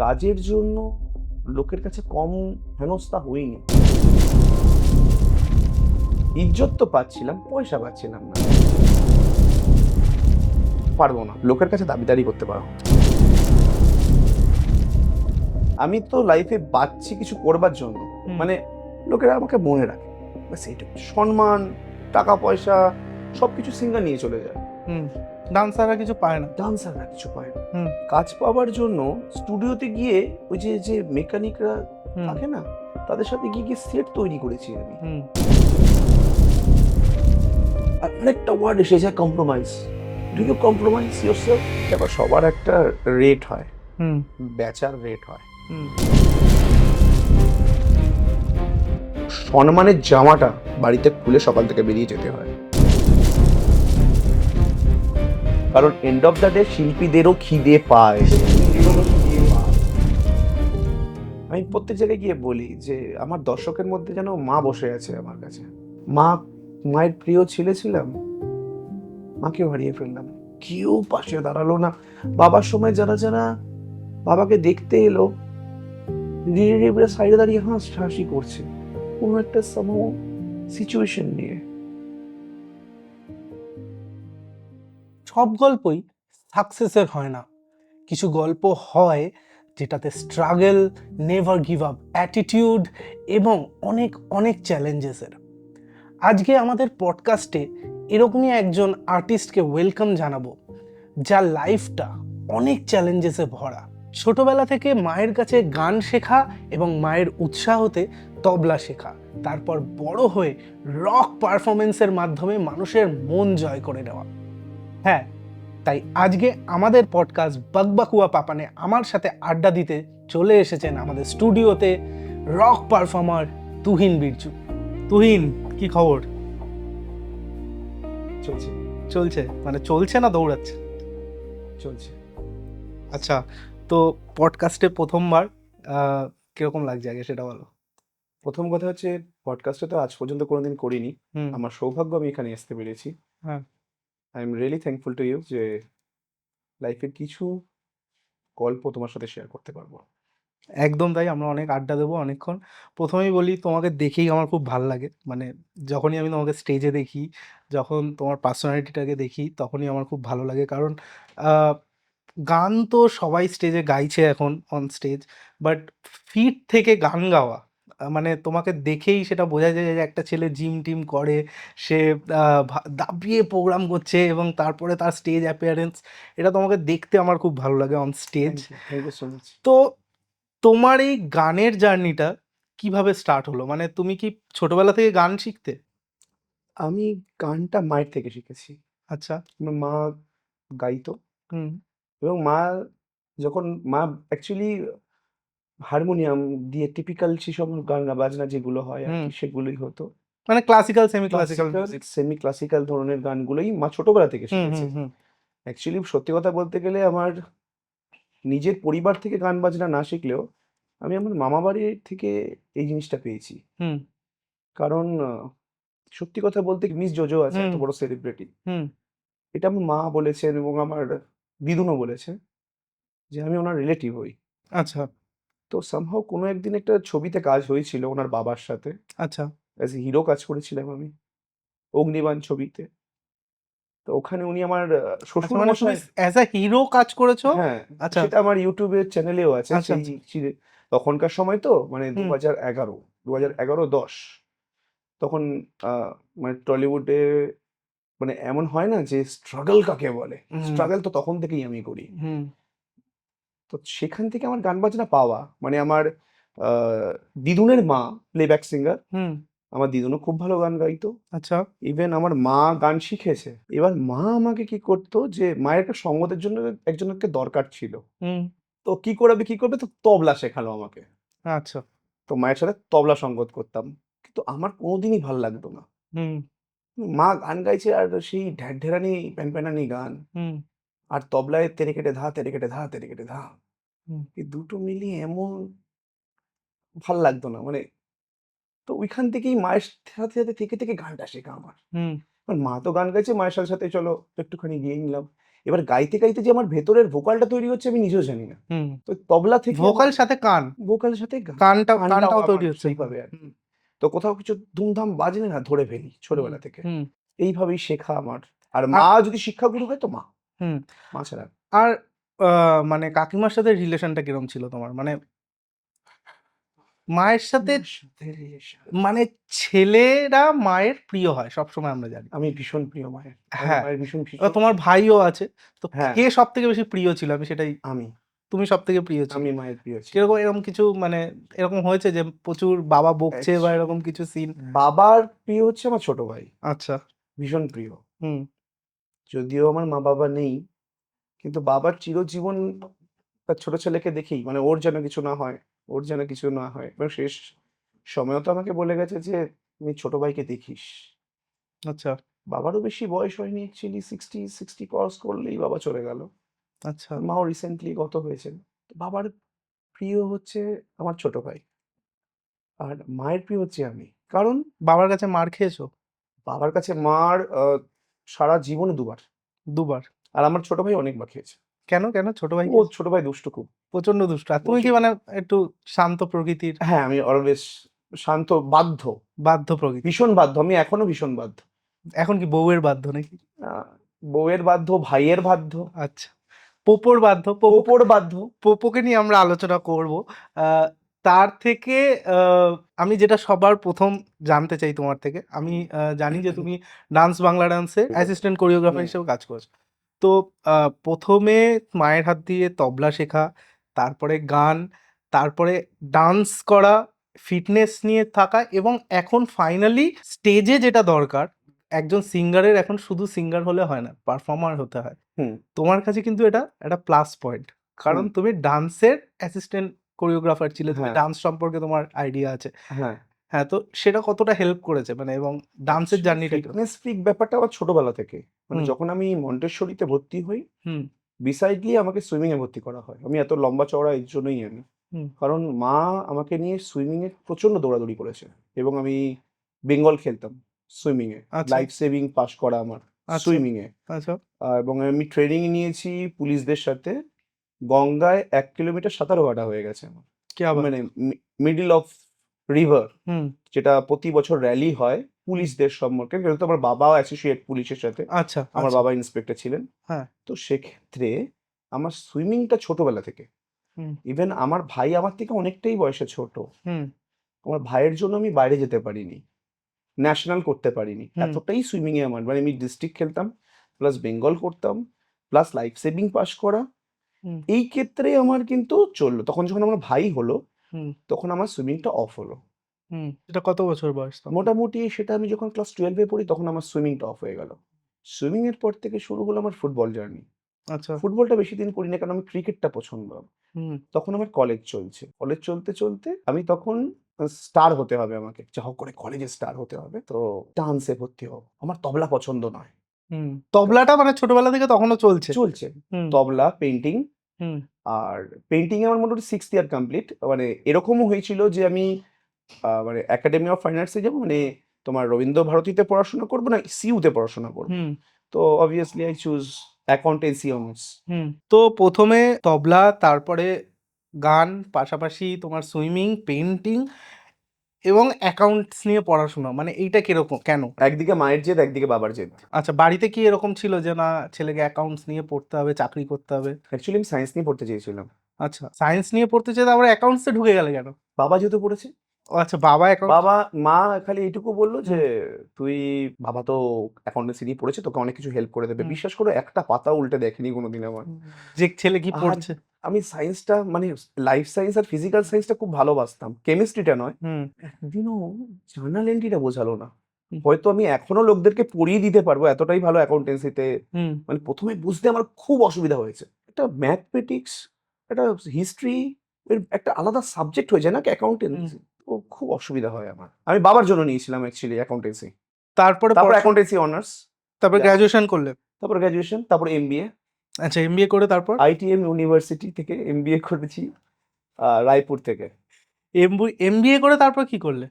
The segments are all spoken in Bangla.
কাজের জন্য লোকের কাছে কম হেনস্থা হইনি। ইজ্জত তো পাচ্ছিলাম, পয়সা পাচ্ছিলাম না। পারবো না লোকের কাছে দাবিদারি করতে পারবো। আমি তো লাইফে বাঁচছি কিছু করবার জন্য, মানে লোকেরা আমাকে মনে রাখে, ব্যাস এইটুকু। সম্মান, টাকা পয়সা সবকিছু সিঙ্গার নিয়ে চলে যায়। ডান্সাররা কিছু পায় না। ডান্সাররা কিছু পায় না। কাজ পাওয়ার জন্য স্টুডিওতে গিয়ে ওই যে মেকানিকরা থাকে না, তাদের সাথে গিয়ে সেট তৈরি করেছি আমি। আর আরেকটা ওয়ার্ড এসে যায়, compromise. Do you compromise yourself? এবার সবার একটা রেট হয়, বেচার রেট হয়। সম্মানের জামাটা বাড়িতে খুলে সকাল থেকে বেরিয়ে যেতে হয়, কারণ এন্ড অফ দ্য ডে শিল্পীদেরও খিদে পায়। আমি প্রত্যেক জায়গায় গিয়ে বলি যে আমার দর্শকের মধ্যে যেন মা বসে আছে আমার কাছে। মায়ের প্রিয় ছেলে ছিলাম, মাকেও হারিয়ে ফেললাম, কেউ পাশে দাঁড়ালো না। বাবার সময় যারা যারা বাবাকে দেখতে এলো, রিলেটিভরা সাইডে দাঁড়িয়ে হাসি করছে কোনো একটা সিচুয়েশন নিয়ে। সব গল্পই সাকসেসের হয় না, কিছু গল্প হয় যেটাতে struggle, never give up attitude এবং অনেক অনেক চ্যালেঞ্জেসের। আজকে আমাদের পডকাস্টে এরকমই একজন আর্টিস্টকে ওয়েলকাম জানাবো, যার লাইফটা অনেক চ্যালেঞ্জেসে ভরা। ছোটবেলা থেকে মায়ের কাছে গান শেখা এবং মায়ের উৎসাহতে তবলা শেখা, তারপর বড় হয়ে রক পারফরমেন্সের মাধ্যমে মানুষের মন জয় করে নেওয়া। হ্যাঁ, তাই আজকে আমাদের পডকাস্ট বাকবাকুয়া পাপানে আমার সাথে আড্ডা দিতে চলে এসেছেন আমাদের স্টুডিওতে রক পারফর্মার তুহিন বিরজু। তুহিন, কি খবর? চলছে চলছে মানে চলছে না দৌড়াচ্ছে? চলছে। আচ্ছা, তো পডকাস্টে প্রথমবার কিরকম লাগছে আগে সেটা বলো। প্রথম কথা হচ্ছে, পডকাস্টে তো আজ পর্যন্ত কোনোদিন করিনি। আমার সৌভাগ্য আমি এখানে আসতে পেরেছি। হ্যাঁ, I am really thankful to you যে লাইফের কিছু গল্প তোমার সাথে শেয়ার করতে পারবো। একদম তাই। আমরা অনেক আড্ডা দেবো অনেকক্ষণ। প্রথমেই বলি, তোমাকে দেখেই আমার খুব ভাল লাগে। মানে যখনই আমি তোমাকে স্টেজে দেখি, যখন তোমার পার্সোনালিটিটাকে দেখি, তখনই আমার খুব ভালো লাগে। কারণ গান তো সবাই স্টেজে গাইছে এখন অন স্টেজ, বাট ফিট থেকে গান গাওয়া, মানে তোমাকে দেখেই সেটা বোঝা যায় যে একটা ছেলে জিম টিম করে, সে দাবিয়ে প্রোগ্রাম করছে এবং তারপরে তার স্টেজ অ্যাপিয়ারেন্স, এটা তোমাকে দেখতে আমার খুব ভালো লাগে on stage. Thank you so much. তো তোমার এই গানের জার্নিটা কিভাবে স্টার্ট হলো? মানে তুমি কি ছোটবেলা থেকে গান শিখতে? আমি গানটা মায়ের থেকে শিখেছি। আচ্ছা। আমার মা গাইতো, হুম। এবং যখন মা অ্যাকচুয়ালি হারমোনিয়াম দিয়ে টিপিক্যাল সেসব গান বাজনা যেগুলো হয় আর হুম। কি, সেগুলোই হতো। মানে classical, semi classical classical, music. Semi classical ধরনের গানগুলোই মা ছোটবেলা থেকে হুম হুম শিখেছে। হুম অ্যাকচুয়ালি সত্যি কথা বলতে গেলে, আমার নিজের পরিবার থেকে গান বাজনা না শিখলেও আমি আমার মামা বাড়ির থেকে এই জিনিসটা পেয়েছি। হুম কারণ সত্যি কথা বলতে, মিস জোজো আছে হুম এত বড় সেলিব্রিটি, হুম। এটা আমার মা বলেছেন এবং আমার দিদুনও বলেছে যে আমি ওনার রিলেটিভ হই। আচ্ছা তো সামহাও কোনো একদিন একটা ছবিতে কাজ হয়েছিল ওনার বাবার সাথে, আচ্ছা অ্যাজ এ হিরো কাজ করেছিলাম আমি, অগ্নিবাণ ছবিতে। তো ওখানে উনি আমার আচ্ছা, শ্বশুর মানে তুমি মশাই। অ্যাজ আ হিরো কাজ করেছো? হ্যাঁ, আচ্ছা সেটা আমার ইউটিউবের চ্যানেলেও আছে। আচ্ছা সেই আচ্ছা। তখনকার সময় তো, মানে হুম 2011-10 তখন মানে টলিউডে, মানে এমন হয় না যে স্ট্রাগল কাকে বলে, হুম স্ট্রাগল তো তখন থেকেই আমি করি। হুম তো সেখান থেকে আমার গান বাজনা পাওয়া, মানে আমার দিদুনের মা প্লেব্যাক সিঙ্গার, হুম। আমার দিদুনও খুব ভালো গান গাইতো। আচ্ছা। ইভেন আমার মা গান শিখেছে। এবার মা আমাকে কি করতো, যে মায়ের একটা সঙ্গতের জন্য একজনকে দরকার ছিল। হুম। তো কি করবে, তো তবলা শেখালো আমাকে। আচ্ছা। তো মায়ের সাথে তবলা সঙ্গত করতাম। কিন্তু আমার কোনোদিনই ভাল লাগতো না। হুম মা গান গাইছে আর সেই ঢ্যাঢ্যারানি প্যানপ্যানানি গান, হুম আর তবলায় তেরে কেটে ধা, তেরে কেটে ধা, তেরে কেটে ধা। হুম এই দুটো মিলিয়ে এমন ভাল লাগতো না। মানে, তো ওইখান থেকেই মায়ের সাথে, সাথে থেকে গানটা শেখা আমার। হুম আর মা তো গান গাইছে, মায়ের সাথে, সাথে চলো একটুখানি গেয়ে নিলাম। এবার গাইতে গাইতে যে আমার ভেতরের ভোকালটা তৈরি হচ্ছে আমি নিজেও জানি না। হুম। তো তবলা থেকে ভোকাল সাথে কান, ভোকালের সাথে কানটাও গানটাও তৈরি আমার হচ্ছে। সেইভাবে আর কি। হুম, তো কোথাও কিছু ধুমধাম বাজলে না ধরে ফেলি ছোটবেলা থেকে। হুম, এইভাবেই শেখা আমার। আর আ মা যদি শিক্ষাগুরু হয় তো মা, হুম। মা ছাড়া। আর মানে কাকিমার সাথে রিলেশনটা কিরকম ছিল তোমার? মানে মায়ের সাথে, মার সাথে relation। মানে ছেলেরা মায়ের প্রিয় হয় সবসময় আমরা জানি। আমি ভীষণ প্রিয় মায়ের। আমি হ্যাঁ, মায়ের ভীষণ এবার ভীষণ তোমার ভাইও আছে। তো হ্যাঁ, কে সবথেকে বেশি প্রিয় ছিল? আমি সেটাই, আমি। তুমি সবথেকে প্রিয় ছিল। আমি মায়ের প্রিয় ছিলাম। কিরকম এরকম কিছু, মানে এরকম হয়েছে যে প্রচুর বাবা বকছে বা এরকম Actually কিছু সিন? বাবার প্রিয় হচ্ছে আমার ছোট ভাই। আচ্ছা। ভীষণ প্রিয়। হুম, যদিও আমার মা-বাবা নেই, কিন্তু বাবার চিরজীবন তার ছোট ছেলেকে দেখেই মানে ওর যেন কিছু না হয়, ওর যেন কিছু না হয়। এবং শেষ সময়েও তো আমাকে বলে গেছে যে, "তুই ছোট ভাইকে দেখিস।" আচ্ছা, বাবারও বেশি বয়স হয়নি অ্যাকচুয়ালি 60 ক্রস করলেই বাবা চলে গেল। আচ্ছা। মাও রিসেন্টলি গত হয়েছেন। তো বাবার প্রিয় হচ্ছে আমার ছোট ভাই। আর মায়ের প্রিয় হচ্ছি আমি। কারণ বাবার কাছে মার খেয়েছো? বাবার কাছে মার সারা জীবনে ২ বার। ২ বার। আর আমার ছোট ভাই অনেকবার খেয়েছে। কেন? ছোট ভাই ও খেয়েছে? ছোট ভাই দুষ্টু খুব। প্রচন্ড দুষ্টু। আর তুমি কি প্রচুর। মানে একটু শান্ত প্রকৃতির? হ্যাঁ, আমি অলওয়েজ শান্ত, বাধ্য। বাধ্য প্রকৃতির। ভীষণ বাধ্য। আমি এখনো ভীষণ বাধ্য। এখন কি বউয়ের বাধ্য নাকি? আ বউয়ের বাধ্য, ভাইয়ের বাধ্য, আচ্ছা। পোপোর বাধ্য। পোপোর বাধ্য। পোপোকে নিয়ে আমরা আলোচনা করব। আ তার থেকে আ আমি যেটা সবার ১ম জানতে চাই তোমার থেকে, আমি জানি যে তুমি ডান্স বাংলা ডান্সে অ্যাসিস্ট্যান্ট কোরিওগ্রাফার হুম, হিসেবে কাজ করেছো। তো ১ম এ মায়ের হাত দিয়ে তবলা শেখা, তারপরে গান, তারপরে ডান্স করা, ফিটনেস নিয়ে থাকা এবং এখন ফাইনালি স্টেজে যেটা দরকার, একজন সিঙ্গারের এখন শুধু সিঙ্গার হলে হয় না, পারফর্মার হতে হয়। হুম, তোমার কাছে কিন্তু এটা একটা প্লাস পয়েন্ট। কারণ হুম, তুমি ডান্সের অ্যাসিস্ট্যান্ট কোরিওগ্রাফার ছিলে, তুমি হ্যাঁ, ডান্স সম্পর্কে তোমার আইডিয়া আছে। হ্যাঁ। হ্যাঁ, তো সেটা কতটা হেল্প করেছে মানে, এবং ডান্সের অ্যাকচুয়ালি জার্নিটা কিরকম? ফিটনেস ফ্রিক ব্যাপারটা আমার ছোটবেলা থেকে। মানে হুম, যখন আমি মন্টেসরিতে ভর্তি হই, হুম, বিসাইডলি আমাকে সুইমিং এ ভর্তি করা হয়। আমি এত লম্বা চওড়া এর জন্যই আমি। হুম। কারণ মা আমাকে নিয়ে সুইমিং এ প্রচন্ড দৌড়াদৌড়ি করেছে এবং আমি বেঙ্গল খেলতাম সুইমিং এ। আচ্ছা, লাইফ সেভিং পাস করা আমার আচ্ছা, সুইমিং এ। আচ্ছা। এবং আমি ট্রেনিং নিয়েছি পুলিশদের সাথে। গঙ্গায় ১ কিলোমিটার সাঁতারও কাটা হয়ে গেছে আমার। क्या बात! মানে মিডল অফ রিভার হুম, যেটা প্রতি বছর র‍্যালি হয় হুম। পুলিশদের সম্পর্কে। যেহেতু আমার বাবাও অ্যাসোসিয়েট পুলিশের সাথে। আচ্ছা, আমার আচ্ছা। বাবা ইন্সপেক্টর ছিলেন। হ্যাঁ, তো সেক্ষেত্রে আমার সুইমিংটা ছোটবেলা থেকে। হুম, ইভেন আমার ভাই আমার থেকে অনেকটাই বয়সে ছোট। হুম, আমার ভাইয়ের জন্য আমি বাইরে যেতে পারিনি। ন্যাশনাল করতে পারিনি। হুম, এতটাই সুইমিং এ আমার মানে আমি ডিস্ট্রিক্ট খেলতাম, প্লাস বেঙ্গল করতাম, প্লাস লাইফ সেভিং পাস করা। হুম, এই ক্ষেত্রে আমার কিন্তু চলল। তখন যখন আমার ভাই হলো, হুম, তখন আমার সুইমিংটা অফ হলো। হুম। এটা কত বছর বয়স তখন? মোটামুটি সেটা আমি যখন ক্লাস 12 এ পড়ি তখন আমার সুইমিংটা অফ হয়ে গেল। সুইমিং এর পর থেকে শুরু হলো আমার ফুটবল জার্নি। আচ্ছা, ফুটবলটা বেশিদিন করিনি কারণ আমি ক্রিকেটটা পছন্দ। হুম, তখন আমার কলেজ চলছে। কলেজ চলতে আমি তখন স্টার হতে হবে আমাকে। যা হোক করে কলেজে স্টার হতে হবে। তো ডান্সে ভর্তি হব। আমার তবলা পছন্দ নয়। হুম। কা তবলাটা মানে ছোটবেলা থেকে তখনো চলছে? চলছে। হুম, তবলা, পেইন্টিং হুম, আর পেইন্টিং এ আমার মোটামুটি 6th ইয়ার কমপ্লিট। মানে এরকমও হয়েছিল যে আমি মানে একাডেমি অফ ফাইন আর্টস এ যাবো মানে তোমার রবীন্দ্র ভারতীতে পড়াশোনা করব না সিইউ তে পড়াশোনা করব। হুম, তো obviously I choose accountancy honors। হুম। তো ১ম এ তবলা, তারপরে গান, পাশাপাশি তোমার সুইমিং, পেইন্টিং এবং অ্যাকাউন্টস নিয়ে পড়াশোনা। মানে এইটা কিরকম? কেন? একদিকে মায়ের জেদ, একদিকে বাবার জেদ। আচ্ছা, বাড়িতে কি এরকম ছিল যে না, ছেলেকে অ্যাকাউন্টস নিয়ে পড়তে হবে, চাকরি করতে হবে? অ্যাকচুয়ালি আমি সায়েন্স নিয়ে পড়তে চেয়েছিলাম। আচ্ছা, সায়েন্স নিয়ে পড়তে চেয়ে তারপরে অ্যাকাউন্টস এ ঢুকে গেলে কেন? বাবা যেহেতু পড়েছে, ও আচ্ছা, বাবা অ্যাকাউন্টস। বাবা মা খালি এইটুকু বলল যে, হুম, "তুই বাবা তো অ্যাকাউন্টেন্সি নিয়ে পড়েছে, তোকে অনেক কিছু হেল্প করে দেবে।" হুম, বিশ্বাস করো একটা পাতাও উল্টে দেখেনি কোনোদিন আমার। হুম। যে ছেলে কি আর পড়ছে? আমি সায়েন্সটা মানে লাইফ সায়েন্স আর ফিজিক্যাল সায়েন্সটা খুব ভালোবাসতাম। কেমিস্ট্রিটা নয়। হুম, একদিনও জার্নাল এন্ট্রিটা বোঝালো না। হুম, হয়তো আমি এখনো লোকদেরকে পড়িয়ে দিতে পারবো এতটাই ভালো অ্যাকাউন্টেন্সিতে। হুম, মানে ১ম এ বুঝতে আমার খুব অসুবিধা হয়েছে। একটা ম্যাথমেটিক্স, একটা হিস্ট্রি এর একটা আলাদা সাবজেক্ট হয়ে যায় না কি হুম। অ্যাকাউন্টেন্সি? তো খুব অসুবিধা হয় আমার। আমি বাবার জন্য নিয়েছিলাম অ্যাকচুয়ালি অ্যাকাউন্টেন্সি। তারপরে তারপর পড়াশোনা, অ্যাকাউন্টেন্সি অনার্স। তারপর এখন গ্র্যাজুয়েশন করলে? তারপর গ্র্যাজুয়েশন, তারপর এমবিএ। আচ্ছা, এমবিএ করে তারপর? আইটিএম ইউনিভার্সিটি থেকে এমবিএ করেছি রায়পুর থেকে। এমবিএ করে তারপর কি করলে?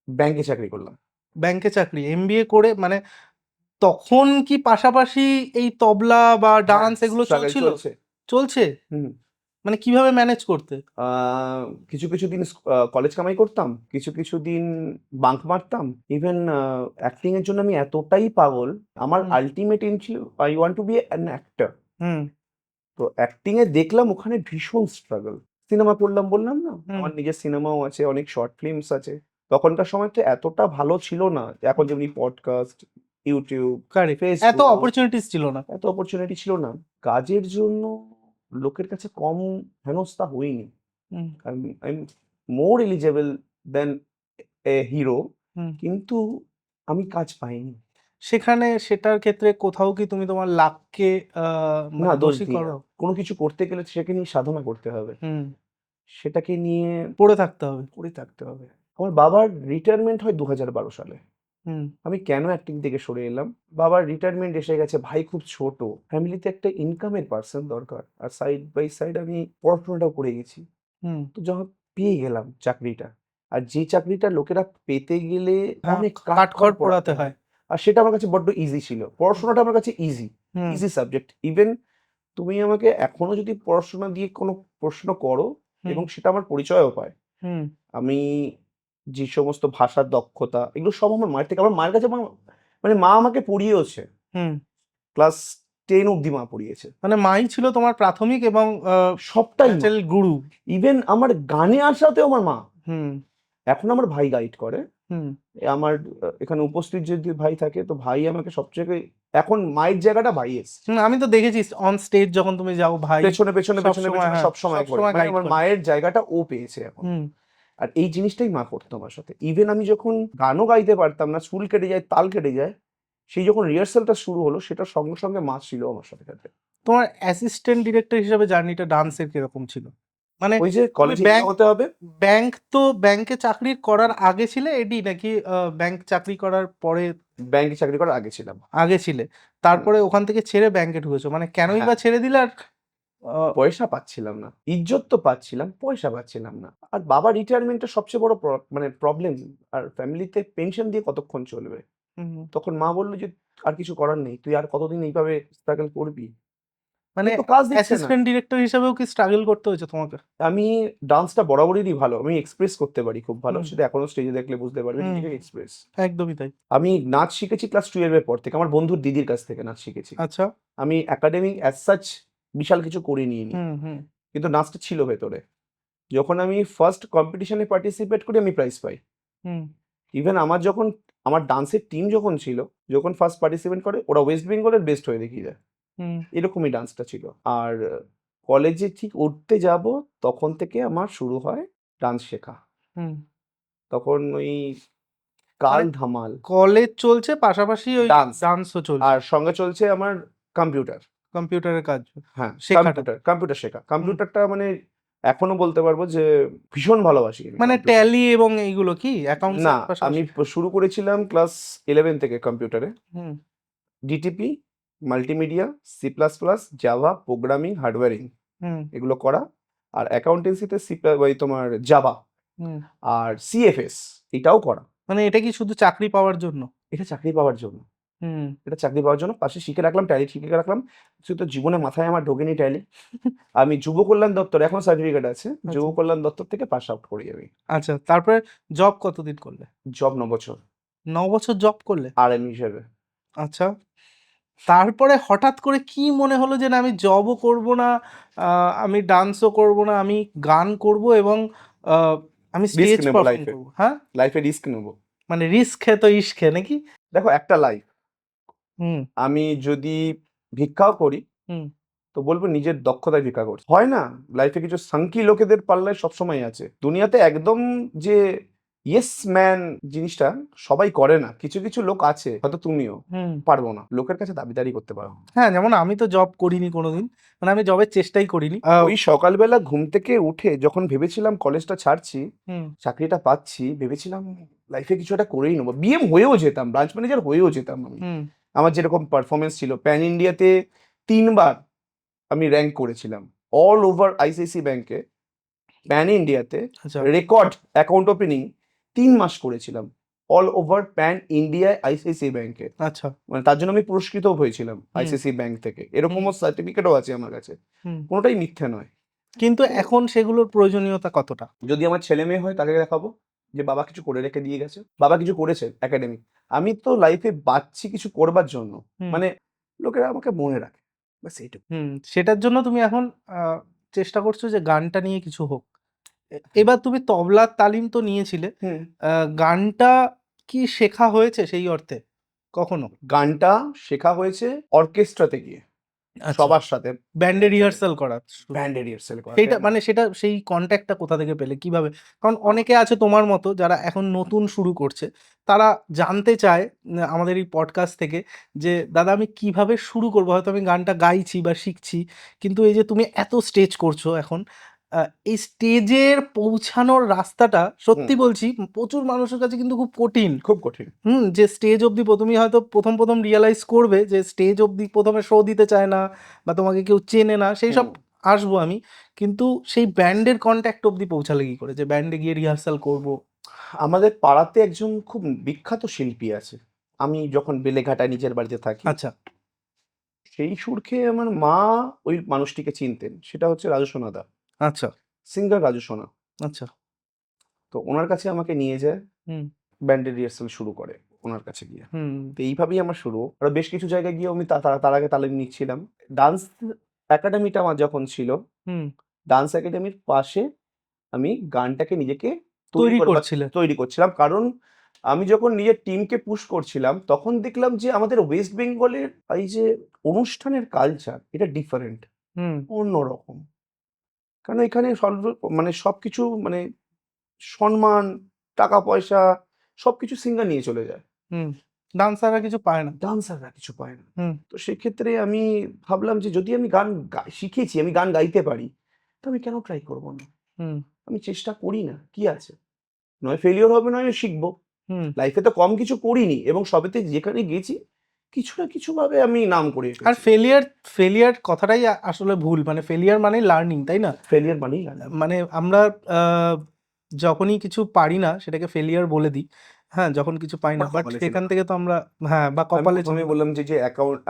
ব্যাংকে চাকরি করলাম। ব্যাংকে চাকরি। এমবিএ করে মানে তখন কি পাশাপাশি এই তবলা বা ডান্স এগুলো Struggle চলছিল? চলছে। চলছে? হুম। মানে কিভাবে ম্যানেজ করতে? কিছু, কিছু দিন কলেজ কামাই করতাম। কিছু, কিছু দিন বাঙ্ক মারতাম। ইভেন অ্যাক্টিং এর জন্য আমি এতটাই পাগল, আমার হুম। আল্টিমেট এইম ছিল I want to be an actor. হুম, তো অ্যাক্টিং এ দেখলাম ওখানে ভীষণ স্ট্রাগল। সিনেমা করলাম বললাম না? হুম, আমার নিজের সিনেমাও আছে, অনেক শর্ট ফিল্মস আছে। তখনকার সময় তো এতটা ভালো ছিল না। এখন যেমনি পডকাস্ট, YouTube, কারেক্ট। এত Facebook, অপরচুনিটিস ছিল না। এত অপরচুনিটি ছিল না। কাজের জন্য লোকের কাছে কম হেনস্থা হইনি। হুম, I'm more eligible than a hero, হুম। কিন্তু আমি কাজ পাইনি। সেখানে সেটার ক্ষেত্রে কোথাও কি তুমি তোমার লাককে না, মানে দোষ দোষী দিই না। করো? কোনো কিছু করতে গেলে সেটাকে নিয়ে সাধনা করতে হবে। হুম, সেটাকে নিয়ে পড়ে থাকতে হবে। পড়ে থাকতে হবে। আমার বাবার রিটায়ারমেন্ট হয় ২০১২ সালে। হুম, আমি কেন অ্যাক্টিং থেকে সরে এলাম? বাবার রিটায়ারমেন্ট এসে গেছে, ভাই খুব ছোট। ফ্যামিলিতে একটা ইনকামের পারসন দরকার। আর সাইড বাই সাইড আমি পড়াশোনাটাও করে গেছি। হুম। তো যখন পেয়ে গেলাম চাকরিটা, আর যে চাকরিটা লোকেরা পেতে গেলে হ্যাঁ, অনেক কাঠখড় কাঠখড় পোড়াতে পোড়াতে হয়। হয়। আর সেটা আমার কাছে বড্ড ইজি ছিল। পড়াশোনাটা আমার কাছে ইজি, হুম, ইজি সাবজেক্ট। ইভেন তুমি আমাকে এখনো যদি পড়াশোনা দিয়ে কোনো প্রশ্ন করো হুম, এবং সেটা আমার পরিচয়ও পায়। হুম, আমি যে সমস্ত ভাষার দক্ষতা, এগুলো সব আমার মায়ের থেকে। আমার মায়ের কাছে মানে মা আমাকে পড়িয়েওছে। হুম। ক্লাস 10 অব্দি মা পড়িয়েছে। মানে মাই ছিল তোমার প্রাথমিক এবং সবটাই মা। ন্যাচারাল গুরু। ইভেন আমার গানে আসাতেও আমার মা। হুম, এখন আমার ভাই গাইড করে। হুম। আমার এখানে উপস্থিত যদি ভাই থাকে তো ভাই আমাকে সবথেকে, এখন মায়ের জায়গাটা ভাই এসছে। হুম, আমি তো দেখেছি অন স্টেজ যখন তুমি যাও ভাই পেছনে, পেছনে, পেছনে, সবসময়, পেছনে হ্যাঁ, সবসময় করে। সবসময় মানে গাইড আমার করে। মায়ের জায়গাটা ও পেয়েছে এখন। হুম, আর এই জিনিসটাই মা করতো আমার সাথে। ইভেন আমি যখন গানও গাইতে পারতাম না, চুল কেটে যায়, তাল কেটে যায়, সেই যখন রিহার্সালটা শুরু হলো সেটার সঙ্গে, সঙ্গে মা ছিল আমার সাথে। তোমার অ্যাসিস্ট্যান্ট ডিরেক্টর হিসেবে জার্নিটা ডান্সের কিরকম ছিল? মানে ওই যে তুমি কলেজে হিরো হতে হবে। ব্যাংকে চাকরি করার আগে ছিলে এডি নাকি ব্যাংক চাকরি করার পরে ব্যাংকে চাকরি করার আগে ছিলাম। আগে ছিলে? হুম, তারপরে ওখান থেকে ছেড়ে ব্যাংকে ঢুকেছো। মানে কেনই হ্যাঁ, বা ছেড়ে দিলে? আর আহ, পয়সা পাচ্ছিলাম না। ইজ্জত তো পাচ্ছিলাম, পয়সা পাচ্ছিলাম না। আর বাবা রিটায়ারমেন্টটা সবচেয়ে বড় মানে প্রবলেম। আর ফ্যামিলিতে পেনশন দিয়ে কতক্ষণ চলবে? হুম, তখন মা বলল যে, "আর কিছু করার নেই। তুই আর কতদিন এইভাবে স্ট্রাগল করবি? মানে তোর তো কাজ দিচ্ছে না।" অ্যাসিস্ট্যান্ট ডিরেক্টর হিসেবেও কি স্ট্রাগল করতে হয়েছে তোমাকে? আমি ডান্সটা বরাবরই ভালো। আমি এক্সপ্রেস করতে পারি খুব ভালো। হুম, সেটা এখনো স্টেজে দেখলে বুঝতে পারবে, হুম, নিজেকে এক্সপ্রেস। একদমই তাই। আমি নাচ শিখেছি ক্লাস 12 এর পর থেকে। আমার বন্ধুর দিদির কাছ থেকে নাচ শিখেছি। আচ্ছা। আমি একাডেমিক অ্যাজ সাচ বিশাল কিছু করিনি। হুম, হুম, কিন্তু নাচটা ছিল ভেতরে। যখন আমি ফার্স্ট কম্পিটিশনে পার্টিসিপেট করি আমি প্রাইজ পাই। হুম, ইভেন আমার ডান্সের টিম যখন ছিল, যখন ফার্স্ট পার্টিসিপেট করে ওরা ওয়েস্ট বেঙ্গলের বেস্ট হয়ে দেখিয়ে যায়। হুম, এরকমই ডান্সটা ছিল। আর কলেজে ঠিক উঠতে যাব তখন থেকে আমার শুরু হয় ডান্স শেখা। হুম। তখন ওই কাল মানে ধামাল, কলেজ চলছে পাশাপাশি ওই ডান্স, ডান্সও চলছে। আর সঙ্গে চলছে আমার কম্পিউটার। কম্পিউটারের কাজ হ্যাঁ, শেখাটা। কম্পিউটার শেখা। হুম। কম্পিউটারটা মানে এখনো বলতে পারবো যে ভীষণ ভালোবাসি আমি মানে কম্পিউটার। ট্যালি এবং এইগুলো কি অ্যাকাউন্টস না, এর আমি পাশাপাশি? শুরু করেছিলাম ক্লাস 11 থেকে কম্পিউটারে। হুম, DTP, multimedia, C plus plus, Java, programming, হার্ডওয়্যারিং হুম, এগুলো করা। আর অ্যাকাউন্টেন্সিতে ওই তোমার জাভা হুম। আর সিএফএস এটাও করা। মানে এটা কি শুধু চাকরি পাওয়ার জন্য? এটা চাকরি পাওয়ার জন্য। হুম। এটা চাকরি পাওয়ার জন্য পাশে শিখে রাখলাম, ট্যালি শিখে রাখলাম। কিন্তু জীবনে মাথায় আমার ঢোকেনি ট্যালি। আমি যুব কল্যাণ দপ্তর, এখনো সার্টিফিকেট আছে। যুব আচ্ছা, কল্যাণ দপ্তর থেকে পাস আউট করি আমি। আচ্ছা। তারপরে জব কতদিন করলে? জব ৯ বছর ৯ বছর জব করলে? আরএম হিসেবে। আচ্ছা। তারপরে হঠাৎ করে কি মনে হলো যে না আমি জবও করব না, আমি ডান্সও করব না, আমি গান করব এবং আ আমি রিস্ক স্টেজ নেব পারফর্ম লাইফে। করব। হ্যাঁ? লাইফে রিস্ক নেব। মানে রিস্ক है तो इश्क है নাকি? দেখো একটা লাইফ। হুম, আমি যদি ভিক্ষাও করি হুম, তো বলবো নিজের দক্ষতায় ভিক্ষা করছি। হয় না? লাইফে কিছু সাংকি লোকেদের পাল্লায় সবসময় আছে। দুনিয়াতে একদম যে ইয়েস ম্যান জিনিসটা সবাই করে না। কিছু, কিছু লোক আছে, হয়তো তুমিও। হুম। পারবো না। লোকের কাছে দাবিদারি করতে পারো না। হ্যাঁ, যেমন আমি তো জব করিনি কোনোদিন। মানে আমি জবের চেষ্টাই করিনি। ওই সকালবেলা ঘুম থেকে উঠে যখন ভেবেছিলাম কলেজটা ছাড়ছি, হুম, চাকরিটা পাচ্ছি, ভেবেছিলাম লাইফে কিছু একটা করেই নেবো। বিএম হয়েও যেতাম, ব্রাঞ্চ ম্যানেজার হয়েও যেতাম আমি। হুম। আমার যেরকম পারফরম্যান্স ছিল, প্যান ইন্ডিয়াতে ৩ বার আমি র‍্যাংক করেছিলাম। অল ওভার আইসিআইসিআই ব্যাংকে, প্যান ইন্ডিয়াতে আচ্ছা। রেকর্ড অ্যাকাউন্ট ওপেনিং ৩ মাস করেছিলাম। অল ওভার প্যান ইন্ডিয়ায় আইসিআইসিআই ব্যাংকে, আচ্ছা। মানে তার জন্য আমি পুরস্কৃতও হয়েছিলাম হুম। আইসিআইসিআই ব্যাংক থেকে, এরকমও সার্টিফিকেটও আছে আমার কাছে, হুম। কোনোটাই মিথ্যে নয়। কিন্তু তো এখন সেগুলোর প্রয়োজনীয়তা কতটা? যদি আমার ছেলে মেয়ে হয় তাকে দেখাবো যে বাবা কিছু করে রেখে দিয়ে গেছে, বাবা কিছু করেছে একাডেমিক। আমি তো লাইফে বাঁচছি কিছু করবার জন্য, হুম। মানে লোকেরা আমাকে মনে রাখে, ব্যাস এইটুকু। সেটার জন্য তুমি এখন চেষ্টা করছো যে গানটা নিয়ে কিছু হোক। এবার তুমি তবলার তালিম তো নিয়েছিলে। হুম। গানটা কি শেখা হয়েছে সেই অর্থে কখনো? গানটা শেখা হয়েছে অর্কেস্ট্রাতে গিয়ে আচ্ছা। সবার সাথে, ব্যান্ডে রিহার্সাল করা। ব্যান্ডে রিহার্সাল করা। সেইটা মানে সেটা সেই কনট্যাক্টটা কোথা থেকে পেলে? কিভাবে? কারণ অনেকে আছে তোমার মতো যারা এখন নতুন শুরু করছে। তারা জানতে চায় আমাদের এই পডকাস্ট থেকে যে, "দাদা আমি কিভাবে শুরু করব? হয়তো আমি গানটা গাইছি বা শিখছি। কিন্তু এই যে তুমি এত স্টেজ করছো এখন, আ এই স্টেজের পৌঁছানোর রাস্তাটা সত্যি বলছি প্রচুর মানুষের কাছে কিন্তু খুব কঠিন।" খুব কঠিন। যে স্টেজ অবধি তুমি হয়তো ১ম রিয়ালাইজ করবে যে স্টেজ অবধি ১ম এ শো দিতে চায় না বা তোমাকে কেউ চেনে না, সেইসব আসবো আমি। কিন্তু সেই ব্যান্ডের কনট্যাক্ট অবধি পৌঁছালে কি করে? যে ব্যান্ডে গিয়ে রিহার্সাল করব? আমাদের পাড়াতে একজন খুব বিখ্যাত শিল্পী আছে। আমি যখন বেলেঘাটায় নিজের বাড়িতে থাকি, আচ্ছা, সেই সুরকে আমার মা ওই মানুষটিকে চিনতেন। সেটা হচ্ছে রাজু সোনাদা, আচ্ছা, সিঙ্গার রাজু সোনা। আচ্ছা। তো ওনার কাছে আমাকে নিয়ে যায়, হুম, ব্যান্ডের রিহার্সাল শুরু করে ওনার কাছে গিয়ে। হুম, তো এইভাবেই আমার শুরু। আরো বেশ কিছু জায়গায় গিয়েও আমি তার আগে তালিম নিচ্ছিলাম। ডান্স একাডেমিটা আমার যখন ছিল, হুম। ডান্স একাডেমির পাশে আমি গানটাকে নিজেকে তৈরি করছিলে। তৈরি করছিলাম। কারণ আমি যখন নিজের টিমকে পুশ করছিলাম, তখন দেখলাম যে আমাদের ওয়েস্ট বেঙ্গলের এই যে অনুষ্ঠানের কালচার, এটা ডিফারেন্ট, হুম, অন্যরকম। কারণ এখানে মানে সবকিছু মানে সম্মান, টাকা-পয়সা সবকিছু সিঙ্গার নিয়ে চলে যায়। হুম। ডান্সাররা কিছু পায় না। ডান্সাররা কিছু পায় না। হুম, তো সেক্ষেত্রে আমি ভাবলাম যে যদি আমি গান শিখেছি, আমি গান গাইতে পারি, তো আমি কেন ট্রাই করব না? হুম, আমি চেষ্টা করি না, কি আছে? নয় ফেইলিউর হবে, নয় শিখব। হুম। লাইফে তো কম কিছু করিনি এবং সবেতে যেখানে গেছি কিছু না কিছু ভাবে আমি নাম করে আর এসেছি। ফেলিয়ার কথাটাই আসলে ভুল। মানে ফেলিয়ার মানেই লার্নিং, তাই না? ফেলিয়ার মানেই লার্নিং। মানে আমরা আ যখনই কিছু পারি না সেটাকে ফেলিয়ার বলে দিই। হ্যাঁ, যখন কিছু পাই না। আমার বাট কপালে ছিল সেখান না। থেকে তো আমরা, হ্যাঁ, বা আমি কপালে ছিল প্রথমেই না। বললাম যে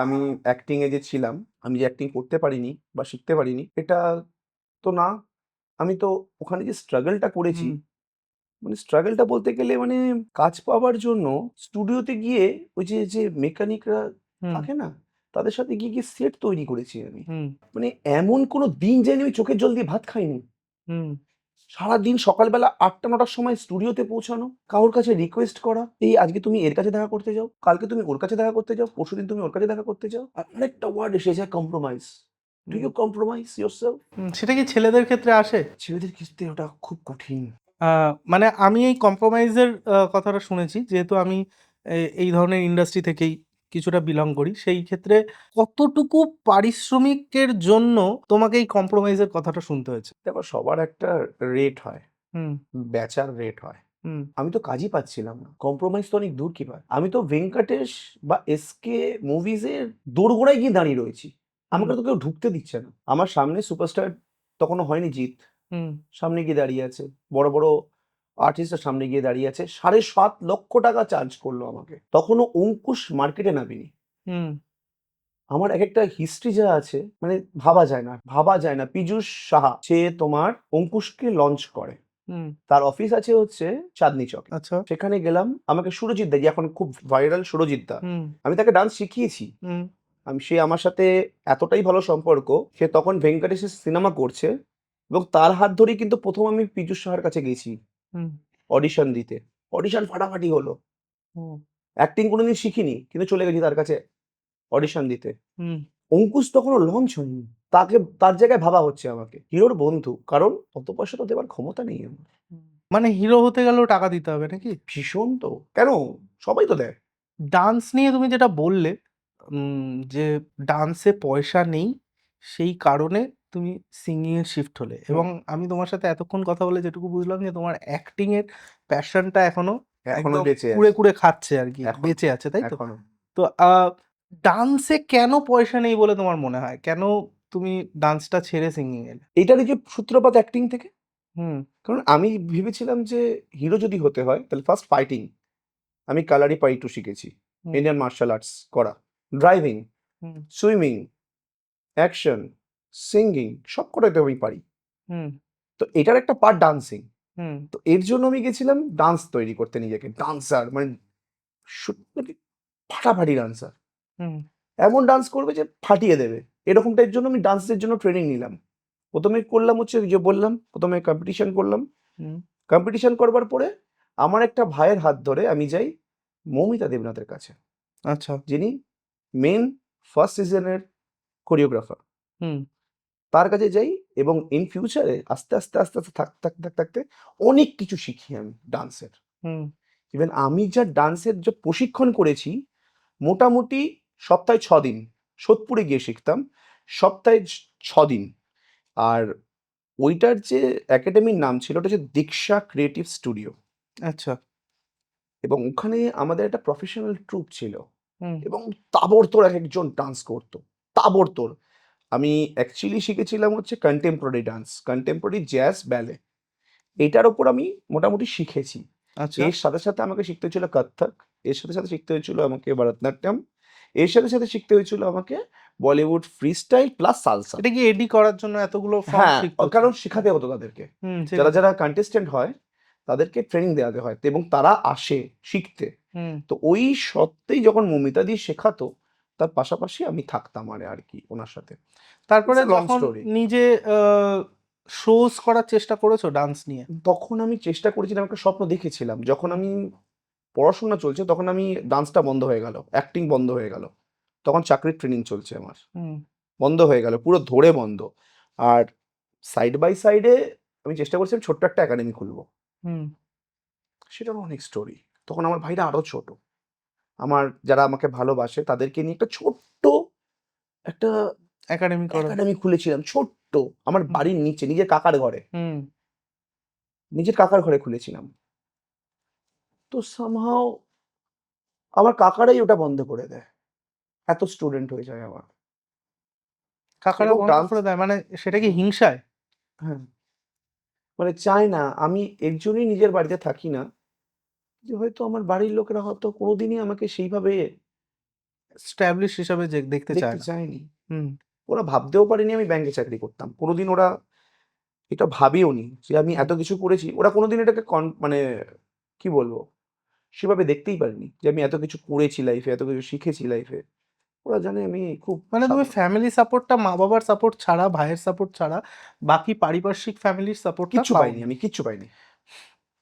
আমি অ্যাক্টিং এ যে ছিলাম, আমি যে অ্যাক্টিং করতে পারিনি বা শিখতে পারিনি, এটা তো না। আমি তো ওখানে যে স্ট্রাগলটা করেছি, হুম, মানে স্ট্রাগলটা বলতে গেলে মানে কাজ পাওয়ার জন্য স্টুডিওতে গিয়ে ওই যে মেকানিকরা হুম, থাকে না? তাদের সাথে গিয়ে সেট তৈরি করেছি আমি। হুম, মানে এমন কোনো দিন যায়নি আমি চোখের জল দিয়ে ভাত খাইনি। হুম, সারাদিন সকালবেলা ৮টা-৯টার সময় স্টুডিওতে পৌঁছানো, কারোর কাছে রিকোয়েস্ট করা, এই আজকে তুমি এর কাছে দেখা করতে যাও, কালকে তুমি ওর কাছে দেখা করতে যাও, পরশুদিন তুমি ওর কাছে দেখা করতে যাও। আর আরেকটা ওয়ার্ড এসে যায় compromise. Do hmm, you compromise yourself? সেটা কি ছেলেদের ক্ষেত্রে আসে? ছেলেদের ক্ষেত্রে ওটা খুব কঠিন। আ মানে আমি এই কম্প্রোমাইজের কথাটা শুনেছি। যেহেতু আমি এই ধরনের ইন্ডাস্ট্রি থেকেই কিছুটা বিলং করি। সেই ক্ষেত্রে কতটুকু পারিশ্রমিকের জন্য তোমাকে এই কম্প্রোমাইজের কথাটা শুনতে হয়েছে? দেখো সবার একটা রেট হয়, হুম, বেচার রেট হয়। হুম, আমি তো কাজই পাচ্ছিলাম না। কম্প্রোমাইজ তো অনেক দূর কি হয়। আমি তো ভেঙ্কটেশ বা এসকে মুভিজের দোরগোড়ায় গিয়ে দাঁড়িয়ে রয়েছি। হুম, আমাকে তো কেউ ঢুকতে দিচ্ছে না। আমার সামনে সুপারস্টার তখনও হয়নি জিৎ। হুম, সামনে গিয়ে দাঁড়িয়ে আছে। বড়, বড় আর্টিস্টরা সামনে গিয়ে দাঁড়িয়ে আছে। ৳৭,৫০,০০০ চার্জ করলো আমাকে। তখনও অঙ্কুশ মার্কেটে নামেনি। হুম, আমার একেকটা হিস্ট্রি যা আছে মানে ভাবা যায় না। পীযূষ সাহা সে তোমার অঙ্কুশকে লঞ্চ করে। হুম। তার অফিস আছে হচ্ছে চাঁদনী চকে। আচ্ছা। সেখানে গেলাম। আমাকে সুরজিৎ দা, যে এখন খুব ভাইরাল সুরজিৎ দা। হুম, আমি তাকে ডান্স শিখিয়েছি। হুম, সে আমার সাথে এতটাই ভালো সম্পর্ক, সে তখন ভেঙ্কটেশের সিনেমা করছে এবং তার হাত ধরেই কিন্তু ১ম আমি পীযূষ সাহার কাছে গেছি হুম, অডিশন দিতে। অডিশন ফাটাফাটি হলো। হুম, অ্যাক্টিং কোনোদিন শিখিনি। কিন্তু চলে গেছি তার কাছে অডিশন দিতে। হুম, অঙ্কুশ তখনও লঞ্চ হয়নি। তার জায়গায় ভাবা হচ্ছে আমাকে। হিরোর বন্ধু। কারণ অত পয়সা তো দেবার ক্ষমতা নেই আমার। হুম। মানে হিরো হতে গেলেও টাকা দিতে হবে নাকি? ভীষণ তো। কেন? সবাই তো দেয়। ডান্স নিয়ে তুমি যেটা বললে, যে ডান্সে পয়সা নেই, সেই কারণে তুমি সিঙ্গিং এ শিফট হলে হুম। এবং আমি তোমার সাথে এতক্ষণ কথা বলে যেটুকু বুঝলাম যে তোমার অ্যাক্টিং এর প্যাশনটা এখনো এখনো একদম বেঁচে কুরে, আছে। কুরে খাচ্ছে আরকি। এখনো, বেঁচে আছে, তাই তো? এখনো। তো ডান্সে কেন পয়সা নেই বলে তোমার মনে হয়? কেন তুমি ডান্সটা ছেড়ে সিঙ্গিং এলে? এটারই যে সূত্রপাত অ্যাক্টিং থেকে। হুম, কারণ আমি ভেবেছিলাম যে হিরো যদি হতে হয় তাহলে ফার্স্ট ফাইটিং। আমি কালারি পাইটু শিখেছি, হুম। ইন্ডিয়ান মার্শাল আর্টস করা, ড্রাইভিং, হুম। সুইমিং, অ্যাকশন, সিঙ্গিং সব কটাই তো আমি পারি। হুম। তো এটার একটা পার্ট ডান্সিং। হুম। তো এর জন্য আমি গেছিলাম ডান্স তৈরি করতে নিজেকে, ডান্সার মানে মানে ফাটাফাটি ডান্সার, হুম। এমন ডান্স করবে যে ফাটিয়ে দেবে, এরকম টাইপের জন্য আমি ডান্সের জন্য ট্রেনিং নিলাম। প্রথমে করলাম হচ্ছে ওই যে বললাম, প্রথমে কম্পিটিশন করলাম, হুম। কম্পিটিশন করবার পরে আমার একটা ভাইয়ের হাত ধরে আমি যাই মৌমিতা দেবনাথের কাছে, আচ্ছা। যিনি মেন ফার্স্ট সিজনের কোরিওগ্রাফার। হুম। তার কাছে যাই এবং ইন ফিউচারে আস্তে আস্তে আস্তে আস্তে থাকতে থাকতে থাকতে থাকতে অনেক কিছু শিখি আমি ডান্সের। হুম। ইভেন আমি যা ডান্সের যে প্রশিক্ষণ করেছি, মোটামুটি সপ্তাহে 6 দিন সোদপুরে গিয়ে শিখতাম, সপ্তাহে 6 দিন। আর ওইটার যে একাডেমির নাম ছিল ওটা হচ্ছে দীক্ষা ক্রিয়েটিভ স্টুডিও, আচ্ছা। এবং ওখানে আমাদের একটা প্রফেশনাল ট্রুপ ছিল হুম। এবং তাবড়তোড় এক একজন ডান্স করতো, তাবড়তোড়। আমি অ্যাকচুয়ালি শিখেছিলাম হচ্ছে কন্টেম্পোরারি ডান্স, কন্টেম্পোরারি জ্যাজ ব্যালে, এটার ওপর আমি মোটামুটি শিখেছি। আচ্ছা। এর সাথে সাথে আমাকে শিখতে হয়েছিল কত্থক, এর সাথে সাথে শিখতে হয়েছিল আমাকে ভরতনাট্যম, এর সাথে সাথে শিখতে হয়েছিল আমাকে Bollywood free style plus salsa. এটা কি এডি করার জন্য এতগুলো ফর্ম হ্যাঁ, শিখতে হচ্ছে? কারণ শেখাতে হতো তাদেরকে, হুম, যারা শেখাতে। যারা কন্টেস্টেন্ট হয় তাদেরকে ট্রেনিং দেওয়াতে হয়, এবং তারা আসে শিখতে। হুম। তো ওই সত্ত্বেই যখন মৌমিতা দি শেখাতো, তার পাশাপাশি আমি থাকতাম আর কি ওনার সাথে। তারপরে ইটস এ লং তখন স্টোরি। নিজে শোজ করার চেষ্টা করেছো ডান্স নিয়ে? তখন আমি চেষ্টা করেছিলাম, একটা স্বপ্ন দেখেছিলাম, যখন হুম। আমি পড়াশোনা চলছে তখন আমি ডান্সটা বন্ধ হয়ে গেল, অ্যাক্টিং বন্ধ হয়ে গেল, তখন চাকরির ট্রেনিং চলছে আমার, হুম। বন্ধ হয়ে গেল, পুরো ধরে বন্ধ। আর সাইড বাই সাইডে আমি চেষ্টা করছিলাম ছোট্ট একটা একাডেমি খুলবো, হুম। সেটার অনেক স্টোরি। তখন আমার ভাইরা আরো ছোট, আমার যারা আমাকে ভালোবাসে তাদেরকে নিয়ে একটা ছোট্ট একটা একাডেমি করো। একাডেমি খুলেছিলাম, ছোট্ট, আমার হুম। বাড়ির নিচে, নিজের কাকার ঘরে, হুম। নিজের কাকার ঘরে খুলেছিলাম। তো সামহাও আমার কাকারাই ওটা বন্ধ করে দেয়, এত স্টুডেন্ট হয়ে যায় আমার। কাকারা এবং বন্ধ ডান্স, করে দেয় মানে সেটা কি হিংসায়? হ্যাঁ, মানে চায় না, আমি এর জন্যই নিজের বাড়িতে থাকি না, যে হয়তো আমার বাড়ির লোকেরা হয়তো কোনোদিনই আমাকে সেইভাবে স্ট্যাবলিশ হিসাবে যে দেখতে চায় দেখতে না। চায়নি। হুম। ওরা ভাবতেও পারেনি আমি ব্যাংকে চাকরি করতাম, কোনোদিন ওরা এটা ভাবেওনি যে আমি হুম। এত কিছু করেছি। ওরা কোনোদিন এটাকে মানে কি বলবো, সেভাবে দেখতেই পারেনি যে আমি এত কিছু করেছি লাইফে, এত কিছু শিখেছি লাইফে। ওরা জানে আমি খুব মানে তুমি সাধারণ। ফ্যামিলি সাপোর্টটা মা বাবার সাপোর্ট ছাড়া, ভাইয়ের সাপোর্ট ছাড়া বাকি পারিপার্শ্বিক ফ্যামিলির সাপোর্টটা কিচ্ছু পাইনি, পাওনি। আমি কিচ্ছু পাইনি,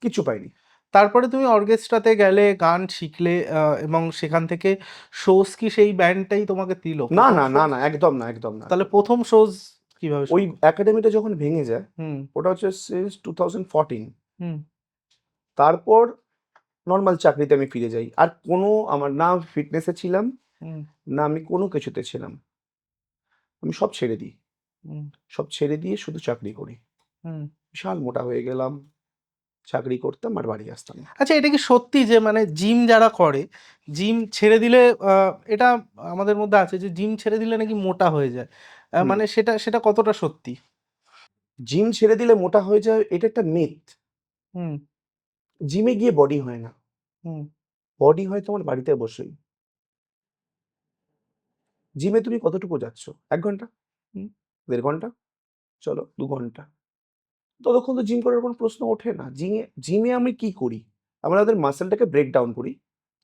কিচ্ছু পাইনি। তারপরে তুমি অর্কেস্ট্রাতে গেলে, গান শিখলে, এবং সেখান থেকে শোজ কি সেই ব্যান্ডটাই তোমাকে দিল না প্রথম না না শোজ? না, একদম না, একদম না, তাহলে একদম না। প্রথম শোজ কিভাবে ওই শুরু একাডেমিটা যখন ভেঙে যায়, হুম। ওটা হচ্ছে সিন্স 2014, হুম। তারপর নর্মাল চাকরিতে আমি ফিরে যাই। আর কোনো আমার না ফিটনেসে ছিলাম, হুম। না আমি কোনো কিছুতে ছিলাম। আমি সব ছেড়ে দিই। হুম। সব ছেড়ে দিয়ে শুধু চাকরি করি। হুম। বিশাল মোটা হয়ে গেলাম। চাকরি করতাম আর বাড়ি আসতাম। আচ্ছা, এটা কি সত্যি যে মানে জিম যারা করে, জিম ছেড়ে দিলে, এটা আমাদের মধ্যে আছে যে জিম ছেড়ে দিলে নাকি মোটা হয়ে যায়, হুম। মানে সেটা সেটা কতটা সত্যি? জিম ছেড়ে দিলে মোটা হয়ে যায়, এটা একটা মিথ। হুম। জিমে গিয়ে বডি হয় না। হুম। বডি হয় তোমার বাড়িতে বসেই। জিমে তুমি কতটুকু যাচ্ছ? ১ ঘন্টা? হুম। ১.৫ ঘন্টা? চলো ২ ঘন্টা। ততক্ষণ তো জিম করার কোনো প্রশ্ন ওঠে না। জিমে আমি কি করি? আমরা ওদের মাসলটাকে ব্রেক ডাউন করি।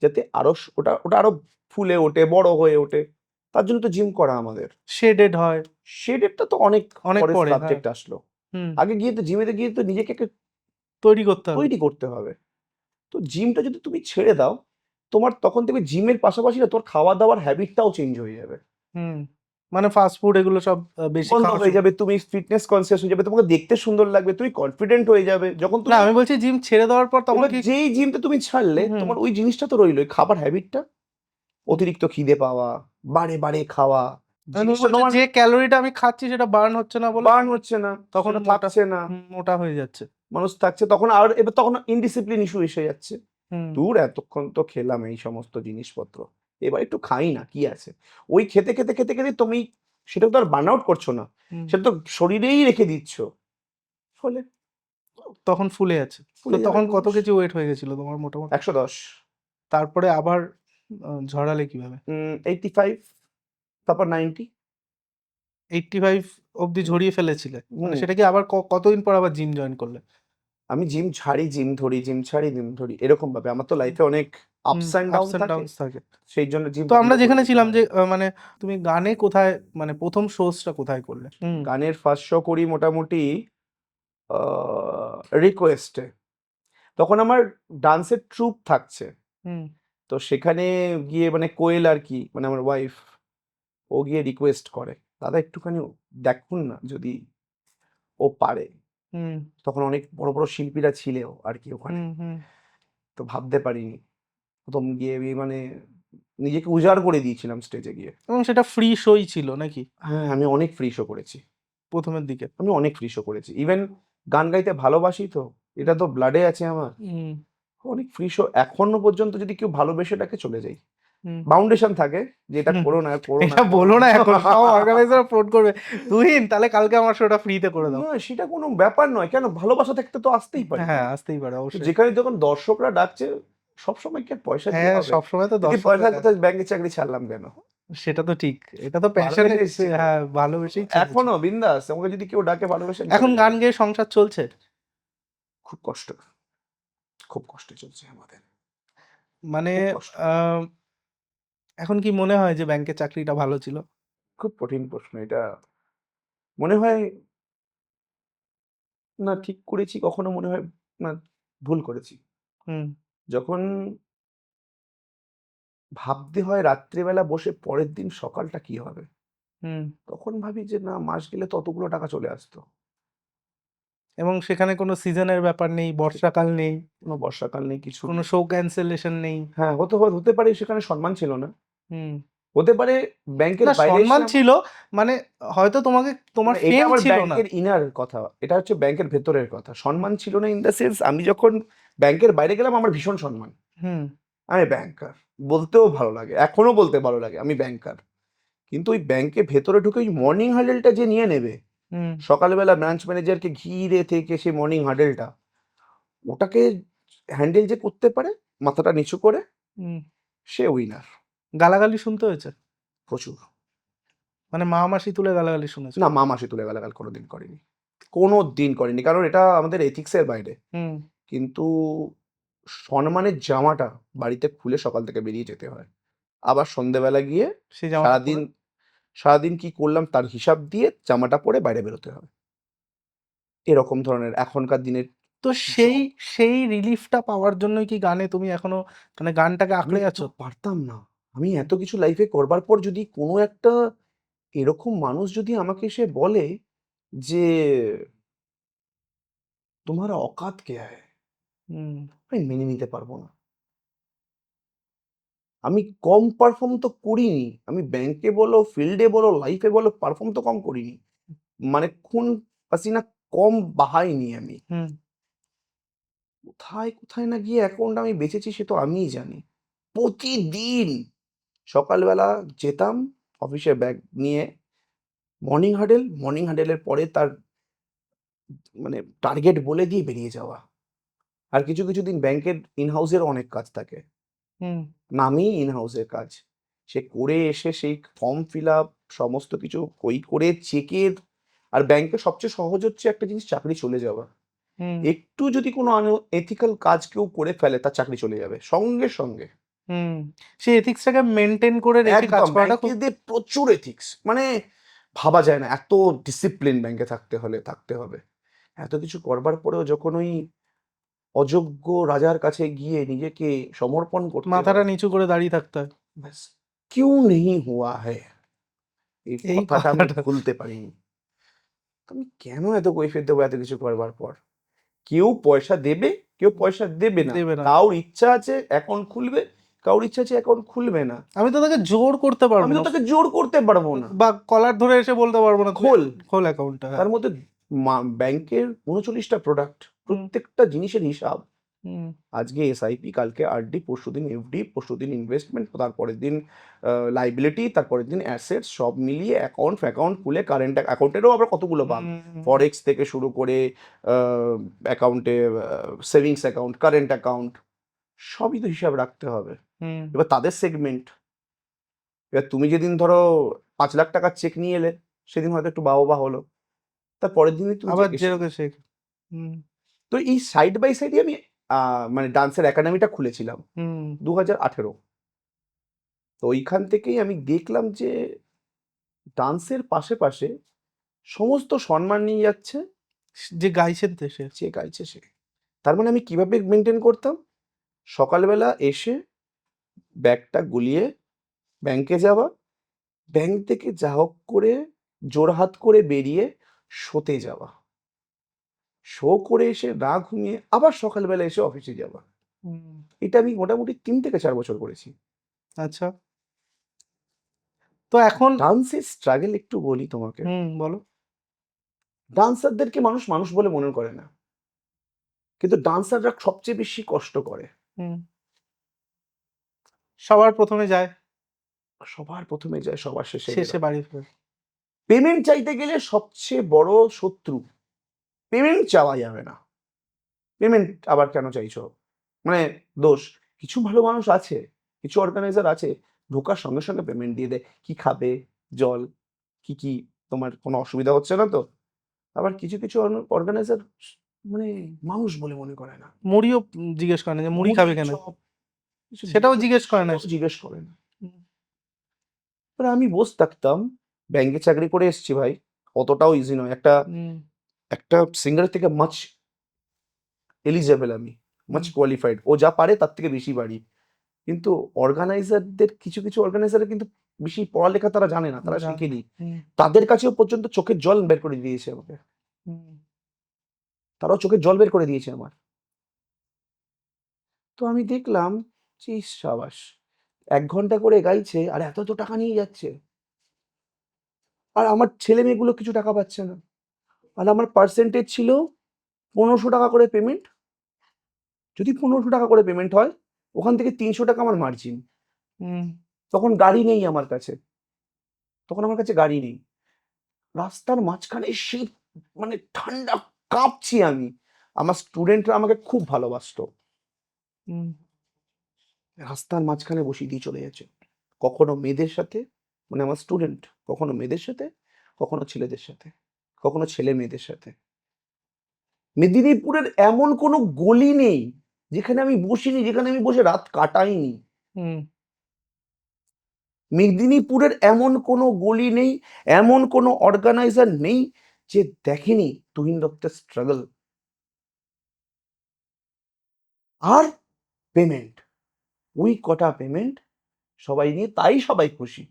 যাতে আরো ওটা ওটা আরো ফুলে ওঠে, বড় হয়ে ওঠে। তার জন্য তো জিম করা আমাদের। শেডেড হয় শেডেরটা তো অনেক অনেক পরের পরে, হ্যাঁ। সাবজেক্ট আসলো। হুম। আগে গিয়ে তো জিমেতে গিয়ে তো নিজেকে একটা তৈরি করতে হবে। তৈরি করতে হবে। তো জিমটা যদি তুমি ছেড়ে দাও, তোমার তখন দেখবে জিমের পাশাপাশি না তোমার খাওয়া-দাওয়ার হ্যাবিটটাও চেঞ্জ হয়ে যাবে। হুম। মানে ফাস্ট ফুড এগুলো সব বেশি বন্ধ খাওয়া হয়ে যাবে, তুমি ফিটনেস কনসিয়াস হয়ে যাবে, তোমাকে দেখতে সুন্দর লাগবে, তুমি কনফিডেন্ট হয়ে যাবে। যখন না, তুমি আমি বলছি জিম ছেড়ে দেওয়ার পর তখন এবার কি? যেই জিমটা তুমি ছাড়লে, হুম। তোমার ওই জিনিসটা তো রইলোই, খাবার হ্যাবিটটা, হুম। অতিরিক্ত খিদে পাওয়া, বারে, বারে খাওয়া, মানে তুমি জিনিসটা বলছো তোমার যে ক্যালোরিটা আমি খাচ্ছি সেটা বার্ন হচ্ছে না বলে বার্ন হচ্ছে না, তখন সেটা মোটা, থাকছে না, মোটা হয়ে যাচ্ছে। মানুষ থাকছে তখন, আর এবার তখন ইনডিসিপ্লিন ইস্যু এসে যাচ্ছে। হুম। দূর এতক্ষণ তো খেলাম এই সমস্ত জিনিসপত্র। এবার একটু খাই না, কি আছে? ওই খেতে, খেতে, খেতে, খেতে তুমি সেটা তো আর বার্ন আউট করছো না। হুম। সেটা তো শরীরেই রেখে দিচ্ছ। ফলে তখন ফুলে যাচ্ছে। তো ফুলে যাবে তখন কত মানুষ। কেজি ওয়েট হয়ে গেছিল তোমার মোটামুটি? ১১০। তারপরে আবার ঝরালে কিভাবে? 85, তারপর 90। 85 অবধি ঝরিয়ে ফেলেছিলে? মানে হুম। সেটা কি আবার কতদিন পর আবার জিম জয়েন করলে? আমি জিম ছাড়ি, জিম ধরি, জিম ছাড়ি, জিম ধরি, এরকম ভাবে। আমার তো লাইফে অনেক আপস অ্যান্ড আপস ডাউন এন্ড থাকে, ডাউনস থাকে। সেই জন্য জিম তো বন্ধ আমরা করে যেখানে দিতে ছিলাম হয়। যে মানে তুমি গানে কোথায়, মানে প্রথম শোজটা কোথায় করলে? গানের ফার্স্ট শো করি মোটামুটি রিকোয়েস্টে। তখন আমার ডান্সের ট্রুপ থাকছে, হুম তো সেখানে গিয়ে মানে কোয়েল আর কি, মানে আমার ওয়াইফ, ও গিয়ে রিকোয়েস্ট করে, দাদা একটুখানি দেখুন না যদি ও পারে। হুম তখন অনেক বড় বড় শিল্পীরা ছিল আর কি ওখানে, হুম হুম তো ভাবতে পারিনি। প্রথম গিয়ে আমি মানে নিজেকে উজাড় করে দিয়েছিলাম স্টেজে গিয়ে। এবং সেটা ফ্রি শোই ছিল নাকি হ্যাঁ, আমি অনেক ফ্রি শো করেছি। প্রথমের দিকে? আমি অনেক ফ্রি শো করেছি। ইভেন গান গাইতে ভালোবাসি তো, এটা তো ব্লাডে আছে আমার। হুম অনেক ফ্রি শো এখনো পর্যন্ত যদি কেউ ভালোবেসে ডাকে চলে যাই। হুম বাউন্ডেশন থাকে যে এটা হুম। করো না, করো না, এটা করো বলো না। না, এখন সব অর্গানাইজার ফোন করবে, তুহিন তাহলে কালকে আমার শোটা ফ্রিতে করে দাও। না, সেটা কোনো ব্যাপার নয়। কেন, ভালোবাসা থাকতে তো আসতেই পারি, হ্যাঁ তাই না? আসতেই পারে তো অবশ্যই। যেখানে যখন দর্শকরা ডাকছে, সবসময় কি আর পয়সা দিয়ে হ্যাঁ হবে? সবসময় তো যদি দর্শকরা পয়সা দেয়। কোথায়, ব্যাংকে চাকরি ছাড়লাম কেন? সেটা তো ঠিক, এটা তো প্যাশনে, ভালোবেসে এসেছি তো। হ্যাঁ ভালোবেসেই ছেড়েছো। এখনো বিন্দাস, আমাকে যদি কেউ ডাকে ভালোবেসে আমি এখন চলে গান যাবো। গেয়ে সংসার চলছে? খুব কষ্ট, খুব কষ্টে চলছে আমাদের, মানে খুব কষ্ট। আহ, এখন কি মনে হয় যে ব্যাংকের চাকরিটা ভালো ছিল? খুব কঠিন প্রশ্ন এটা। মনে হয় না ঠিক করেছি, কখনো মনে হয় না ভুল করেছি। হুম যখন ভাবতে হয় রাত্রিবেলা বসে পরের দিন সকালটা কি হবে, হুম। তখন ভাবি যে না, মাস গেলে ততগুলো টাকা চলে আসতো। এবং সেখানে কোনো সিজনের ব্যাপার নেই, বর্ষাকাল নেই, কোনো বর্ষাকাল নেই, কিছু কোনো নেই। শো ক্যান্সেলেশন নেই। হ্যাঁ, হতে পারে সেখানে সম্মান ছিল না। হুম। হতে পারে ব্যাংকের না বাইরে এসে সম্মান ছিল, মানে হয়তো তোমাকে, তোমার না, এটা ফেম আমার ছিল না। ব্যাংকের ইনার কথা। এটা হচ্ছে ব্যাংকের ভেতরের কথা। সম্মান ছিল না ইন দ্য সেন্স, আমি যখন ব্যাংকের বাইরে গেলাম আমার ভীষণ সম্মান। হুম আমি ব্যাংকার। বলতেও ভালো লাগে। এখনো বলতে ভালো লাগে আমি ব্যাংকার। কিন্তু ওই ব্যাংকে ভেতরে ঢুকে ওই মর্নিং হাডেলটা যে নিয়ে নেবে, হুম সকালবেলা ব্রাঞ্চ ম্যানেজারকে ঘিরে থেকে সেই মর্নিং হাডেলটা, ওটাকে হ্যান্ডেল যে করতে পারে মাথাটা নিচু করে, হুম। সে উইনার। গালাগালি শুনতে হয়েছে? প্রচুর। মানে মা মাসি তুলে গালাগালি শুনেছো? না, মা মাসি তুলে গালাগাল কোনোদিন করেনি। কোনোদিন করেনি। কারণ এটা আমাদের এথিক্সের বাইরে। হুম। কিন্তু সম্মানের জামাটা বাড়িতে খুলে সকাল থেকে বেরিয়ে যেতে হয়। আবার সন্ধ্যেবেলা গিয়ে সেই জামাটা সারাদিন পরে? সারাদিন কি করলাম তার হিসাব দিয়ে জামাটা পরে বাইরে বেরোতে হবে। এরকম ধরনের এখনকার দিনের তো সেই, জব। সেই রিলিফটা পাওয়ার জন্যই কি গানে তুমি এখনো মানে গানটাকে আমি আঁকড়ে তো আছো? পারতাম না। আমি এত কিছু লাইফে করবার পর যদি কোনো একটা এরকম মানুষ যদি আমাকে এসে বলে যে, "তোমারা औकात क्या है?" হুম আমি মেনে নিতে পারবো না। আমি কম পারফর্ম তো করিনি। আমি ব্যাংকে বলো, ফিল্ডে বলো, লাইফে বলো, পারফর্ম তো কম করিনি। মানে খুন পাসিনা কম বাহাইনি আমি। হুম কোথায়, কোথায় না গিয়ে অ্যাকাউন্ট আমি বেচেছি সে তো আমিই জানি। প্রতিদিন সকালবেলা যেতাম অফিসে ব্যাগ নিয়ে, মর্নিং হাডেলের পরে তার মানে টার্গেট বলে দিয়ে বেরিয়ে যাওয়া। আর কিছু, কিছু দিন ব্যাংকের ইন হাউসেরও অনেক কাজ থাকে। হুম নামেই ইন হাউসের কাজ। সে করে এসে সেই ফর্ম ফিল আপ সমস্ত কিছু করে চেকের, আর ব্যাংকে সবচেয়ে সহজ হচ্ছে একটা জিনিস, চাকরি চলে যাওয়া। হুম একটু যদি কোনো এথিক্যাল কাজ কেউ করে ফেলে তার চাকরি চলে যাবে সঙ্গে, সঙ্গে। হুম। সেই এথিক্সটাকে মেনটেন করে রেখে কাজ একদম করাটা খুব। ব্যাংকেদের প্রচুর এথিক্স। মানে ভাবা যায় না এত ডিসিপ্লিন ব্যাংকে থাকতে হবে। এত কিছু করবার পরেও যখন ওই অযোগ্য রাজার কাছে গিয়ে নিজেকে সমর্পণ করতে মাথাটা হয়, নিচু করে দাঁড়িয়ে থাকতে হয়। ব্যাস, কিউ নেহি হুয়া হ্যায়, এই এই কথাটা আমি কথাটা। ভুলতে পারিনি। তো আমি কেন এত কৈফিয়ত দেবো এত কিছু করবার পর? কেউ পয়সা দেবে, কেউ পয়সা দেবে না। দেবে না। কারোর ইচ্ছা আছে অ্যাকাউন্ট খুলবে, কারোর ইচ্ছা আছে অ্যাকাউন্ট খুলবে না। আমি তো তাকে জোর করতে আমি পারবো তো না, তাকে জোর করতে পারবো না। বা কলার ধরে এসে বলতে পারবো না তুই খোল। খোল অ্যাকাউন্টটা। হ্যাঁ। তার মধ্যে ব্যাংকের ৩৯টা প্রোডাক্ট, হুম প্রত্যেকটা জিনিসের হিসাব। হুম আজকে এসআইপি, কালকে আরডি, পরশুদিন এফডি, পরশুদিন ইনভেস্টমেন্ট, তারপরের দিন লাইবিলিটি, তারপরের দিন অ্যাসেটস, সব মিলিয়ে অ্যাকাউন্ট খুলে কারেন্ট অ্যাকাউন্টেরও আবার কতগুলো ভাগ। হুম ফরেক্স থেকে শুরু করে অ্যাকাউন্টে সেভিংস অ্যাকাউন্ট, কারেন্ট অ্যাকাউন্ট, সবই তো হিসাব রাখতে হবে। হুম এবার তাদের সেগমেন্ট, এবার তুমি যেদিন ধরো 5 লাখ টাকার চেক নিয়ে এলে, সেদিন হয়তো একটু বাহবা হলো, তার পরের দিনই তুমি আবার চেক এসে যেরকম শেখ। হুম তো এই সাইড বাই সাইডে আমি মানে ডান্সের একাডেমিটা খুলেছিলাম হুম 2018। তো ওইখান থেকেই আমি দেখলাম যে ডান্সের পাশে পাশে সমস্ত সম্মান নিয়ে যাচ্ছে যে গাইছেন তো সে। যে গাইছে সে। তার মানে আমি কিভাবে মেনটেন করতাম, সকালবেলা এসে ব্যাগটা গুলিয়ে ব্যাংকে যাওয়া, ব্যাংক থেকে যা হোক করে জোড়হাত করে বেরিয়ে শোতে যাওয়া, শো করে এসে না ঘুমিয়ে আবার সকালবেলা এসে অফিসে যাওয়া। হুম এটা আমি মোটামুটি 3 থেকে 4 বছর করেছি। আচ্ছা, তো এখন ডান্সের স্ট্রাগল একটু বলি তোমাকে। বলো। ডান্সারদেরকে মানুষ মানুষ বলে মনে করে না, কিন্তু ডান্সাররা সবচেয়ে বেশি কষ্ট করে। হুম সবার প্রথমে যায়, সবার প্রথমে যায়, সবার শেষে শেষে বেরোয়। বাড়ি ফেরে। পেমেন্ট চাইতে গেলে সবচেয়ে বড় শত্রু, পেমেন্ট চাওয়া যাবে না। পেমেন্ট আবার কেন চাইছো, মানে দোষ। কিছু ভালো মানুষ আছে, কিছু অর্গানাইজার আছে, ঢোকার সঙ্গে সঙ্গে পেমেন্ট দিয়ে দেয়, কি খাবে, জল, কি তোমার কোনো অসুবিধা হচ্ছে না তো। আবার কিছু কিছু অর্গানাইজার মানে মানুষ বলে মনে করে না, মুড়িও জিজ্ঞেস করে না যে মুড়ি খাবে কেন, চপ কিছু সেটাও জিজ্ঞেস করে না। সেটাও জিজ্ঞেস করে না। হুম, এবার আমি বসে থাকতাম, ব্যাংকে চাকরি করে এসেছি ভাই, অতটাও ইজি নয়। একটা হুম, একটা সিঙ্গার থেকে মাচ এলিজেবল আমি, মাচ হুম, কোয়ালিফাইড, ও যা পারে তার থেকে বেশি পারি। কিন্তু অর্গানাইজারদের কিছু কিছু অর্গানাইজার কিন্তু বেশি পড়ালেখা তারা জানে না, তারা জানি। শেখেনি। হুম, তাদের কাছেও পর্যন্ত চোখের জল বের করে দিয়েছে আমাকে, হুম, তারাও চোখের জল বের করে দিয়েছে আমার। তো আমি দেখলাম যে ইস সাবাস, 1 ঘন্টা করে গাইছে আর এত এত টাকা নিয়ে যাচ্ছে, আর আমার ছেলে মেয়েগুলো কিছু টাকা পাচ্ছে না। আর আমার পার্সেন্টেজ ছিল 1500 টাকা করে পেমেন্ট। যদি 1500 টাকা করে পেমেন্ট হয়, ওখান থেকে 300 টাকা আমার মার্জিন। হুম, তখন গাড়ি নেই আমার কাছে, তখন আমার কাছে গাড়ি নেই। রাস্তার মাঝখানে শীত, মানে ঠান্ডা, কাঁপছি আমি। আমার স্টুডেন্টরা আমাকে খুব ভালোবাসতো, হুম, রাস্তার মাঝখানে বসিয়ে দিয়ে চলে যাচ্ছে। কখনো মেয়েদের সাথে, মানে আমার স্টুডেন্ট, কখনো মেয়েদের সাথে, কখনো ছেলেদের সাথে, কখনো ছেলে মেয়েদের সাথে। মেদিনীপুরের এমন কোনো গলি নেই যেখানে আমি বসিনি, যেখানে আমি বসে রাত কাটাইনি। হুম। মেদিনীপুরের এমন কোনো গলি নেই, এমন কোনো অর্গানাইজার নেই যে দেখেনি তুহিন দত্তের স্ট্রাগল। আর পেমেন্ট, ওই কটা পেমেন্ট সবাই নিয়ে, তাই সবাই খুশি।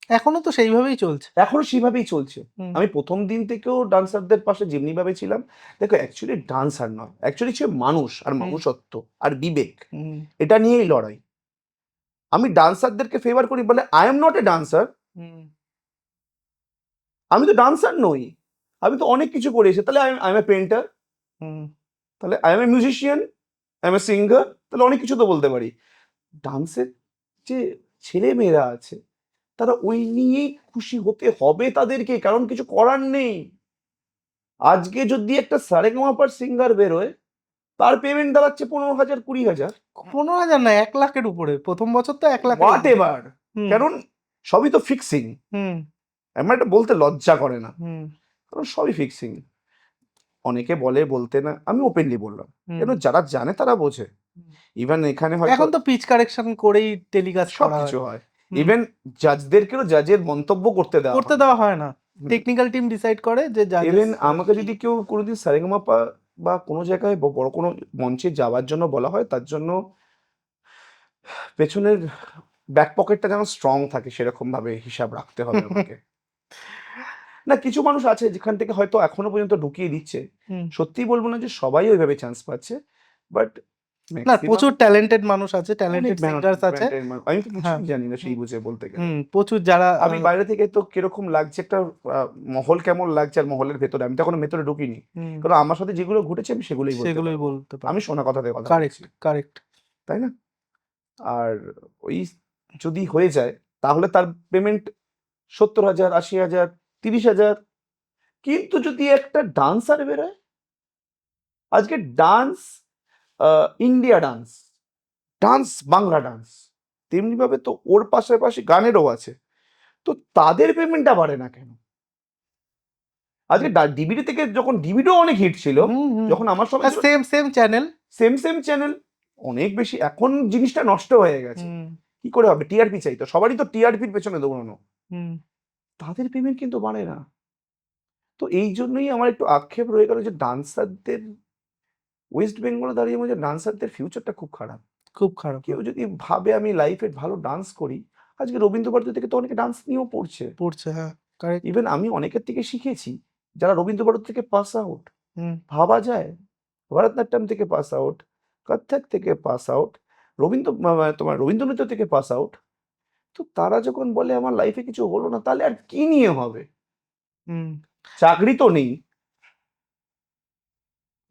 এখনো তো সেইভাবেই চলছে। এখনো সেভাবেই চলছে। হুম, আমি প্রথম দিন থেকেও ডান্সারদের পাশে যেমনি ভাবে ছিলাম। দেখো অ্যাকচুয়ালি ডান্সার নয়, অ্যাকচুয়ালি সে মানুষ আর হুম, মনুষ্যত্ব আর বিবেক, হুম, এটা নিয়েই লড়াই। আমি ডান্সারদেরকে ফেভার করি বলে I am not a dancer. হুম, আমি তো ডান্সার নই, আমি তো অনেক কিছু করে এসেছি। তাহলে আই এম এ পেন্টার, হুম, তাহলে I M A musician, I M a singer, তাহলে অনেক কিছু তো বলতে পারি। ডান্সের যে ছেলে মেয়েরা আছে, তারা ওই নিয়েই খুশি হতে হবে তাদেরকে, কারণ কিছু করার নেই। আজকে যদি একটা সারেগামাপার সিঙ্গার বেরোয়, তার পেমেন্ট দাঁড়াচ্ছে 15,000 20,000, 15,000 না, 1 লাখের উপরে। প্রথম বছর তো 1 লাখের হোয়াট উপরে। এভার। হুম, কারণ সবই তো ফিক্সিং। হুম, আমার এটা বলতে লজ্জা করে না, হুম, কারণ সবই ফিক্সিং। অনেকে বলে বলতে না, আমি ওপেনলি বললাম, হুম, কেন যারা জানে তারা বোঝে। হুম। ইভেন এখানে হয়তো এখন তো পিচ কারেকশন করেই টেলিকাস্ট করা হয়। সবকিছু হয়। হুম, ইভেন জাজদেরকেও জাজের মন্তব্য করতে দেওয়া করতে হয় না। দেওয়া হয় না। টেকনিক্যাল টিম ডিসাইড করে যে জাজেস। ইভেন আমাকে যদি কেউ কোনোদিন সারেগামাপা বা কোনো জায়গায় বড় কোনো মঞ্চে যাওয়ার জন্য বলা হয়, তার জন্য পেছনের ব্যাক পকেটটা যেন স্ট্রং থাকে, সেরকম ভাবে হিসাব রাখতে হবে আমাকে। না, কিছু মানুষ আছে যেখান থেকে হয়তো এখনো পর্যন্ত ঢুকিয়ে দিচ্ছে। হুম। সত্যি বলবো না যে সবাই ওইভাবে চান্স পাচ্ছে, বাট না, ম্যাক্সিমাম প্রচুর ট্যালেন্টেড মানুষ আছে, অনেক ট্যালেন্টেড সিঙ্গার্স আছে। আমি তো হ্যাঁ, কিছুই জানি না সেই বুঝে বলতে গেলে। প্রচুর যারা আমি বাইরে থেকে তো কিরকম লাগছে একটা মহল কেমন লাগছে, আর মহলের ভেতরে আমি তো এখনো ভেতরে ঢুকিনি, হুম, কারণ আমার সাথে যেগুলো ঘটেছে আমি সেগুলোই বলতে সেগুলোই পারবো। বলতে আমি পারবো। শোনা কথা থেকে কথা কারেক্ট, বলছি, কারেক্ট। তাই না? আর ওই যদি হয়ে যায়, তাহলে তার পেমেন্ট 70,000 80,000 30,000। কিন্তু যদি একটা ডান্সার বেরোয়, আজকে dance, India dance, dance, Bangla dance, তেমনি ভাবে তো ওর পাশাপাশি গানেরও আছে। তো তাদের পেমেন্টটা বাড়ে না কেন? আজকে ডিবিডি থেকে যখন ডিবিডিও অনেক হিট ছিল, যখন আমার সময় ছিল সেম চ্যানেল, সেম চ্যানেল, অনেক বেশি। এখন জিনিসটা নষ্ট হয়ে গেছে। কি করে হবে? টিআরপি চাই তো, সবারই তো টিআরপির পেছনে দৌড়ানো। তাদের পেমেন্ট কিন্তু বাড়ে না। তো এই জন্যই আমার একটু আক্ষেপ রয়ে গেল যে ডান্সারদের, ওয়েস্ট বেঙ্গলে দাঁড়িয়ে মনে হয় ডান্সারদের ফিউচারটা খুব খারাপ। খুব খারাপ কেউ যদি ভাবে আমি লাইফে ভালো ডান্স করি, আজকে রবীন্দ্র ভারতী থেকে তো অনেকে ডান্স নিয়েও পড়ছে। পড়ছে। হ্যাঁ, কারেক্ট। ইভেন আমি অনেকের থেকে শিখেছি যারা রবীন্দ্র ভারতী থেকে পাস আউট। ভাবা যায়, ভরতনাট্যম থেকে পাস আউট, কত্থক থেকে পাস আউট, তোমার রবীন্দ্রনৃত্য থেকে পাস আউট। তো তারা যখন বলে আমার লাইফে কিছু হলো না, তাহলে আর কি নিয়ে হবে? চাকরি তো নেই।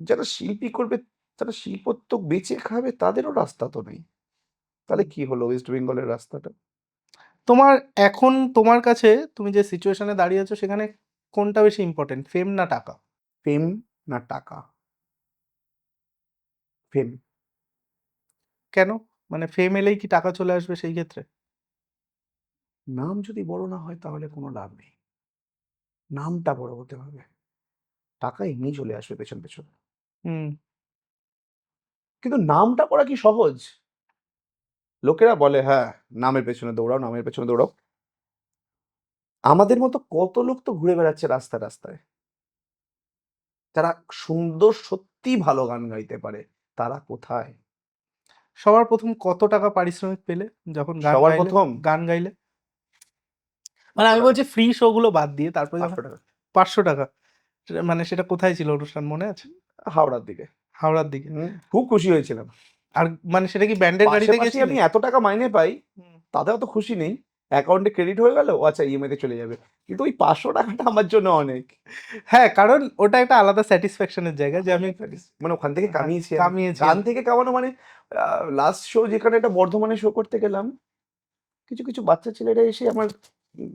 যারা শিল্পী করবে, যারা শিল্পত্ব বেঁচে খাবে, তাদেরও রাস্তা তো নেই। তাহলে কি হলো ওয়েস্ট বেঙ্গলের রাস্তাটা? এখন তোমার কাছে তুমি যে সিচুয়েশনে দাঁড়িয়ে আছো সেখানে কোনটা বেশি ইম্পর্টেন্ট, ফেম না টাকা? ফেম না টাকা? ফেম। কেন? মানে ফেম এলেই কি টাকা চলে আসবে সেই ক্ষেত্রে? নাম যদি বড় না হয় তাহলে কোনো লাভ নেই। নামটা বড় হতে হবে, টাকা এমনি চলে আসবে পেছন পেছন। কিন্তু নামটা করা কি সহজ? লোকেরা বলে হ্যাঁ, নামের পেছনে দৌড়াও, নামের পেছনে দৌড়াও। আমাদের মতো কত লোক তো ঘুরে বেড়াচ্ছে রাস্তায় রাস্তায়, যারা সুন্দর, সত্যি ভালো গান গাইতে পারে। তারা কোথায়? সবার প্রথম কত টাকা পারিশ্রমিক পেলে যখন সবার প্রথম গান গাইলে? মানে আমি বলছি ফ্রি শো গুলো বাদ দিয়ে, তারপরে যখন 500 টাকা। 500 টাকা, মানে সেটা কোথায় ছিল অনুষ্ঠান, মনে আছে? হাওড়ার দিকে। হাওড়ার দিকে। খুব খুশি হয়েছিলাম। আর মানে সেটা কি ব্যান্ডের গাড়িতে পাশাপাশি গেছিলে? আমি এত টাকা মাইনে পাই, তাতে অত খুশি নেই। অ্যাকাউন্টে ক্রেডিট হয়ে গেল, ও আচ্ছা ইএমআই তে চলে যাবে। কিন্তু ওই 500 টাকাটা আমার জন্য অনেক। হ্যাঁ, কারণ ওটা একটা আলাদা স্যাটিসফ্যাকশনের জায়গা যে আমি মানে ওখান থেকে কামিয়েছি আমি। কামিয়েছি। গান থেকে কামানো মানে লাস্ট শো যেখানে একটা বর্ধমানে শো করতে গেলাম, কিছু কিছু বাচ্চা ছেলেরা এসে আমার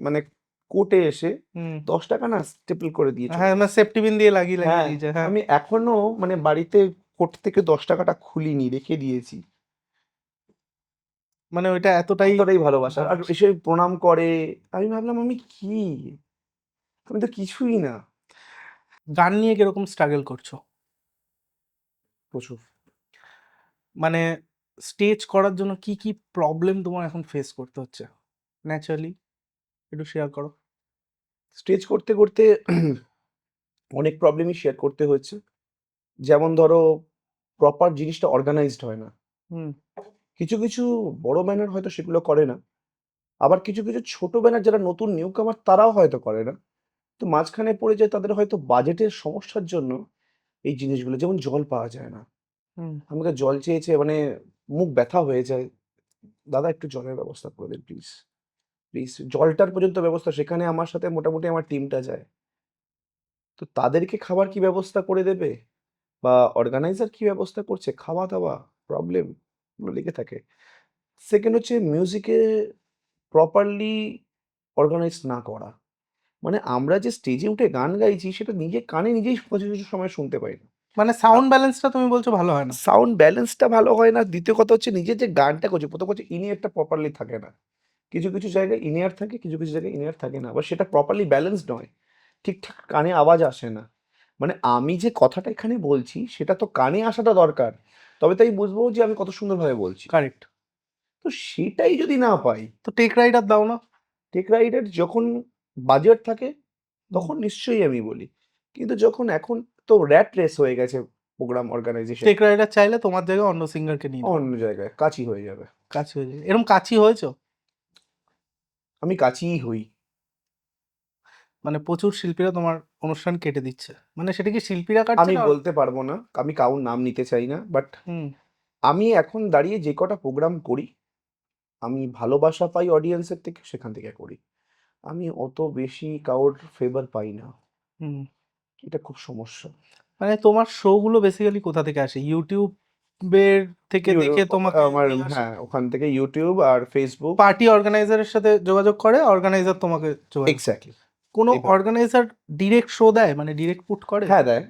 মানে কোর্টে এসে 10 টাকা না স্টেপল করে দিয়েছে। হ্যাঁ, মানে সেফটি পিন দিয়ে লাগিয়ে হ্যাঁ, দিয়েছে। হ্যাঁ, আমি এখনো মানে বাড়িতে কোর্ট থেকে 10 টাকাটা খুলিনি, রেখে দিয়েছি। মানে ওইটা এতটাই এতটাই ভালোবাসা। আর এসে প্রণাম করে, আমি ভাবলাম আমি কি? আমি তো কিছুই না। গান নিয়ে কিরকম স্ট্রাগল করছো? প্রচুর। মানে স্টেজ করার জন্য কি কি প্রবলেম তোমার এখন ফেস করতে হচ্ছে ন্যাচারালি, একটু শেয়ার করো। স্টেজ করতে করতে অনেক প্রবলেমই শেয়ার করতে হয়েছে। যেমন ধরো, প্রপার জিনিসটা অর্গানাইজড হয় না। কিছু কিছু বড় ব্যানার হয়তো সেগুলো করে না, আবার কিছু কিছু ছোট ব্যানার যারা নতুন নিউ কামার তারাও হয়তো করে না। তো মাঝখানে পড়ে যায়, তাদের হয়তো বাজেটের সমস্যার জন্য এই জিনিসগুলো, যেমন জল পাওয়া যায় না। আমাকে জল চেয়েছে, মানে মুখ ব্যথা হয়ে যায়, দাদা একটু জলের ব্যবস্থা করে দিন প্লিজ, প্লিজ। জলটার পর্যন্ত ব্যবস্থা, সেখানে আমার সাথে মোটামুটি আমার টিমটা যায়। তো তাদেরকে খাবার কি ব্যবস্থা করে দেবে, বা অর্গানাইজার কি ব্যবস্থা করছে, খাওয়া দাওয়া প্রবলেম লেগে থাকে। সেকেন্ড হচ্ছে মিউজিকে প্রপারলি অর্গানাইজ না করা। মানে আমরা যে স্টেজে উঠে গান গাইছি সেটা নিজে কানে নিজেই কিছু কিছু সময় শুনতে পাই না। মানে সাউন্ড ব্যালেন্সটা তুমি বলছো ভালো হয় না? সাউন্ড ব্যালেন্সটা ভালো হয় না। দ্বিতীয় কথা হচ্ছে নিজের যে গানটা করছে, প্রথম হচ্ছে ইনিয়ারটা প্রপারলি থাকে না। কিছু কিছু জায়গায় ইনিয়ার থাকে, কিছু কিছু জায়গায় ইনিয়ার থাকে না, আবার সেটা প্রপারলি ব্যালেন্সড নয়। ঠিকঠাক কানে আওয়াজ আসে না। মানে আমি যে কথাটা এখানে বলছি সেটা তো কানে আসাটা দরকার, তবে তাই বুঝবো যে আমি কত সুন্দরভাবে বলছি। কারেক্ট। তো সেটাই যদি না পাই, তো টেক রাইডার দাও না? টেক রাইডার যখন বাজেট থাকে তখন নিশ্চয়ই আমি বলি, কিন্তু যখন এখন তো র্যাট রেস হয়ে গেছে প্রোগ্রাম অর্গানাইজেশন, টেক রাইডার চাইলে তোমার জায়গায় অন্য সিঙ্গারকে নিয়ে নাও, অন্য জায়গায় কাছি হয়ে যাবে। কাছে হয়ে যাবে। এরকম কাছি হয়েছো? আমি কাছিই হই। মানে প্রচুর শিল্পীরা তোমার অনুষ্ঠান কেটে দিচ্ছে, মানে সেটা কি শিল্পীরা কাটছে আমি না? বলতে পারবো না, আমি কারোর নাম নিতে চাই না, বাট আমি এখন দাঁড়িয়ে যে কটা প্রোগ্রাম করি, আমি ভালোবাসা পাই অডিয়েন্সের থেকে, সেখান থেকে করি। আমি অত বেশি কারোর ফেভার পাই না, এটা খুব সমস্যা। মানে তোমার শো গুলো বেসিক্যালি কোথা থেকে আসে? ইউটিউবের থেকে দেখে তোমাকে আমার হ্যাঁ, ওখান থেকে ইউটিউব আর ফেসবুক। পার্টি অর্গানাইজারের সাথে যোগাযোগ করে, অর্গানাইজার তোমাকে যোগাযোগ। এক্স্যাক্টলি। কোনো এবার- অর্গানাইজার ডিরেক্ট শো দেয়, মানে ডিরেক্ট পুট করে? হ্যাঁ দেয়,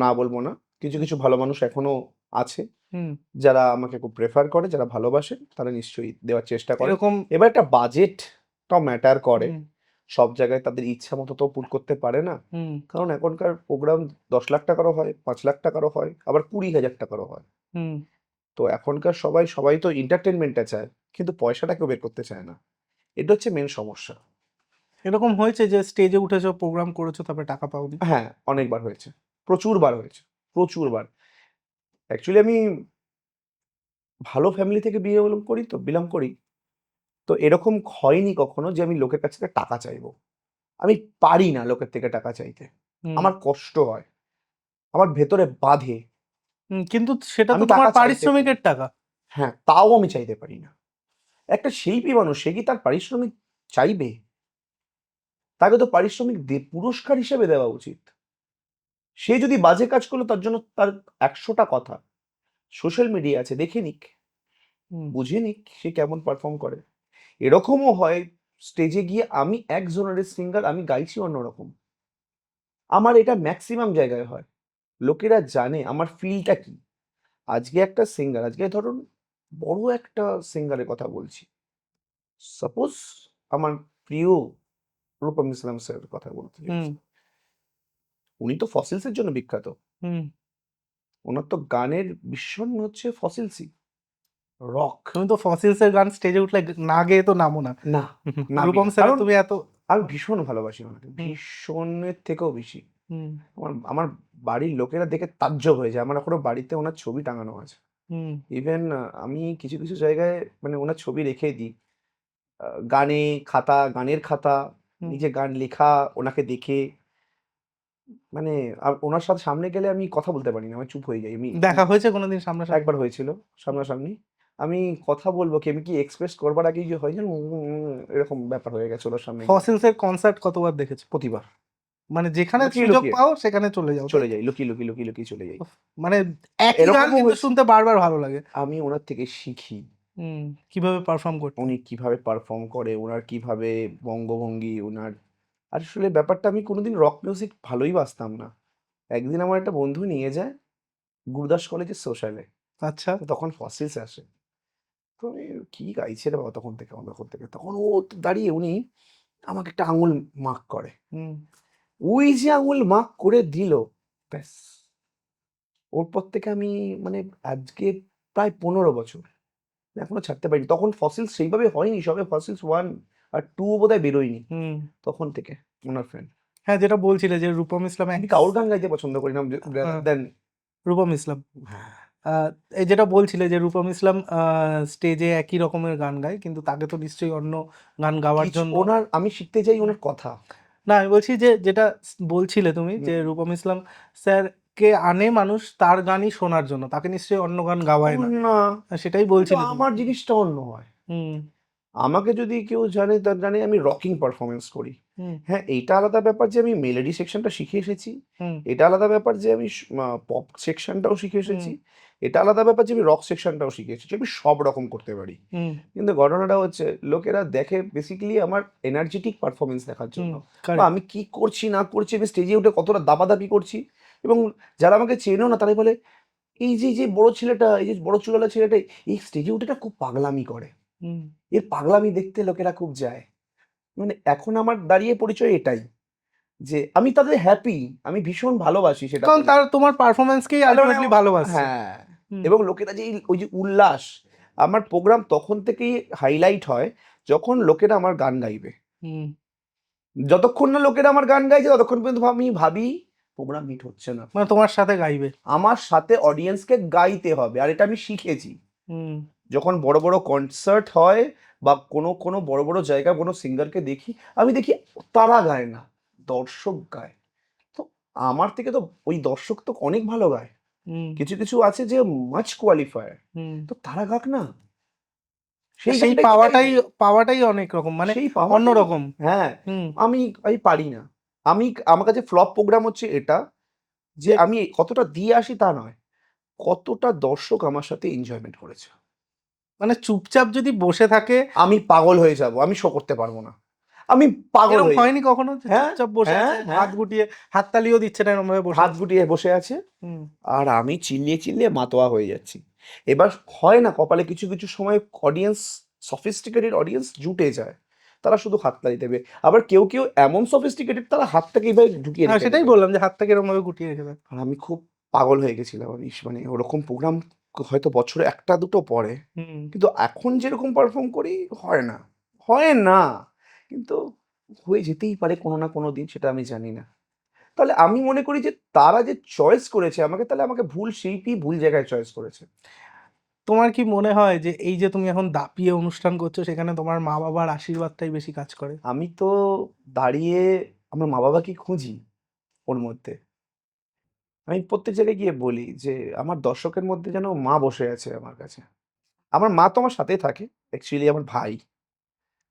না বলবো না। কিছু কিছু ভালো মানুষ এখনো আছে হুম। যারা আমাকে খুব প্রেফার করে, যারা ভালোবাসে, তারা নিশ্চয়ই দেওয়ার চেষ্টা করে। এরকম এবার একটা বাজেটটাও ম্যাটার করে। হুম, সব জায়গায় তাদের ইচ্ছা মতো তো পুট করতে পারে না। হুম, কারণ এখনকার প্রোগ্রাম ১০ লাখ টাকারও হয়, ৫ লাখ টাকারও হয়, আবার ২০,০০০ টাকারও হয়। হুম। তো এখনকার সবাই তো এন্টারটেনমেন্টটা চায়, কিন্তু পয়সাটা কেউ বের করতে চায় না। এটা হচ্ছে মেন সমস্যা। এরকম হয়েছে যে স্টেজে উঠেছো, প্রোগ্রাম করেছো, তারপরে টাকা পাওনি? হ্যাঁ, অনেকবার হয়েছে। প্রচুর বার হয়েছে। প্রচুর বার। অ্যাকচুয়ালি আমি ভালো ফ্যামিলি থেকে বিলং করি। তো এরকম হয়নি কখনো যে আমি লোকের কাছ থেকে টাকা চাইবো। আমি পারি না লোকের থেকে টাকা চাইতে। হুম, আমার কষ্ট হয়। আমার ভেতরে বাধে। হুম, কিন্তু সেটা তো আমি তোমার টাকা চাইতে পারি। পারিশ্রমিকের টাকা। হ্যাঁ, তাও আমি চাইতে পারি না। একটা শিল্পী মানুষ, সে কি তার পারিশ্রমিক চাইবে? তাকে তো পারিশ্রমিক পুরস্কার হিসেবে দেওয়া উচিত। সে যদি বাজে কাজ করলো তার জন্য তার ১০০টা কথা। সোশ্যাল মিডিয়া আছে, দেখে নিক, হুম, বুঝে নিক সে কেমন পারফর্ম করে। এরকমও হয় স্টেজে গিয়ে আমি এক জোনারের সিঙ্গার, আমি গাইছি অন্যরকম। আমার এটা ম্যাক্সিমাম জায়গায় হয়। লোকেরা জানে আমার ফিলটা কি। আজকে ধরুন বড় একটা সিঙ্গারের কথা বলছি। সাপোজ আমার প্রিয় রূপম ইসলাম স্যারের কথা বলতে হুম, চাইছি। উনি তো ফসিলস এর জন্য বিখ্যাত। হুম। ওনার তো গানের ভীষণ হচ্ছে ফসিলসই, রক। তুমি তো ফসিলস এর গান স্টেজে উঠলে না গেয়ে তো নামো না। না, নামি রূপম না। স্যারের কারণ তুমি এত আমি ভীষণ ভালোবাসি ওনাকে। হুম, ভীষণের থেকেও বেশি। হুম, আমার আমার বাড়ির লোকেরা দেখে তাজ্জব হয়ে যায়। আমার এখনো বাড়িতে ওনার ছবি টাঙানো আছে। হুম, ইভেন আমি কিছু জায়গায় মানে ওনার ছবি রেখে দিই। আ গানের খাতা, হুম। নিজে গান লেখা, ওনাকে দেখে মানে ওনার সামনে গেলে আমি কথা বলতে পারি না। আমি চুপ হয়ে যাই। দেখা হয়েছে কোনোদিন সামনাসামনি? একবার হয়েছিল সামনাসামনি। আমি কথা বলবো কি, আমি কি এক্সপ্রেস করবার আগেই যে হয় যেন এরকম ব্যাপার হয়ে গেছে ওনার সামনে গিয়ে। ফসিলস এর কনসার্ট কতবার দেখেছো? প্রতিবার। মানে যেখানে লুকিয়ে, সুযোগ লুকিয়ে পাও সেখানে চলে যাও, তাই চলে তো? যাই। লুকিয়ে চলে যাই। উফ, মানে একই গান এরকমও কিন্তু হয়েছে। শুনতে বারবার ভালো লাগে। আমি ওনার থেকে শিখি। হুম, কিভাবে পারফর্ম করতে উনি হয়। কিভাবে পারফর্ম করে, উনার কিভাবে বঙ্গভঙ্গি, উনার আসলে ব্যাপারটা আমি কোনোদিন রক মিউজিক ভালোই বাজতাম না। একদিন আমার একটা বন্ধু নিয়ে যায় গুরুদাস কলেজের সোশ্যালে। আচ্ছা। তো তখন ফসিলস আসে। তো আমি কি গাইছে রে বাবা তখন থেকে। তখন ও দাঁড়িয়ে উনি আমাকে একটা আঙুল মার্ক করে। হুম, ওই যে আঙুল মার্ক করে দিল, ব্যাস। ওর পর থেকে আমি মানে আজকে প্রায় ১৫ বছর এখনো ছাড়তে পারিনি। তখন ফসিলস সেইভাবে হয়নি। সবে ফসিলস 1 আর 2 বোধহয় বেরোয়নি। হুম। তখন থেকে ওনার ফ্যান। হ্যাঁ, যেটা বলছিলে যে রূপম ইসলাম আমি কারোর গান গাইতে পছন্দ করি না আহ, রাদার দ্যান রূপম ইসলাম হ্যাঁ, এই যেটা বলছিলে যে রূপম ইসলাম স্টেজে একই রকমের গান গায়, কিন্তু তাকে তো নিশ্চয়ই অন্য গান গাওয়ার জন্য আমি শিখতে চাই ওনার কথা। না, আমি বলছি যে যেটা বলছিলে তুমি যে হুম। রূপম ইসলাম স্যারকে আনে মানুষ তার গানই শোনার জন্য, তাকে নিশ্চয়ই অন্য গান গাওয়ায় না। না, সেটাই কিন্তু বলছিলে তুমি। আমার জিনিসটা অন্য হয়। হুম, আমাকে যদি কেউ জানে তার জানে আমি রকিং পারফরম্যান্স করি। হুম, হ্যাঁ, এইটা আলাদা ব্যাপার যে আমি মেলোডি সেকশনটা শিখে এসেছি। হুম, এটা আলাদা ব্যাপার যে আমি পপ সেকশনটাও শিখে হুম, এসেছি। এটা আলাদা ব্যাপার যে আমি রক সেকশনটাও শিখে এসেছি। আমি সব রকম করতে পারি। হুম, কিন্তু ঘটনাটা হচ্ছে লোকেরা দেখে বেসিক্যালি আমার এনার্জেটিক পারফরম্যান্স দেখার হুম, জন্য। বা কারেক্ট। আমি কি করছি না করছি, আমি স্টেজে উঠে কতটা দাপাদাপি করছি। এবং যারা আমাকে চেনেও না তারাই বলে, এই যে বড় ছেলেটা, এই যে বড় চুলওয়ালা ছেলেটা এই স্টেজে উঠে না খুব পাগলামি করে। হুম। এর পাগলামি দেখতে লোকেরা খুব যায়। মানে এখন আমার দাঁড়িয়ে পরিচয় এটাই। যে আমি তাদের হ্যাপি, আমি ভীষণ ভালোবাসি সেটা কারণ করে। তার তোমার পারফরমেন্সকেই তাহলে মানে আলটিমেটলি ভালোবাসছে। হ্যাঁ, হুম, এবং লোকেরা যে ওই যে উল্লাস, আমার প্রোগ্রাম তখন থেকেই হাইলাইট হয় যখন লোকেরা আমার গান গাইবে। হুম। যতক্ষণ না লোকেরা আমার গান গাইছে ততক্ষণ পর্যন্ত আমি ভাবি প্রোগ্রাম হিট হচ্ছে না। মানে তোমার সাথে গাইবে। আমার সাথে অডিয়েন্সকে গাইতে হবে। আর এটা আমি শিখেছি। হুম, যখন বড় কনসার্ট হয় বা কোনো বড় জায়গায় কোনো সিঙ্গারকে দেখি, আমি দেখি তারা গায় না, দর্শক গায়। তো আমার থেকে তো ওই দর্শক তো অনেক ভালো গায়। হুম, কিছু আছে যে মাচ কোয়ালিফায়ার। হুম। তো তারা গাক না। সেই সেই গানটাই তো পাওয়াটাই গাইবে। পাওয়াটাই অনেক রকম, মানে সেই পাওয়াটাই অন্যরকম। হ্যাঁ, হুম। আমি পারি না। আমার কাছে ফ্লপ প্রোগ্রাম হচ্ছে এটা যে আমি কতটা দিয়ে আসি তা নয়। কতটা দর্শক আমার সাথে এনজয়মেন্ট করেছে। মানে চুপচাপ যদি বসে থাকে। আমি পাগল হয়ে যাব। আমি শো করতে পারব না। আমি পাগল এরকম হয়ে যাব। হয়নি কখনো যে হ্যাঁ, চুপচাপ বসে হ্যাঁ, আছে, হ্যাঁ। হাত গুটিয়ে, হাততালিও দিচ্ছে না, এরকম ভাবে বসে হাত আছে? গুটিয়ে বসে আছে। হুম, আর আমি চিল্লিয়ে মাতোয়া হয়ে যাচ্ছি। এবার হয় না কপালে কিছু কিছু সময় অডিয়েন্স, সফিস্টিকেটেড অডিয়েন্স জুটে যায়, তারা শুধু হাততালি দেবে। আবার কেউ কেউ এমন সফিস্টিকেটেড, তারা হাতটাকে এইভাবে ঢুকিয়ে হ্যাঁ, রেখে সেটাই দেবে। বললাম যে হাতটাকে এরকম ভাবে গুটিয়ে রেখে দেয়। আর আমি খুব পাগল হয়ে গেছিলাম। আমি মানে ওরকম প্রোগ্রাম হয়তো বছরে একটা দুটো পরে, হুম। কিন্তু এখন যেরকম পারফর্ম করি হয় না, হয় না। কিন্তু হয়ে যেতেই পারে কোনো না কোনো দিন, সেটা আমি জানি না। তাহলে আমি মনে করি যে তারা যে চয়েস করেছে আমাকে, তাহলে আমাকে ভুল শিল্পী ভুল জায়গায় চয়েস করেছে। তোমার কি মনে হয় যে এই যে তুমি এখন দাপিয়ে অনুষ্ঠান করছো সেখানে তোমার মা বাবার আশীর্বাদটাই বেশি কাজ করে? আমি তো দাঁড়িয়ে আমার মা বাবাকে খুঁজি ওর মধ্যে। আমি প্রত্যেক জায়গায় গিয়ে বলি যে আমার দর্শকের মধ্যে যেন মা বসে আছে আমার কাছে। আমার মা তো আমার সাথেই থাকে। অ্যাকচুয়ালি আমার ভাই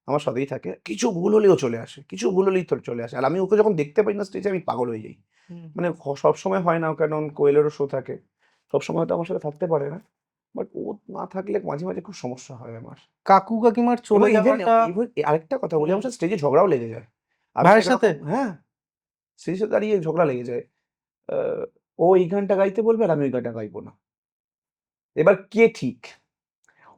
আমার সাথেই থাকে। কিছু ভুল হলেও চলে আসে। কিছু ভুল হলেই তো চলে আসে। আর আমি ওকে যখন দেখতে পাই না স্টেজে, আমি পাগল হয়ে যাই। হুম। মানে সবসময় হয় না, কারণ কোয়েলেরও শো থাকে। সবসময় হয়তো আমার সাথে থাকতে পারে না। বাট ও না থাকলে মাঝে, মাঝে খুব সমস্যা হয় আমার। কাকু কাকিমার এবং চলে ইভেন যাওয়াটা। ইভেন আরেকটা কথা বলি, হুম। আমার সাথে স্টেজে ঝগড়াও লেগে যায়। আমি না ভাইয়ের সাথে? একরকম, হ্যাঁ, স্টেজে দাঁড়িয়ে ঝগড়া লেগে যায়। আ ও এই গানটা গাইতে বলবে আর আমি ওই গানটা গাইব না। এবার কে ঠিক?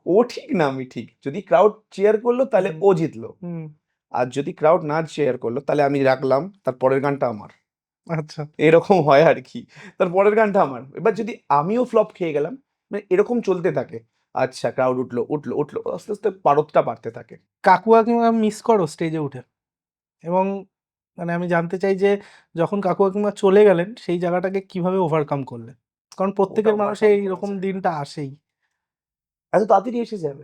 ও ঠিক না আমি ঠিক? যদি ক্রাউড চিয়ার করল তাহলে হুম। ও জিতলো। হুম। আর যদি ক্রাউড না চিয়ার করল তাহলে আমি রাখলাম, তার পরের গানটা আমার। আচ্ছা। এরকম হয় আরকি। তার পরের গানটা আমার। এবার যদি আমিও ফ্লপ খেয়ে গেলাম, মানে এরকম চলতে থাকে। আচ্ছা ক্রাউড উঠলো, উঠলো, উঠলো। আস্তে, আস্তে পারদটা বাড়তে থাকে। কাকু কাকিমা মিস করো স্টেজে উঠে? এবং মানে আমি জানতে চাই যে যখন কাকু কাকিমা চলে গেলেন সেই জায়গাটাকে কিভাবে ওভারকাম করলে? কারণ ওটা প্রত্যেকের মানুষের ওভারকাম করা এইরকম যায়। দিনটা আসেই। এত তাড়াতাড়ি এসে যাবে।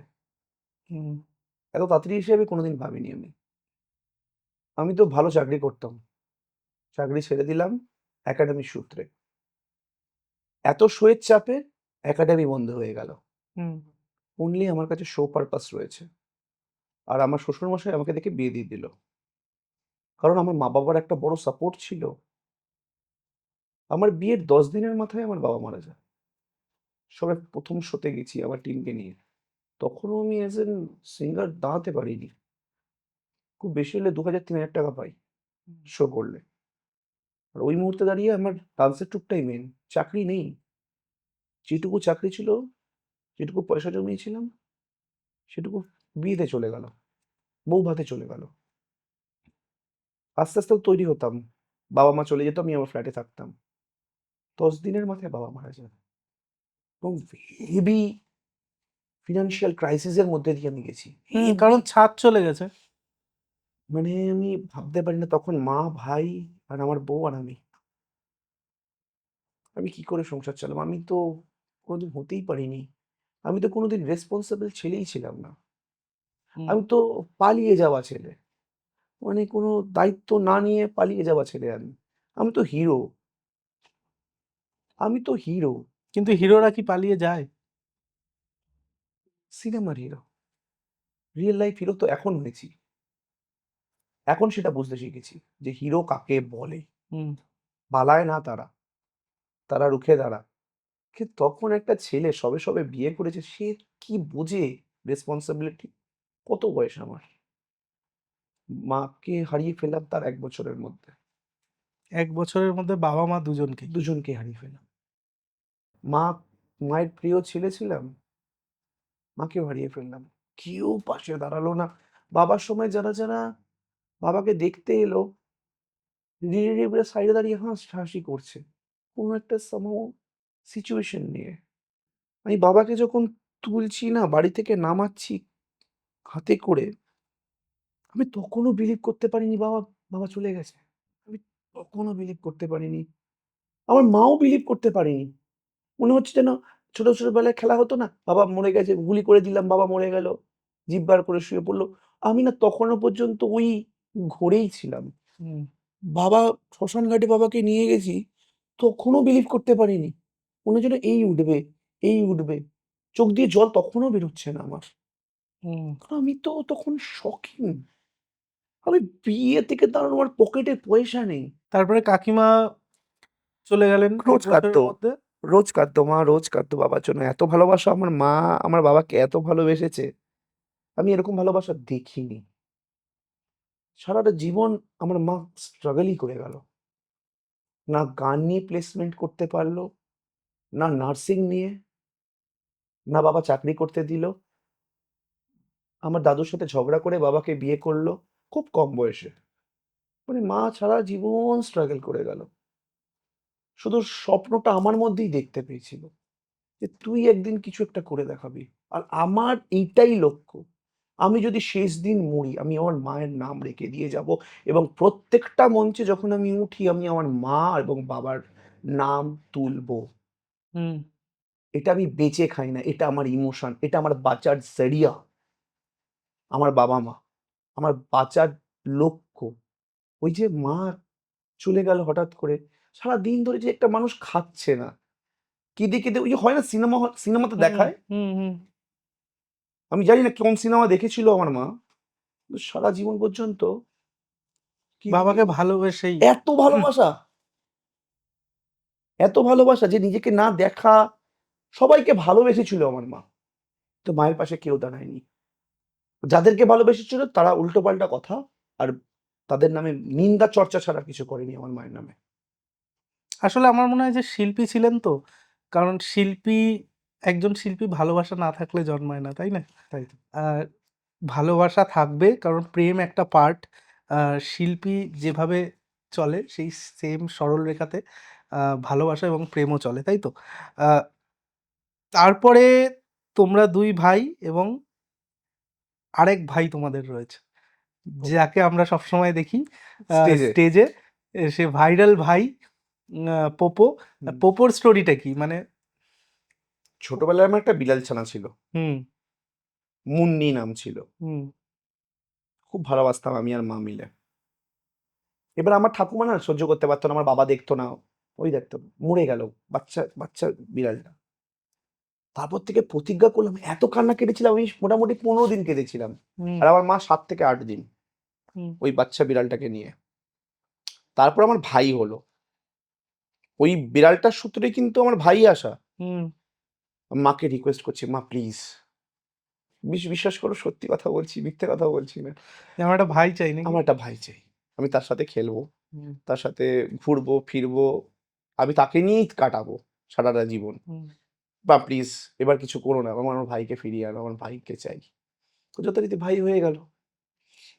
হুম। এত তাড়াতাড়ি এসে যাবে কোনোদিন ভাবিনি আমি। আমি তো ভালো চাকরি করতাম। চাকরি ছেড়ে দিলাম একাডেমির সূত্রে। এত শোয়ের চাপে একাডেমি বন্ধ হয়ে গেল। হুম। অনলি আমার কাছে শো পারপাস রয়েছে। আর আমার শ্বশুরমশাই আমাকে দেখে বিয়ে দিয়ে দিল। কারণ আমার মা-বাবার একটা বড় সাপোর্ট ছিল। আমার বিয়ের ১০ দিনের মাথায় আমার বাবা মারা যায়। সবে ১ম শোতে গেছি আমার টিমকে নিয়ে। তখনও আমি অ্যাজ এন সিঙ্গার দাঁড়াতে পারিনি। খুব বেশি হলে ৳২,০০০-৩,০০০ পাই শো করলে। আর ওই মুহূর্তে দাঁড়িয়ে আমার ডান্সের ট্রুপটাই মেইন। চাকরি নেই। যেটুকু চাকরি ছিল, যেটুকু পয়সা জমিয়েছিলাম, সেটুকু বিয়েতে চলে গেল। বউ ভাতে চলে গেল। আস্তে, আস্তে তৈরি হতাম। বাবা-মা চলে যেত, আমি আমার ফ্ল্যাটে থাকতাম। ১০ দিনের মাথায় বাবা মারা যায়। এবং হেভি ফিন্যান্সিয়াল ক্রাইসিস এর মধ্যে দিয়ে আমি গেছি। হুম, হেভি, কারণ ছাদ চলে গেছে। মানে আমি ভাবতে পারি না তখন মা, ভাই আর আমার বউ আর আমি। আমি কি করে সংসার চালাবো? আমি তো কোনোদিন হতেই পারিনি। আমি তো কোনোদিন রেসপন্সিবল ছেলেই ছিলাম না। হুম। আমি তো পালিয়ে যাওয়া ছেলে। মানে কোনো দায়িত্ব না নিয়ে পালিয়ে যাওয়া ছেলে আমি। আমি তো হিরো। আমি তো হিরো। কিন্তু হিরোরা কি পালিয়ে যায়? সিনেমার হিরো। রিয়াল লাইফ হিরো তো এখন হয়েছি। এখন সেটা বুঝতে শিখেছি যে হিরো কাকে বলে। হুম। পালায় না তারা। তারা রুখে দাঁড়ায়। কিন্তু তখন একটা ছেলে সবে, সবে বিয়ে করেছে, সে কি বোঝে রেসপন্সিবিলিটি? কত বয়স আমার? মাকে হারিয়ে ফেললাম তার ১ বছরের মধ্যে। ১ বছরের মধ্যে বাবা-মা দুজনকেই। দুজনকে হারিয়ে ফেললাম। মা, মায়ের প্রিয় ছেলে ছিলাম, মাকেও হারিয়ে ফেললাম। কেউ পাশে দাঁড়ালো না। বাবার সময় যারা, যারা বাবাকে দেখতে এলো, রিলেটিভরা সাইডে দাঁড়িয়ে হাসাহাসি করছে। কোনো একটা somehow সিচুয়েশন নিয়ে। আমি বাবাকে যখন তুলছি না, বাড়ি থেকে নামাচ্ছি হাতে করে, আমি তখনও বিলিভ করতে পারিনি বাবা, বাবা চলে গেছে। আমি তখনও বিলিভ করতে পারিনি। আমার মাও বিলিভ করতে পারেনি। মনে হচ্ছে যেন ছোট, ছোটবেলায় খেলা হতো না? বাবা মরে গেছে, গুলি করে দিলাম, বাবা মরে গেল। জিভ বার করে শুয়ে পড়ল। আমি না তখনো পর্যন্ত ওই ঘোরেই ছিলাম। হুম। বাবা, শ্মশান ঘাটে বাবাকে নিয়ে গেছি, তখনও বিলিভ করতে পারিনি। মনে হচ্ছিল এই উঠবে, এই উঠবে। চোখ দিয়ে জল তখনও বেরোচ্ছে না আমার। হুম। কারণ আমি তো তখন শকিং। আমি বিয়ে থেকে দাঁড়ানো, আমার পকেটে পয়সা নেই। তারপরে কাকিমা চলে গেলেন ১ রোজ বছরের কাঁদতো, মধ্যে। রোজ কাঁদতো মা, রোজ কাঁদতো বাবার জন্য। এত ভালোবাসা আমার মা আমার বাবাকে এত ভালোবেসেছে, আমি এরকম ভালোবাসা দেখিনি। সারাটা জীবন আমার মা স্ট্রাগলই করে গেল। না গান নিয়ে প্লেসমেন্ট করতে পারল, না নার্সিং নিয়ে। না বাবা চাকরি করতে দিল, আমার দাদুর সাথে ঝগড়া করে বাবাকে বিয়ে করলো খুব কম বয়সে। মানে মা সারা জীবন স্ট্রাগল করে গেল। শুধু স্বপ্নটা আমার মধ্যেই দেখতে পেয়েছিল যে তুই একদিন কিছু একটা করে দেখাবি। আর আমার এইটাই লক্ষ্য। আমি যদি শেষ দিন মরি, আমি আমার মায়ের নাম রেখে দিয়ে যাব এবং প্রত্যেকটা মঞ্চে যখন আমি উঠি, আমি আমার মা এবং বাবার নাম তুলবো। হুম এটা আমি বেচে খাই না, এটা আমার ইমোশন, এটা আমার বাঁচার জরিয়া। আমার বাবা-মা, আমার বাঁচার লক্ষ্য। ওই যে মা চলে গেল হঠাৎ করে, সারাদিন ধরে যে একটা মানুষ খাচ্ছে না, কেঁদে, কেঁদে ওই যে হয় না সিনেমাতে হুম দেখায়? হুম হুম আমি জানি না কোন সিনেমা দেখেছিল আমার মা। কিন্তু সারা জীবন পর্যন্ত কি বাবাকে ভালোবেসেই এত ভালোবাসা, এত ভালোবাসা যে নিজেকে না দেখা সবাইকে ভালোবেসেছিল আমার মা। তো মায়ের পাশে কেউ দাঁড়ায়নি। যাদেরকে ভালোবেসেছিল তারা উল্টোপাল্টা কথা আর তাদের নামে নিন্দা চর্চা ছাড়া কিছু করেনি আমার মায়ের নামে। আসলে আমার মনে হয় যে শিল্পী ছিলেন তো, কারণ একজন শিল্পী ভালোবাসা না থাকলে জন্মায় না, তাই না? তাই তো। আর ভালোবাসা থাকবে, কারণ প্রেম একটা পার্ট। শিল্পী যেভাবে চলে সেই সেম সরল রেখাতে ভালোবাসা এবং প্রেমও চলে, তাই তো? আহ, তারপরে তোমরা দুই ভাই এবং আরেক ভাই তোমাদের রয়েছে, যাকে আমরা সবসময় দেখি স্টেজে। স্টেজে, সে ভাইরাল ভাই, পোপো। হুম। পোপোর স্টোরিটা কি মানে? ছোটবেলায় আমার একটা বিড়াল ছানা ছিল। হুম মুন্নি নাম ছিল। হুম খুব ভালোবাসতাম আমি আর মা মিলে। এবার আমার ঠাকুমা না সহ্য করতে পারতো না, আমার বাবা দেখতো না। ওই দেখতো, মরে গেল বাচ্চা, বাচ্চা বিড়ালটা। তারপর থেকে প্রতিজ্ঞা করলাম, এত কান্না কেঁদেছিলাম আমি মোটামুটি ১৫ দিন কেঁদেছিলাম। হুম আর আমার মা ৭ থেকে ৮ দিন হুম ওই বাচ্চা বিড়ালটাকে নিয়ে। তারপর আমার ভাই হলো। ওই বিড়ালটার সূত্রেই কিন্তু আমার ভাই আসা। হুম মাকে রিকোয়েস্ট করছি, "মা প্লিজ।" বিশ্বাস করো সত্যি কথা বলছি, মিথ্যে কথা বলছি না। আমার একটা ভাই চাই নাকি? আমার একটা ভাই চাই। আমি তার সাথে খেলবো, হুম তার সাথে ঘুরবো, ফিরবো। আমি তাকে নিয়েই কাটাবো সারাটা জীবন। হুম বা প্লিজ এবার কিছু করো না। আমার ভাইকে ফিরিয়ে আনো, আমার ভাইকে চাই। তো যথারীতি ভাই হয়ে গেল।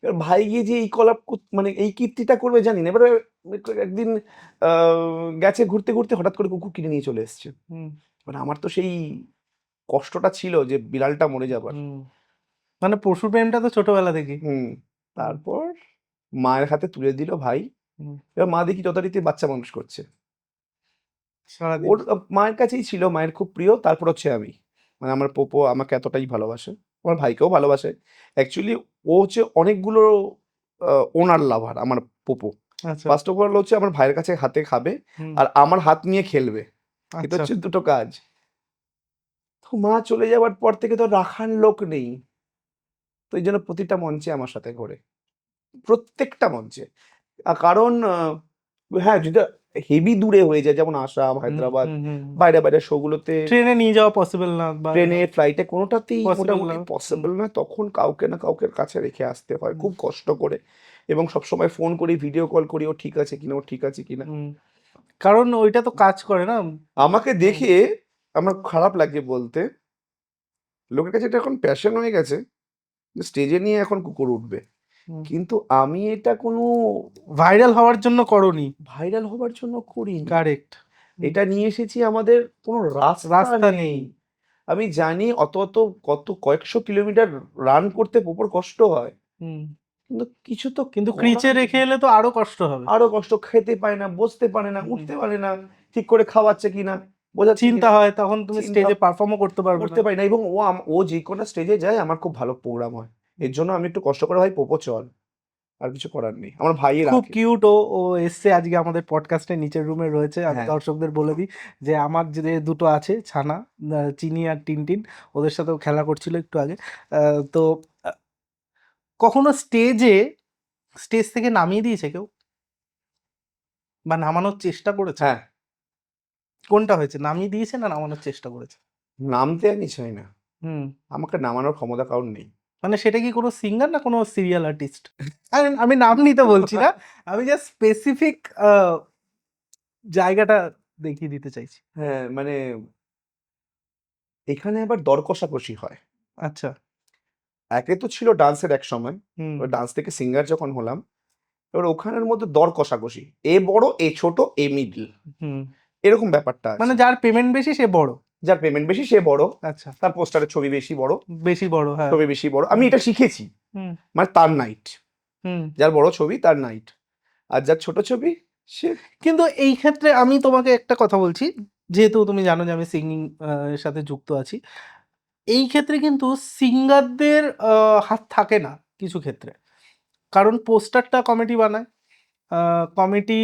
এবার ভাই গিয়ে যে এই কলাপ মানে এই কীর্তিটা করবে জানি না। এবারে একদিন আ গেছে ঘুরতে, ঘুরতে হঠাৎ করে কুকুর কিনে নিয়ে চলে এসছে। হুম মানে আমার তো সেই কষ্টটা ছিল যে বিড়ালটা মরে যাবার। হুম। মানে পশু প্রেমটা তো ছোটবেলা থেকেই। হুম। হুম তারপর মায়ের হাতে তুলে দিল ভাই। হুম। এবার মা দেখি যথারীতি বাচ্চা মানুষ করছে। সারাদিন। ওর মায়ের কাছেই ছিল, মায়ের খুব প্রিয়। তারপর হচ্ছে আমি। মানে আমার পোপো আমাকে এতটাই ভালোবাসে। আমার ভাইকেও ভালোবাসে। অ্যাকচুয়ালি ও হচ্ছে অনেকগুলো ওনার লাভার আমার পোপো। আচ্ছা। ফার্স্ট অফ অল হচ্ছে আমার ভাইয়ের কাছে হাতে খাবে হুম। আর আমার হাত নিয়ে খেলবে। এটা আচ্ছা। হচ্ছে দুটো কাজ। তো মা চলে যাওয়ার পর থেকে তো রাখার লোক নেই। তো এইজন্য প্রতিটা মঞ্চে আমার সাথে ঘোরে। প্রত্যেকটা মঞ্চে। কারণ হ্যাঁ, যদি হেভি দূরে হয়ে যায় যেমন আসাম, হুম হায়দ্রাবাদ, হুম হুম। বাইরে, বাইরে শো গুলোতে ট্রেনে নিয়ে যাওয়া পসিবল না বা ট্রেনে, ফ্লাইটে কোনোটাতেই পসিবল না। মোটামুটি হুম পসিবল না। তখন কাউকে না কাউকে কাছে রেখে আসতে হয় হুম খুব কষ্ট করে এবং সবসময় ফোন করি, ভিডিও কল করি, ও ঠিক আছে কিনা, ও ঠিক আছে কিনা। হুম। কারণ ওইটা তো কাজ করে না। আমাকে হুম দেখে আমার খারাপ লাগে বলতে, লোকের কাছে এটা এখন প্যাশন হয়ে গেছে যে স্টেজে নিয়ে এখন কুকুর উঠবে। হুম। কিন্তু আমি এটা কোনো ভাইরাল হওয়ার জন্য করনি। ভাইরাল হবার জন্য করিনি। কারেক্ট। এটা নিয়ে এসেছি আমাদের কোনো রাস্তা রাস্তা নেই। নেই। আমি জানি কত কয়েকশো কিলোমিটার রান করতে প্রচুর কষ্ট হয়। হুম। কিন্তু কিছু তো কিন্তু ক্রিচে করার রেখে নেই। এলে তো আরো কষ্ট হবে। আরো কষ্ট, খেতে পারে না, বসতে পারে না, হুম। উঠতে পারে না, ঠিক করে খাওয়াচ্ছে কিনা, বোঝাচ্ছে চিন্তা কিনা, হয়, তখন তুমি চিন্তা স্টেজে পারফর্মও করতে পারবে না। করতে পারি না এবং ও যে কোনো স্টেজে যায় আমার খুব ভালো প্রোগ্রাম হয়। এর জন্য আমি একটু কষ্ট করে ভাই পোপো চল। আর কিছু করার নেই। আমার ভাইই খুব রাখে। কিউট। ও ও এসছে আজকে আমাদের পডকাস্টে, নিচের রুমে রয়েছে। আমি হ্যাঁ। দর্শকদের বলে দিই যে আমার যে দুটো আছে ছানা, চিনি আর টিনটিন, ওদের সাথেও খেলা করছিল একটু আগে। তো আহ, কখনো স্টেজ থেকে নামিয়ে দিয়েছে কেউ, বা নামানোর চেষ্টা করেছে? হ্যাঁ, কোনটা হয়েছে, নামিয়ে দিয়েছে না নামানোর চেষ্টা করেছে? নামতে আমি চাই না। হুম। আমাকে নামানোর ক্ষমতা কারোর নেই। মানে সেটা কি কোনো সিঙ্গার না কোনো সিরিয়াল আর্টিস্ট? আমি নাম নিতে বলছি না, আমি জাস্ট স্পেসিফিক জায়গাটা দেখিয়ে দিতে চাইছি। হ্যাঁ, মানে এখানে আবার দর কষাকষি হয়। আচ্ছা। একে তো ছিল ডান্সের এক সময়, হুম ওই ডান্স থেকে সিঙ্গার যখন হলাম, এবার ওখানের মধ্যে দর কষাকষি, এ বড় এ ছোট এ মিডল, হুম এরকম ব্যাপারটা মানে আছে। যার পেমেন্ট বেশি সে বড়। যার পেমেন্ট বেশি সে বড়, আচ্ছা। তার পোস্টারের ছবি বেশি বড়, বেশি বড়, হ্যাঁ। ছবি বেশি বড়। আমি হুম এটা শিখেছি, হুম মানে তার নাইট, হুম। যার বড় ছবি তার নাইট, আর যার ছোট ছবি সে। কিন্তু এই ক্ষেত্রে আমি তোমাকে একটা কথা বলছি, যেহেতু তুমি জানো যে আমি সিঙ্গিং এর সাথে যুক্ত আছি। এই ক্ষেত্রে কিন্তু সিঙ্গারদের হাত থাকে না কিছু ক্ষেত্রে। কারণ পোস্টারটা কমিটি বানায়। কমিটি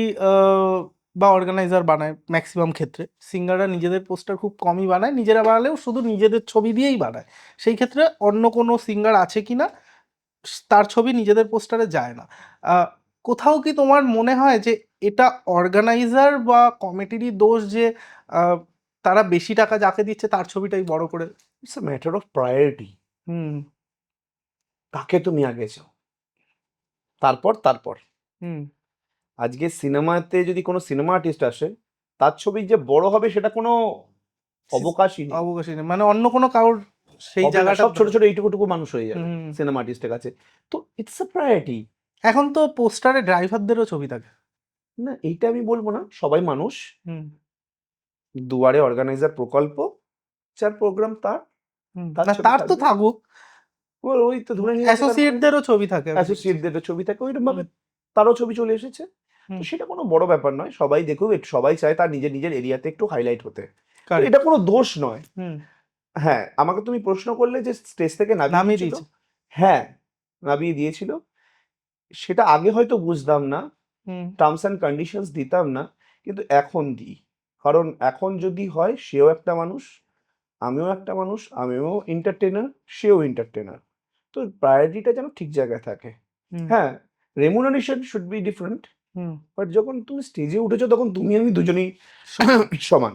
বা অর্গানাইজার বানায় ম্যাক্সিমাম ক্ষেত্রে। সিঙ্গাররা নিজেদের পোস্টার খুব কমই বানায়। নিজেরা বানালেও শুধু নিজেদের ছবি দিয়েই বানায়। সেই ক্ষেত্রে অন্য কোনো সিঙ্গার আছে কিনা তার ছবি নিজেদের পোস্টারে যায় না। আ কোথাও কি তোমার মনে হয় যে এটা অর্গানাইজার বা কমিটিরই দোষ যে আ তারা বেশি টাকা যাকে দিচ্ছে তার ছবিটাই বড় করে। It's a matter of priority. হুম, কাকে তুমি আগে চাও, তারপর হুম। আজকে সিনেমাতে যদি কোনো সিনেমা আর্টিস্ট আসে, তার ছবি যে বড় হবে সেটা কোনো অবকাশই নেই, অবকাশই নেই। মানে অন্য কোনো কারোর সেই হবে না। জায়গাটা সব ছোট ছোট এইটুকুটুকু মানুষ হয়ে যাবে হুম। সিনেমা আর্টিস্টের কাছে। তো ইটস আ প্রায়োরিটি। এখন তো পোস্টারে ড্রাইভারদেরও ছবি থাকে। না, এইটা আমি বলবো না, সবাই মানুষ। হুম, দুয়ারে অর্গানাইজার প্রকল্প, যার প্রোগ্রাম তার, হুম। তার না ছবি তার তো থাকবে। থাকুক। ওই তো ধরে নিয়ে গেছে, তারপরে অ্যাসোসিয়েটদেরও ছবি থাকে আমি দেখেছি। অ্যাসোসিয়েটদের ছবি থাকে ওইরকম ভাবে, হুম, তারও ছবি চলে এসেছে। তো হুম। সেটা কোনো বড় ব্যাপার নয়, সবাই দেখুক, একটু সবাই চায় তার নিজের নিজের এরিয়াতে একটু হাইলাইট হতে। তো কারেক্ট। এটা কোনো দোষ নয়। হুম। হ্যাঁ, আমাকে তুমি প্রশ্ন করলে যে স্টেজ থেকে নামিয়ে নামিয়ে দিয়েছিল। দিয়েছে। হ্যাঁ, নামিয়ে দিয়েছিল। সেটা আগে হয়তো বুঝতাম না, হুম, টার্মস অ্যান্ড কন্ডিশনস দিতাম না, কিন্তু এখন দিই। কারণ এখন যদি হয়, সেও একটা মানুষ, আমিও একটা মানুষ, আমিও এন্টারটেনার, সেও এন্টারটেনার। তো প্রায়োরিটিটা যেন ঠিক জায়গায় থাকে। হুম, হ্যাঁ, remuneration should be different, hmm. But যখন তুমি স্টেজে উঠেছো তখন তুমি আমি দুজনেই সমান।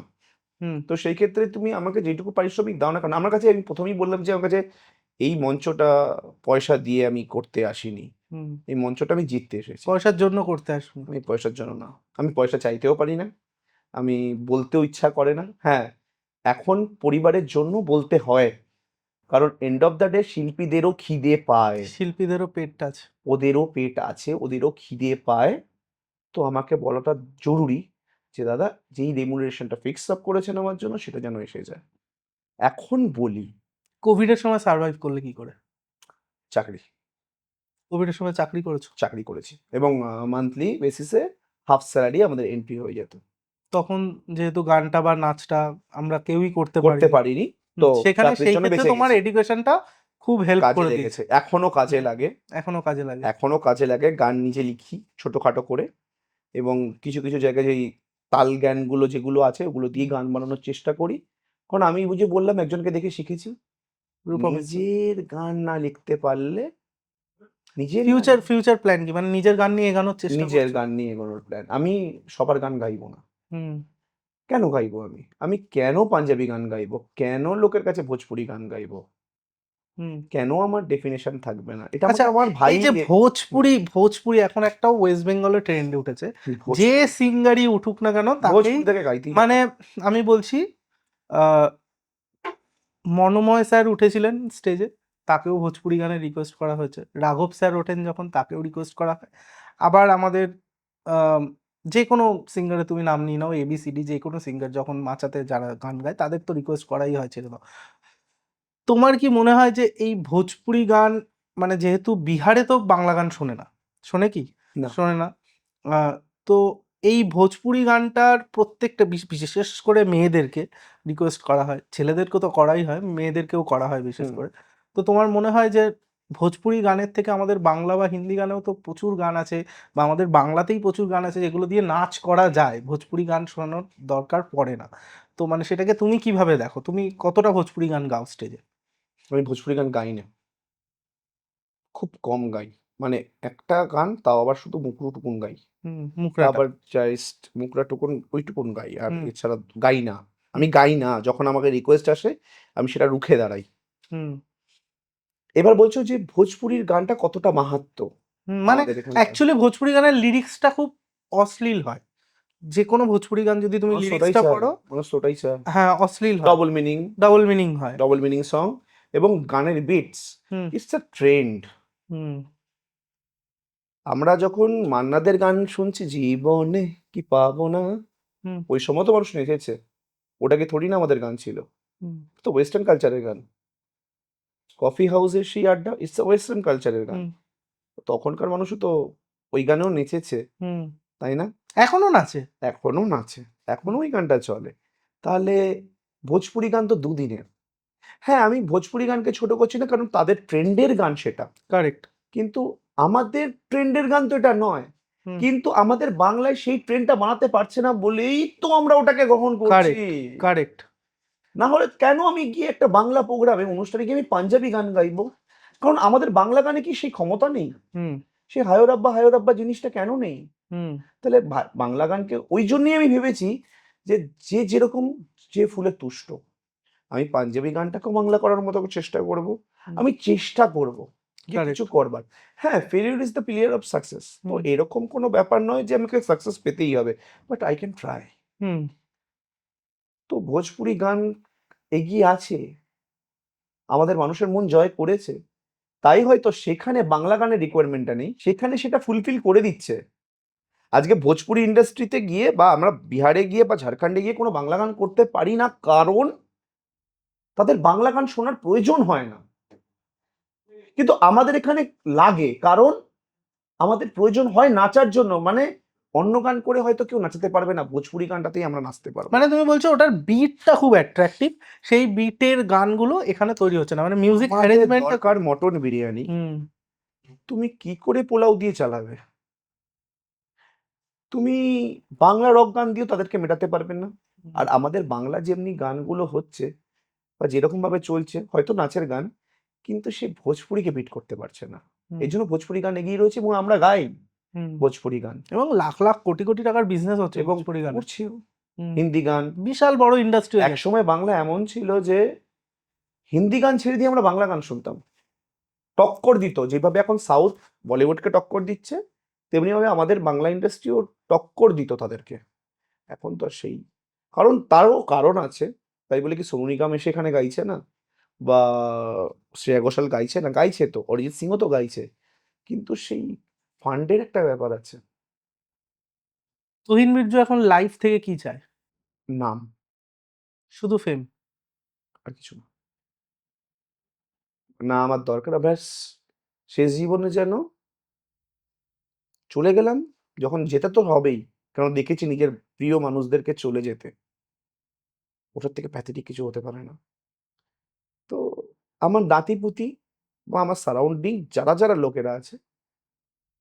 হুম, তো সেই ক্ষেত্রে তুমি আমাকে যেটুকু পারিশ্রমিক দাও না কেন, আমার কাছে, আমি প্রথমেই বললাম যে আমার কাছে এই মঞ্চটা পয়সা দিয়ে আমি করতে আসিনি, হুম। এই মঞ্চটা আমি জিততে এসেছি। পয়সার জন্য করতে আসুন। আমি পয়সার জন্য না, আমি পয়সা চাইতেও পারি না, আমি বলতেও ইচ্ছা করে না। হ্যাঁ, এখন পরিবারের জন্য বলতে হয়, কারণ এন্ড অফ দ্য ডে শিল্পীদেরও খিদে পায়, শিল্পীদেরও পেট আছে। ওদেরও পেট আছে, ওদেরও খিদে পায়। তো আমাকে বলাটা জরুরি যে দাদা, যেই রেমুনারেশনটা ফিক্স আপ করেছেন আমার জন্য সেটা যেন এসে যায়। এখন বলি, কোভিডের সময় সারভাইভ করলে কি করে? চাকরি, কোভিডের সময় চাকরি করেছো? চাকরি করেছি, এবং মান্থলি বেসিসে হাফ স্যালারি আমাদের এন্ট্রি হয়ে যেত। তখন যেহেতু গানটা বা নাচটা আমরা কেউই করতে করতে পারিনি। পারিনি, তো সেখানে চাকরির সেই জন্য ক্ষেত্রে বেঁচে তোমার গেছি। এডুকেশনটা খুব হেল্প কাজে করে দিয়েছে। লেগেছে, এখনো কাজে লাগে, এখনো কাজে লাগে। এখনো কাজে লাগে। গান নিজে লিখি ছোটখাটো করে, এবং কিছু কিছু জায়গায় যেই তাল জ্ঞানগুলো যেগুলো আছে ওগুলো দিয়ে গান বানানোর চেষ্টা করি। কারণ আমি বুঝে বললাম, একজনকে দেখে শিখেছি, রূপম ইসলাম। নিজের গান না লিখতে পারলে, নিজের না ফিউচার প্ল্যান কি? মানে নিজের গান নিয়ে এগোনোর চেষ্টা নিজের করছো? গান নিয়ে এগোনোর প্ল্যান। আমি সবার গান গাইবো না। হুম, কেন গাইবো আমি? আমি কেন পাঞ্জাবি গান গাইবো? কেন লোকের কাছে ভোজপুরি গান গাইবো? হুম। কেন আমার ডেফিনেশন থাকবে না? এটা আচ্ছা, আমাকে আমার ভাই এই যে ভোজপুরি এখন একটা ওয়েস্ট বেঙ্গলের ট্রেন্ডে উঠেছে। যে ভোজপুরি, সিঙ্গারই উঠুক না কেন তাকেই ভোজপুরি থেকে গাইতেই মানে হবে। আমি বলছি আ মনোময় স্যার উঠেছিলেন স্টেজে, তাকেও ভোজপুরি গানে রিকোয়েস্ট করা হয়েছে। রাঘব স্যার ওঠেন যখন তাকেও রিকোয়েস্ট করা হয়। আবার আমাদের আম যেকোনো সিঙ্গারের তুমি নাম নিয়ে নাও, এবিসিডি যেকোনো সিঙ্গার যখন মাচাতে যারা গান গায় তাদের তো রিকোয়েস্ট করাই হয় ছেড়ে দাও। তোমার কি মনে হয় যে এই ভোজপুরি গান মানে যেহেতু বিহারে তো বাংলা গান শোনে না। শোনে কি? না, শোনে না। আ তো এই ভোজপুরি গানটার প্রত্যেকটা বিশেষ করে মেয়েদেরকে রিকোয়েস্ট করা হয়। ছেলেদেরকেও তো করাই হয়, মেয়েদেরকেও করা হয় বিশেষ হুম। করে। তো তোমার মনে হয় যে ভোজপুরি গানের থেকে আমাদের বাংলা বা হিন্দি গানেও তো প্রচুর গান আছে বা আমাদের বাংলাতেই প্রচুর গান আছে যেগুলো দিয়ে নাচ করা যায়। ভোজপুরি গান শোনানোর দরকার পড়ে না। তো মানে সেটাকে তুমি কিভাবে দেখো? তুমি কতটা ভোজপুরি গান গাও স্টেজে? আমি ভোজপুরি গান গাই না। খুব কম গাই। মানে একটা গান, তাও আবার শুধু মুখরো-টুকুন গাই। হুম, তা মুখরাটা। আবার জাস্ট মুখরা-টুকুন ওইটুকুন গাই। আর হুম, এছাড়া গাই না। আমি হুম, গাই না। যখন আমাকে রিকোয়েস্ট আসে, আমি সেটা রুখে দাঁড়াই। হুম, এবার বলছো যে ভোজপুরির গানটা কতটা মাহাত্ম্য মানে আমাদের এখানকার? অ্যাকচুয়ালি ভোজপুরি গানের লিরিক্সটা খুব অশ্লীল হয়। যে কোনো ভোজপুরি গান যদি তুমি মানুষ ওটাই লিরিক্সটা চায়, পড়ো, মানুষ ওটাই চায়। হ্যাঁ অশ্লীল হয়, ডবল মিনিং, ডাবল মিনিং হয়। ডবল মিনিং সং এবং গানের beats, hmm it's a trend. হুম আমরা যখন মান্নাদের গান শুনছি, জীবনে কি পাবো না, হুম ওই সময় তো মানুষ নেচেছে, ওটাকে থোড়ি না আমাদের গান ছিল, হুম তো ওয়েস্টার্ন কালচারের গান। কফি হাউসের সেই আড্ডা, ইটস ওয়েস্টার্ন কালচারের গান। হুম তখনকার মানুষও তো ওই গানেও নেচেছে, হুম তাই না? এখনো নাচে। এখনো নাচে, এখনো ওই গানটা চলে। তাহলে ভোজপুরি গান তো দুদিনের। হ্যাঁ, আমি ভোজপুরি গানকে ছোট করছি না, কারণ তাদের ট্রেন্ডের গান সেটা। কারেক্ট। কিন্তু আমাদের ট্রেন্ডের গান তো এটা নয়। হুম কিন্তু আমাদের বাংলায় সেই ট্রেন্ডটা বানাতে পারছে না বলেই তো আমরা ওটাকে গ্রহণ করছি। Correct correct. না হলে কেন আমি গিয়ে একটা বাংলা প্রোগ্রামে, অনুষ্ঠানে গিয়ে আমি পাঞ্জাবি গান গাইবো? কারণ আমাদের বাংলা গানে কি সেই ক্ষমতা নেই? হুম সেই হায় রাব্বা জিনিসটা কেন নেই? হুম তাহলে বাংলা গানকে ওই জন্যই আমি ভেবেছি যে, যে যেরকম, যে ফুলে তুষ্ট, আমি পাঞ্জাবি গানটাকেও বাংলা করার মতো চেষ্টা করব। হুম আমি চেষ্টা করব যে কিছু কারেক্ট। করবার। হ্যাঁ, failure is the pillar of success. তো হুম এরকম কোনো ব্যাপার নয় যে আমাকে সাকসেস পেতেই হবে, বাট আই ক্যান ট্রাই। হুম তো ভোজপুরি গান এগিয়ে আছে, আমাদের মানুষের মন জয় করেছে, তাই হয়তো সেখানে বাংলা গানের রিকোয়ারমেন্টটা নেই, সেখানে সেটা ফুলফিল করে দিচ্ছে। আজকে ভোজপুরি ইন্ডাস্ট্রিতে গিয়ে বা আমরা বিহারে গিয়ে বা ঝাড়খণ্ডে গিয়ে কোনো বাংলা গান করতে পারি না, কারণ তাদের বাংলা গান শোনার প্রয়োজন হয় না। কিন্তু আমাদের এখানে লাগে, কারণ আমাদের প্রয়োজন হয় নাচার জন্য। মানে অন্য গান করে হয়তো কেউ নাচাতে পারবে না, ভোজপুরি গানটাতেই আমরা নাচতে পারবো। মানে তুমি বলছো ওটার বিটটা খুব অ্যাট্রাকটিভ, সেই বিটের গানগুলো এখানে তৈরি হচ্ছে না, মানে মিউজিক আমাদের অ্যারেঞ্জমেন্টটা। দরকার মটন বিরিয়ানি, হুম তুমি কি করে পোলাও দিয়ে চালাবে? তুমি বাংলা রক গান দিয়েও তাদেরকে মেটাতে পারবে না। আর আমাদের বাংলা যেমনি গানগুলো হচ্ছে বা যেরকম ভাবে চলছে, হয়তো নাচের গান, কিন্তু সে ভোজপুরিকে বিট করতে পারছে না। হুম এই জন্য ভোজপুরি গান এগিয়ে রয়েছে এবং আমরা গাই হুম ভোজপুরি গান, এবং লাখ লাখ কোটি কোটি টাকার বিজনেস হচ্ছে এবং ভোজপুরি গানে। করছেও। হুম হিন্দি গান, বিশাল বড় ইন্ডাস্ট্রি হয়ে গেছে। একসময় বাংলা এমন ছিল যে হিন্দি গান ছেড়ে দিয়ে আমরা বাংলা গান শুনতাম, টক্কর দিত। যেভাবে এখন সাউথ বলিউডকে টক্কর দিচ্ছে, তেমনি ভাবে আমাদের বাংলা ইন্ডাস্ট্রিও টক্কর দিত তাদেরকে। এখন তো আর সেই, কারণ তারও কারণ আছে। তাই বলে কি সোনু নিগম এসে এখানে গাইছে না, বা শ্রেয়া ঘোষাল গাইছে না? গাইছে তো, অরিজিৎ সিংও তো গাইছে, কিন্তু সেই ফান্ডের একটা ব্যাপার আছে। তুহিন মির্জু এখন লাইফ থেকে কি চায়? নাম, শুধু ফেম? আর কিছু না। না আমার দরকার, ব্যাস শেষ জীবনে যেন চলে গেলাম, যখন যেতে তো হবেই, কারণ দেখেছি নিজের প্রিয় মানুষদেরকে চলে যেতে, ওটার থেকে প্যাথেটিক কিছু হতে পারে না। তো আমার নাতিপুতি বা আমার সারাউন্ডিং যারা যারা লোকেরা আছে,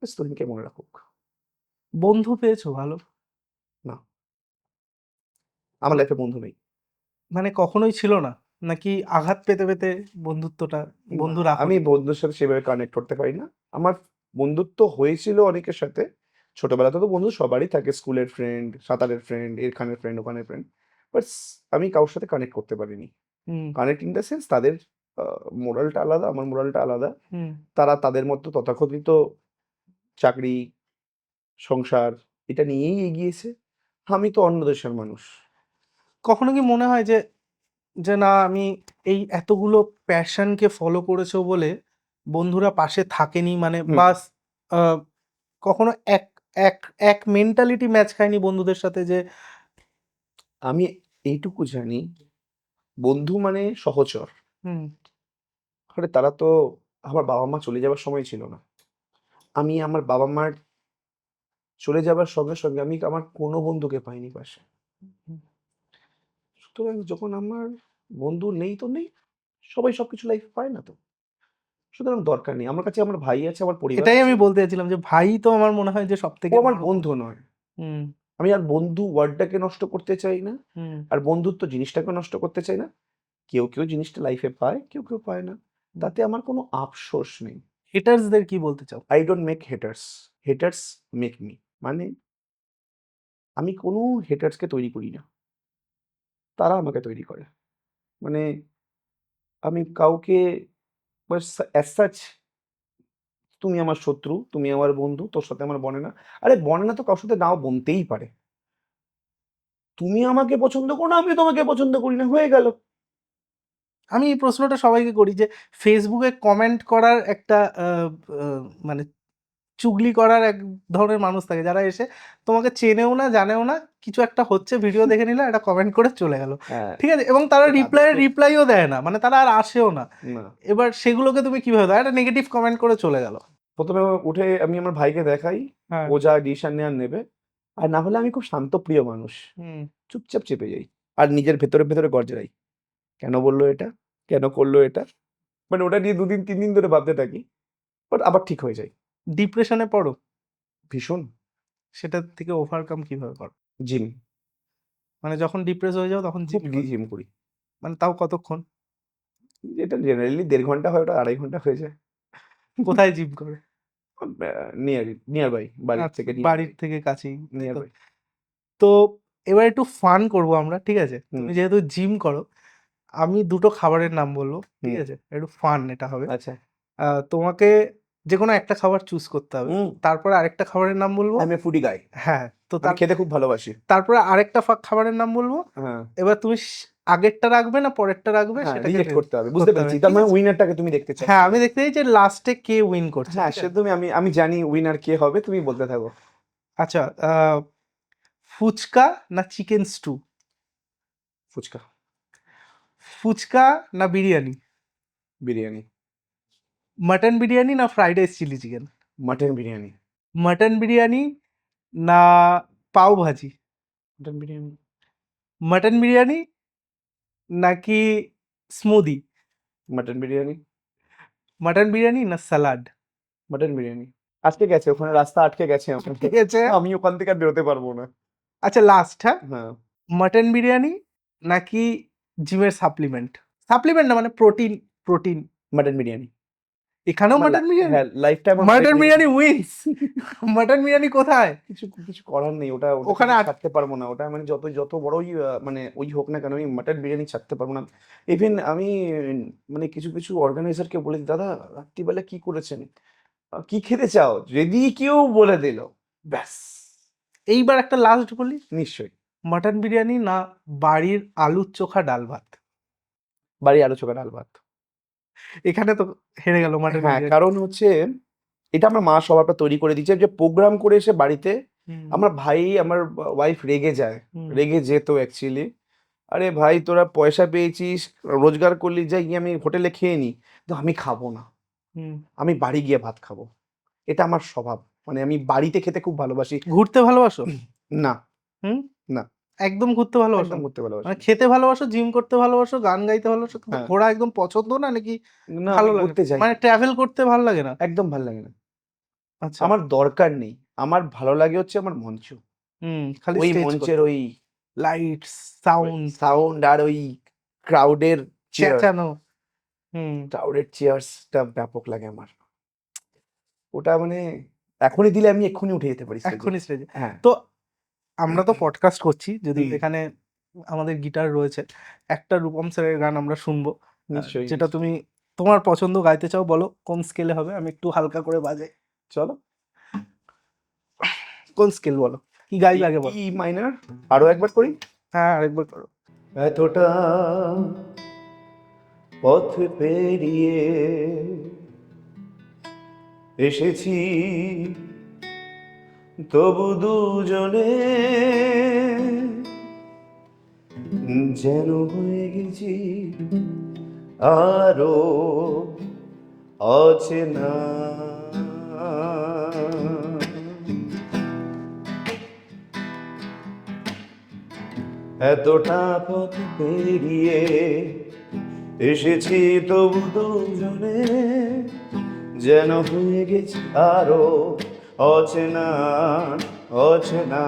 ব্যাস তুহিনকে মনে রাখুক। বন্ধু পেয়েছো ভালো? না, আমার লাইফে বন্ধু নেই। মানে কখনোই ছিল না, নাকি আঘাত পেতে পেতে বন্ধুত্বটা, না, বন্ধু আমি রাখোনি? বন্ধুদের সাথে সেভাবে কানেক্ট করতে পারি না। আমার বন্ধুত্ব হয়েছিল অনেকের সাথে, ছোটবেলাতে তো বন্ধু সবারই থাকে, স্কুলের ফ্রেন্ড, সাঁতারের ফ্রেন্ড, এখানের ফ্রেন্ড, ওখানের ফ্রেন্ড, বাট আমি কারোর সাথে কানেক্ট করতে পারিনি। হুম কানেক্ট ইন দ্য সেন্স, তাদের মোরালটা আলাদা, আমার মোরালটা আলাদা। হুম তারা তাদের মতো তথাকথিত চাকরি, সংসার, এটা নিয়েই এগিয়েছে। আমি তো অন্য দেশের মানুষ। কখনো কি মনে হয় যে, যে না আমি এই এতগুলো প্যাশনকে ফলো করেছো বলে বন্ধুরা পাশে থাকেনি, মানে হুম, বাস আহ, কখনো এক এক এক মেন্টালিটি ম্যাচ খায়নি বন্ধুদের সাথে যে? আমি এইটুকু জানি, বন্ধু মানে সহচর। হুম আরে তারা তো, আমার বাবা মা চলে যাওয়ার সময় ছিল না। আমি আমার বাবা মার চলে যাবার সঙ্গে সঙ্গে আমি আমার কোনো বন্ধুকে পাইনি পাশে। হুম। সুতরাং যখন আমার বন্ধু নেই তো নেই, সবাই সবকিছু লাইফে পায় না তো, সুতরাং দরকার নেই। আমার কাছে আমার ভাই আছে, আমার পরিবার এটাই আছে। আমি বলতে চাইছিলাম যে ভাই তো আমার মনে হয় যে সব ও থেকে আমার বড় বন্ধু নয়। হুম আমি আর বন্ধু ওয়ার্ডটাকে নষ্ট করতে চাই না, হুম আর বন্ধুত্ব জিনিসটাকে নষ্ট করতে চাই না। কেউ কেউ জিনিসটা লাইফে পায়, কেউ কেউ পায় না, হুম। তাতে আমার কোনো আফসোস নেই। হেটার্সদের কি বলতে চাও? I don't make haters, haters make me. মানে আমি কোনো হেটার্সকে তৈরি করি না, তারা আমাকে তৈরি করে। মানে আমি কাউকে অ্যাজ সাচ, তুমি আমার শত্রু, তুমি আমার বন্ধু, তোর সাথে আমার বনে না। আরে বনে না তো কারোর সাথে নাও বনতেই পারে। তুমি আমাকে পছন্দ করো না, আমি তোমাকে পছন্দ করি না, হয়ে গেল। আমি এই প্রশ্নটা সবাইকে করি যে ফেসবুকে কমেন্ট করার একটা মানে চুগলি করার এক ধরনের মানুষ থাকে যারা এসে তোমাকে চেনেও না জানেও না, কিছু একটা হচ্ছে ভিডিও দেখে নিলে একটা কমেন্ট করে চলে গেল, হ্যাঁ, ঠিক আছে, এবং তারা তাদের তো রিপ্লাইও দেয় না, মানে তারা আর আসেও না। না। এবার সেগুলোকে তুমি কিভাবে দাও? একটা নেগেটিভ কমেন্ট করে চলে গেল। প্রথমে উঠে আমি আমার ভাইকে দেখাই, হ্যাঁ। ও যা ডিসিশন নেওয়ার নেবে। আর না হলে আমি খুব শান্তপ্রিয় মানুষ, হুম। চুপচাপ চেপে যাই আর নিজের ভেতরে ভেতরে গর্জরাই, কেন বললো এটা, কেন করলো এটা, মানে ওটা নিয়ে 2 দিন 3 দিন ধরে ভাবতে থাকি, বাট আবার ঠিক হয়ে যায়। ডিপ্রেশনে পড়ো, ভীষণ। সেটার থেকে ওভারকাম কিভাবে করো? জিম, মানে যখন ডিপ্রেস হয়ে যাও তখন খুব জিম করো? জিম করি। মানে তাও কতক্ষণ? এটা জেনারেলি 1.5 ঘন্টা হয়, ওটা 2.5 ঘন্টা হয়ে যায়। কোথায় জিম করো? নিয়ার বাই, বাড়ির আচ্ছা, থেকে বাড়ির থেকে কাছেই, তাই নিয়ার তো? বাই। তো এবার একটু ফান করব আমরা, ঠিক আছে? হুম। তুমি যেহেতু জিম করো, আমি দুটো খাবারের নাম বলবো, ঠিক হুম। আছে? একটু ফান এটা হবে। আচ্ছা। তোমাকে যেকোনো একটা খাবার চুজ করতে হবে। তারপরে আরেকটা খাবারের নাম বলবো। আই এম এ ফুডি গাই। হ্যাঁ, তো আমি খেতে খুব ভালোবাসি। তারপরে আরেকটা খাবারের নাম বলবো। হ্যাঁ, এবার তুমি আগেরটা রাখবে না পরেরটা রাখবে হ্যাঁ, সেটাকে রিজেক্ট করতে হবে। বুঝতে পেরেছি। তার ঠিক মানে আছে? উইনারটাকে তুমি দেখতে চাও। হ্যাঁ, আমি দেখতে চাই যে লাস্টে কে উইন করছে, হ্যাঁ, ঠিক সে আছে? তুমি আমি জানি উইনার কে হবে, তুমি বলতে থাকো। আচ্ছা, ফুচকা না চিকেন স্টু? ফুচকা, ফুচকা না বিরিয়ানি? বিরিয়ানি, মাটন বিরিয়ানি না fried rice chilli chicken? Mutton biryani, mutton biryani না পাও ভাজি? মাটন বিরিয়ানি, মাটন বিরিয়ানি নাকি smoothie? Mutton biryani, mutton biryani না স্যালাড? মাটন বিরিয়ানি। আটকে গেছে ওখানে, রাস্তা আটকে গেছে আমার। ঠিক আছে। আমি ওখান থেকে আর বেরোতে পারবো না। আচ্ছা, লাস্ট, হ্যাঁ? হ্যাঁ, মাটন বিরিয়ানি নাকি জিমের সাপ্লিমেন্ট? সাপ্লিমেন্ট না, মানে প্রোটিন, প্রোটিন। মাটন বিরিয়ানি। এখানেও আমার মাটন বিরিয়ানি? হ্যাঁ, লাইফ টাইম আমার mutton biryani wins. Mutton biryani কোথায়? কিছু কিছু করার নেই, ওটা ওটা ওখানে আমি ছাড়তে পারবো না। ওটা মানে যত বড়ই মানে ওই হোক না কেন, আমি মাটন বিরিয়ানি ছাড়তে পারবো না। ইভেন আমি মানে কিছু কিছু অর্গানাইজারকে বলেছি, দাদা রাত্রিবেলা কি করেছেন, কি খেতে চাও, যদি কেউ বলে দিল, ব্যাস। এইবার একটা লাস্ট বলি, নিশ্চয়ই। মাটন বিরিয়ানি না বাড়ির আলুর চোখা ডাল ভাত? বাড়ি আলু চোখা ডাল ভাত। এখানে তো হেরে গেল মাটন হ্যাঁ, বিরিয়ানি। কারণ হচ্ছে এটা আমার মা সবারটা তৈরি করে দিয়েছে, যে প্রোগ্রাম করে এসে বাড়িতে হুম, আমার ভাই, আমার ওয়াইফ রেগে যায়, হুম, রেগে যেত অ্যাকচুয়ালি। আরে ভাই তোরা পয়সা পেয়েছিস, রোজগার করলি, যাই গিয়ে আমি হোটেলে খেয়ে নি, তো আমি খাবো না, হুম। আমি বাড়ি গিয়ে ভাত খাবো। এটা আমার স্বভাব, মানে আমি বাড়িতে খেতে খুব ভালোবাসি। ঘুরতে ভালোবাসো? না, হুম, না, একদম ঘুরতে ভালোবাসো একদম না? করতে ভালোবাসি মানে না। খেতে ভালোবাসো, জিম করতে ভালোবাসো, গান গাইতে ভালোবাসো, কিন্তু হ্যাঁ, ঘোরা একদম পছন্দ না নাকি? না, ভালো আমি লাগে না? ঘুরতে যাই, মানে ট্রাভেল করতে ভালো লাগে না? একদম ভালো লাগে না। আচ্ছা। আমার দরকার নেই, আমার ভালো লাগে হচ্ছে আমার মঞ্চ, খালি ওই স্টেজ মঞ্চের করতে, ওই লাইটস, সাউন্ড, সাউন্ড আর ওই ক্রাউডের চেয়ার, চেঁচানো। হুম। ক্রাউডেড চেয়ার্সটা ব্যাপক লাগে আমার। ওটা মানে এখনই দিলে আমি এক্ষুনি উঠে যেতে পারি স্টেজে। এক্ষুনি স্টেজে। হ্যাঁ। তো আমরা তো পডকাস্ট করছি, যদি হুম। এখানে আমাদের গিটার রয়েছে, একটা রূপম স্যারের গান আমরা শুনবো, নিশ্চয়ই, যেটা নিশ্চয়ই। তুমি তোমার পছন্দ গাইতে চাও, বলো কোন স্কেলে হবে, আমি একটু হালকা করে বাজাই। চলো। কোন স্কেল বলো, কি গাইবে আগে বলো। ই মাইনর, আরো একবার করি। হ্যাঁ, আরেকবার করো। এতটা পথ পেরিয়ে এসেছি, তবু দুজনে যেন হয়ে গেছি আরো অচেনা। এতটা পথ পেরিয়ে এসেছি, তবু দুজনে যেন হয়ে গেছি আরো অচেনা, অচেনা।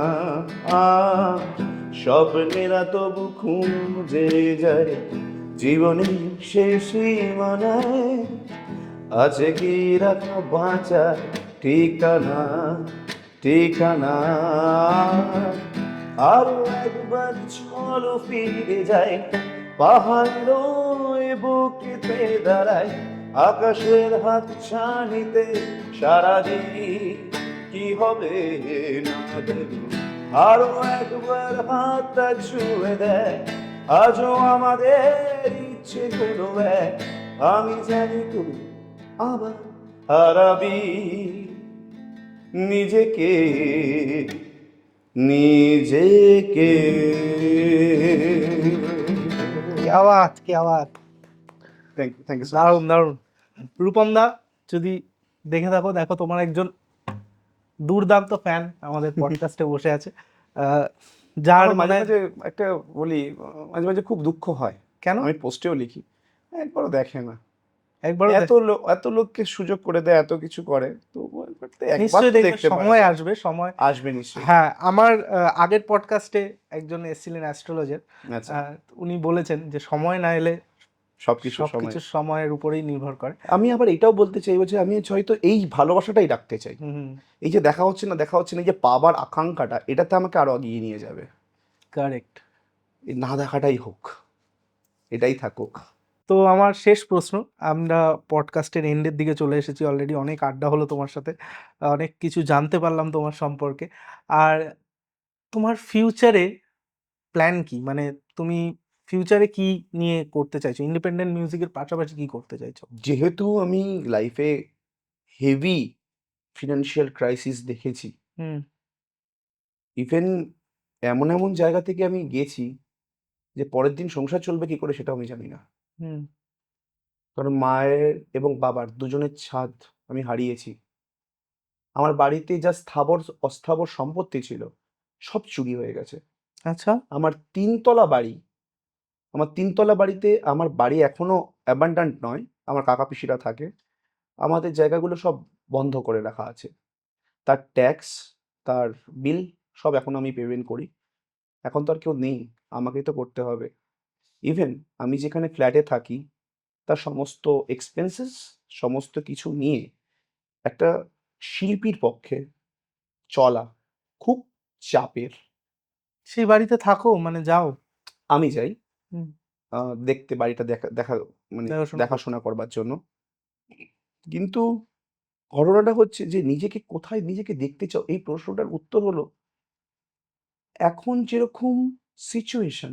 স্বপ্নেরা তবু খুঁজে যায় জীবনের শেষ সীমানায়, আছে কি রাখা বাঁচার ঠিকানা, ঠিকানা। আরো একবার চলো ফিরে যাই, পাহাড়ের ওই বুকেতে দাঁড়াই, আকাশের হাত ছানিতে সারাদিন কি হবে না ভেবে আরো একবার হাতটা ছুঁয়ে দেয়, আজও আমাদের ইচ্ছে হলো এক, আমি জানি তুই আবার হারাবি নিজেকে, নিজেকে। কি আওয়াজ, কি আওয়াজ! Thank you, thank you. দারুণ দারুণ। রূপম দা, যদি দেখে থাকো, দেখো তোমার একজন দুর্দান্ত ফ্যান আমাদের পডকাস্টে বসে আছে, যার আমার মাঝে মানে মাঝে একটা বলি, মাঝে মাঝে খুব দুঃখ হয়, কেন আমি পোস্টেও লিখি, একবারও দেখে না। একবারও এত লোককে সুযোগ করে দেয়, এত কিছু করে, তো একবার নিশ্চয়ই তো দেখবে, দেখতে পারে সময় না। আসবে, সময় আসবে নিশ্চয়ই। হ্যাঁ। আমার আগের পডকাস্টে একজন এসেছিলেন অ্যাস্ট্রোলজার, আচ্ছা, উনি বলেছেন যে সময় না এলে সবকিছু সময়। সবকিছু সময়ের উপরেই নির্ভর করে। আমি আবার এটাও বলতে চাইবো যে আমি হয়তো এই ভালোবাসাটাই রাখতে চাই, হুম, এই যে দেখা হচ্ছে না দেখা হচ্ছে না, এই যে পাবার আকাঙ্ক্ষাটা, এটাতে আমাকে আরো এগিয়ে নিয়ে যাবে। কারেক্ট। এই না দেখাটাই হোক, এটাই থাকুক। তো আমার শেষ প্রশ্ন, আমরা পডকাস্টের এন্ডের দিকে চলে এসেছি অলরেডি, অনেক আড্ডা হলো তোমার সাথে, অনেক কিছু জানতে পারলাম তোমার সম্পর্কে। আর তোমার ফিউচারে প্ল্যান কি, মানে তুমি ফিউচারে কি নিয়ে করতে চাইছো, ইন্ডিপেন্ডেন্ট মিউজিকের পাশাপাশি কি করতে চাইছো? যেহেতু আমি লাইফে হেভি ফিনান্সিয়াল ক্রাইসিস দেখেছি, হুম ইভেন এমন এমন জায়গা থেকে আমি গেছি যে পরের দিন সংসার চলবে কি করে সেটাও আমি জানি না। হুম কারণ মায়ের এবং বাবার দুজনের ছাদ আমি হারিয়েছি। আমার বাড়িতে যা স্থাবর অস্থাবর সম্পত্তি ছিল, সব চুরি হয়ে গেছে। আচ্ছা। আমার ৩ তলা বাড়ি, আমার ৩ তলা বাড়িতে, আমার বাড়ি এখনো অ্যাবান্ডান্ট নয়, আমার কাকা পিসিরা থাকে। আমাদের জায়গাগুলো সব বন্ধ করে রাখা আছে। তার ট্যাক্স, তার বিল সব এখন আমি পেমেন্ট করি। এখন তো আর কেউ নেই, আমাকেই তো করতে হবে। ইভেন আমি যেখানে ফ্ল্যাটে থাকি, তার সমস্ত এক্সপেন্সেস, সমস্ত কিছু নিয়ে একটা শিল্পীর পক্ষে চলা খুব চাপের। সেই বাড়িতে থাকো, মানে যাও? আমি যাই হুম, দেখতে, বাড়িটা দেখা দেখা মানে দেখাশোনা করতে। দেখাশোনা করবার জন্য। কিন্তু ঘটনাটা হচ্ছে যে নিজেকে কোথায় নিজেকে দেখতে চাও, এই প্রশ্নটার উত্তর হলো, এখন যেরকম সিচুয়েশন,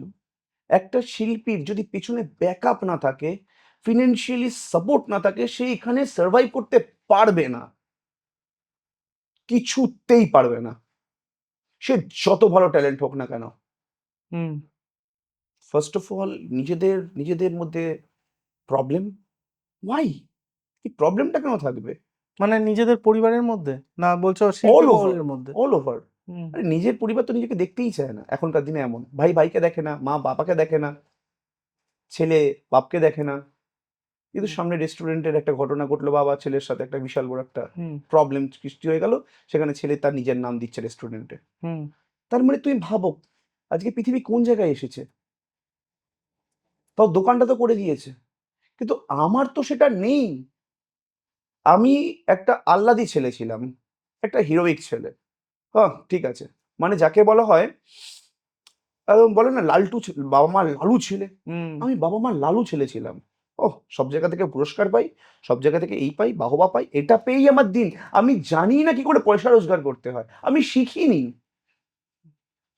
একটা শিল্পীর যদি পেছনে ব্যাকআপ না থাকে, ফিনান্সিয়ালি সাপোর্ট না থাকে, সে এখানে সার্ভাইভ করতে পারবে না, কিছুতেই পারবে না, সে যত ভালো ট্যালেন্ট হোক না কেন। হুম ফার্স্ট অফ অল নিজেদের নিজেদের মধ্যে প্রবলেম, ওয়াই, এই প্রবলেমটা কেন থাকবে? মানে নিজেদের পরিবারের মধ্যে, না বলছো শিল্পী অল ওভার, মহলের মধ্যে? All over. হুম আরে নিজের পরিবার তো নিজেকে দেখতেই চায় না এখনকার দিনে, এমন ভাই ভাইকে দেখে না, মা বাবাকে দেখে না, ছেলে বাপকে দেখে না। কিন্তু হুম সামনে রেস্টুরেন্টের একটা ঘটনা ঘটলো, বাবা ছেলের সাথে একটা বিশাল বড় একটা হুম প্রবলেম সৃষ্টি হয়ে গেল, সেখানে ছেলে তার নিজের নাম দিচ্ছে রেস্টুরেন্টে। হুম তার মানে তুমি ভাবো আজকে পৃথিবী কোন জায়গায় এসেছে, তাও দোকানটা তো করে দিয়েছে, কিন্তু আমার তো সেটা নেই। আমি একটা আহ্লাদি ছেলে ছিলাম, একটা হিরোইক ছেলে। হ্যাঁ, ঠিক আছে, মানে যাকে বলা হয়, বলে না লালটু বাবা মা লালু ছেলে, হুম আমি বাবা মা লালু ছেলে ছিলাম। ওহ, সব জায়গা থেকে পুরস্কার পাই, সব জায়গা থেকে এই পাই, বাহবা পাই, এটা পেয়েই আমার দিন। আমি জানি না কি করে পয়সা রোজগার করতে হয়, আমি শিখিনি।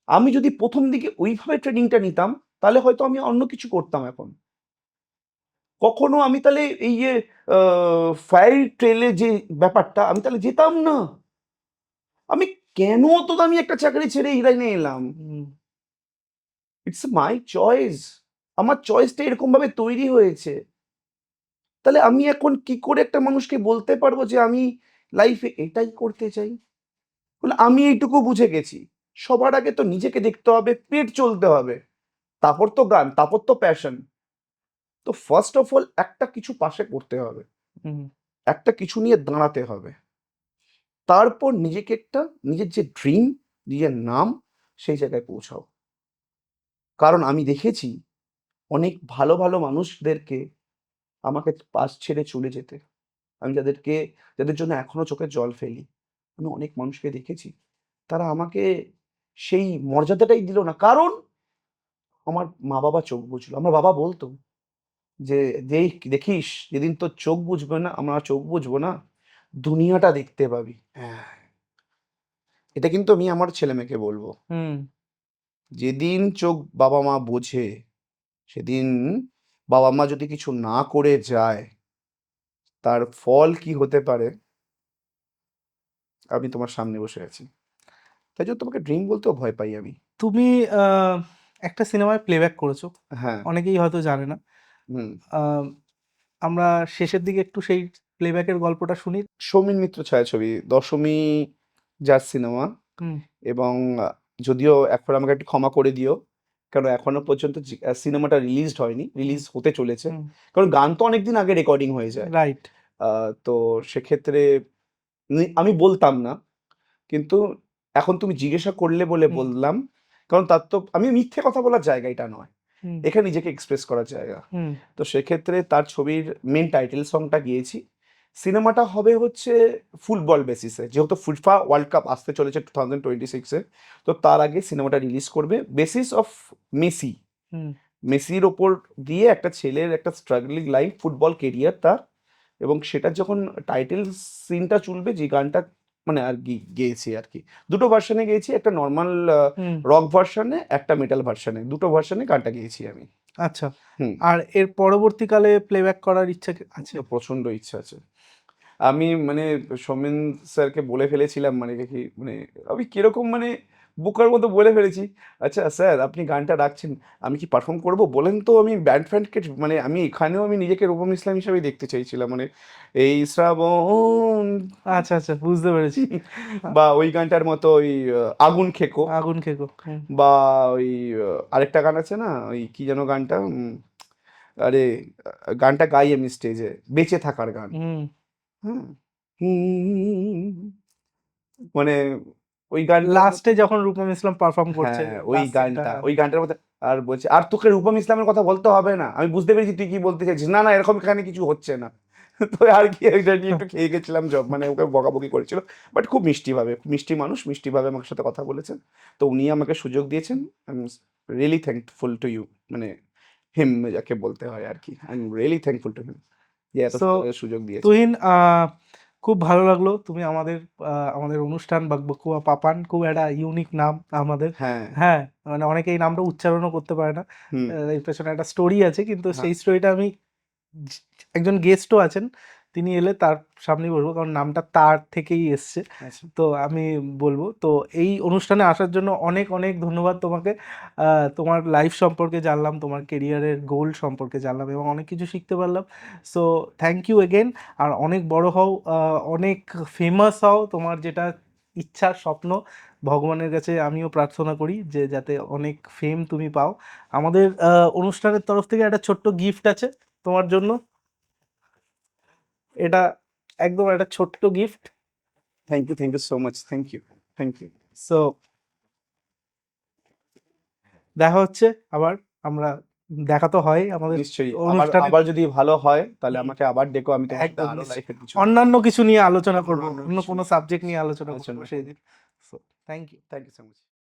আমি যদি প্রথম দিকে ওইভাবে ট্রেনিংটা নিতাম, তাহলে হয়তো আমি অন্য কিছু করতাম এখন। কখনো আমি তাহলে এই যে ফায়ার ট্রেলে যে ব্যাপারটা, আমি তাহলে যেতাম না। আমি কেন অত দামি একটা চাকরি ছেড়ে এই লাইনে এলাম? হুম ইটস মাই চয়েস, আমার চয়েসটা এরকম ভাবে তৈরি হয়েছে। তাহলে আমি এখন কি করে একটা মানুষকে বলতে পারবো যে আমি লাইফে এটাই করতে চাই? বলে আমি এইটুকু বুঝে গেছি, সবার আগে তো নিজেকে দেখতে হবে, পেট চলতে হবে, তারপর তো গান, তারপর তো প্যাশন। তো ফার্স্ট অফ অল একটা কিছু পাশে করতে হবে, হুম একটা কিছু নিয়ে দাঁড়াতে হবে, তারপর নিজেকে একটা, নিজের যে ড্রিম, নিজের নাম, সেই জায়গায় পৌঁছাও। কারণ আমি দেখেছি অনেক ভালো ভালো মানুষদেরকে আমাকে পাশ ছেড়ে চলে যেতে, আমি যাদের জন্য এখনো চোখে জল ফেলি, আমি অনেক মানুষকে দেখেছি, তারা আমাকে সেই মর্যাদাটাই দিল না। কারণ আমার মা বাবা চোখ বুঝলো। আমার বাবা বলতো যে, যেই দেখিস যেদিন তোর চোখ বুঝবে না, আমরা চোখ বুঝবো না, দুনিয়াটা দেখতে পাবি। হ্যাঁ, এটা কিন্তু আমি আমার ছেলে মেয়েকে বলবো, হুম যেদিন চোখ বাবা মা বোঝে সেদিন বাবা মা যদি কিছু না করে যায় তার ফল কি হতে পারে আমি তোমার সামনে বসে আছি। তাই জন্য তোমাকে ড্রিম বলতেও ভয় পাই আমি। তুমি একটা সিনেমায় প্লেব্যাক করেছো, হ্যাঁ। অনেকেই হয়তো জানে না। হুম। আহ, আমরা শেষের দিকে একটু সেই প্লেব্যাকের গল্পটা শুনি। সৌমিন মিত্র ছায়াছবি দশমী যার সিনেমা, হুম এবং যদিও এখন আমাকে একটু ক্ষমা করে দিও কারণ এখনো পর্যন্ত সিনেমাটা রিলিজড হয়নি, রিলিজ হতে চলেছে, কারণ গান তো অনেকদিন আগে রেকর্ডিং হয়ে যায়। রাইট। তো সেক্ষেত্রে আমি বলতাম না, কিন্তু এখন তুমি জিজ্ঞাসা করলে বলে হুম। বললাম, কারণ তার তো আমি মিথ্যে কথা বলার জায়গা এটা নয়, হুম এখানে নিজেকে এক্সপ্রেস করার জায়গা। হুম তো সেক্ষেত্রে তার ছবির মেন টাইটেল সংটা গিয়েছি। সিনেমাটা হবে হচ্ছে ফুটবল বেসিসে, যেহেতু ফিফা ওয়ার্ল্ড কাপ আসতে চলেছে 2026-এ, তো তার আগে সিনেমাটা রিলিজ করবে বেসিস অফ মেসি। হুম মেসির ওপর দিয়ে একটা ছেলের একটা স্ট্রাগলিং লাইফ, ফুটবল কেরিয়ার তার, এবং সেটা যখন টাইটেল সিনটা চলবে, যে গানটা মানে আর কি গেয়েছি আর কি, দুটো ভার্সনে গেয়েছি, একটা নর্মাল হুম। রক ভার্সনে, একটা মেটাল ভার্সনে, দুটো ভার্সনে গানটা গেয়েছি আমি। আচ্ছা, হুম। আর এর পরবর্তীকালে প্লেব্যাক করার ইচ্ছা আছে? তো প্রচন্ড ইচ্ছা আছে। আমি মানে সৌমেন স্যারকে বলে ফেলেছিলাম, মানে কি মানে আমি কিরকম মানে বোকার মতো বলে ফেলেছি, আচ্ছা স্যার আপনি গানটা রাখছেন, আমি কি পারফর্ম করব বলেন তো, আমি ব্যান্ড ফ্যান্ডকে মানে আমি এখানেও আমি নিজেকে রূপম ইসলাম হিসাবে দেখতে চাইছিলাম, মানে এই শ্রাবণ আচ্ছা আচ্ছা, বুঝতে পেরেছি। বা ওই গানটার মতো ওই আগুন খেকো, আগুন খেকো। হুম বা ওই আরেকটা গান আছে না, ওই কি যেন গানটা, আরে গানটা গাই আমি স্টেজে, বেঁচে থাকার গান। হুম হুম। হুম। মানে ওই গানটার লাস্টে যখন রূপম ইসলাম পারফর্ম করছে, হ্যাঁ ওই লাস্ট সিনটা। গানটা, ওই গানটার মধ্যে আর বলছে, আর তোকে রূপম ইসলামের কথা বলতে হবে না, আমি বুঝতে পেরেছি তুই কি বলতে চাইছিস, না না এরকম এখানে কিছু হচ্ছে না। তো আর কি এটা নিয়ে একটু খেয়ে গেছিলাম জব, মানে ওকে বকাবকি করেছিল, বাট খুব মিষ্টিভাবে, মিষ্টি মানুষ, মিষ্টিভাবে আমার সাথে কথা বলেছেন। তো উনি আমাকে সুযোগ দিয়েছেন, I am really thankful to you, মানে হিম যাকে বলতে হয় আর কি, I am really thankful to him যে এত সো সুযোগ দিয়েছে। তুহিন, খুব ভালো লাগলো। তুমি আমাদের আমাদের অনুষ্ঠান বাকবকুয়া পাপান, খুব একটা ইউনিক নাম আমাদের। হ্যাঁ। হ্যাঁ, মানে অনেকে এই নামটা উচ্চারণও করতে পারে না। হুম। এর পেছনে একটা স্টোরি আছে, কিন্তু হ্যাঁ। সেই স্টোরিটা আমি একজন গেস্টও আছেন, তিনি এলে তার সামনেই বলবো, কারণ নামটা তার থেকেই এসছে। আচ্ছা। তো আমি বলবো, তো এই অনুষ্ঠানে আসার জন্য অনেক অনেক ধন্যবাদ তোমাকে। তোমার লাইফ সম্পর্কে জানলাম, তোমার কেরিয়ারের গোল সম্পর্কে জানলাম, এবং অনেক কিছু শিখতে পারলাম। So thank you again. আর অনেক বড় হও, অনেক ফেমাস হও, তোমার যেটা ইচ্ছা স্বপ্ন, ভগবানের কাছে আমিও প্রার্থনা করি যে যাতে অনেক ফেম তুমি পাও। আমাদের অনুষ্ঠানের তরফ থেকে একটা ছোট্ট গিফট আছে তোমার জন্য। এটা একদম একটা ছোট্ট gift. Thank you so much, thank you, thank you. So দেখা হচ্ছে আবার, আমরা দেখা তো হয় আমাদের নিশ্চয়ই, আবার অনুষ্ঠানে। আবার যদি ভালো হয় তাহলে আমাকে আবার ডেকো, আমি তোমার সাথে একদম আরো নিশ্চয়ই। লাইফের কিছু অন্যান্য কিছু নিয়ে আলোচনা করবো, অন্যান্য অন্য কিছু কোনো সাবজেক্ট নিয়ে আলোচনা আলোচনা করবো সেই দিন। So thank you. Thank you so much.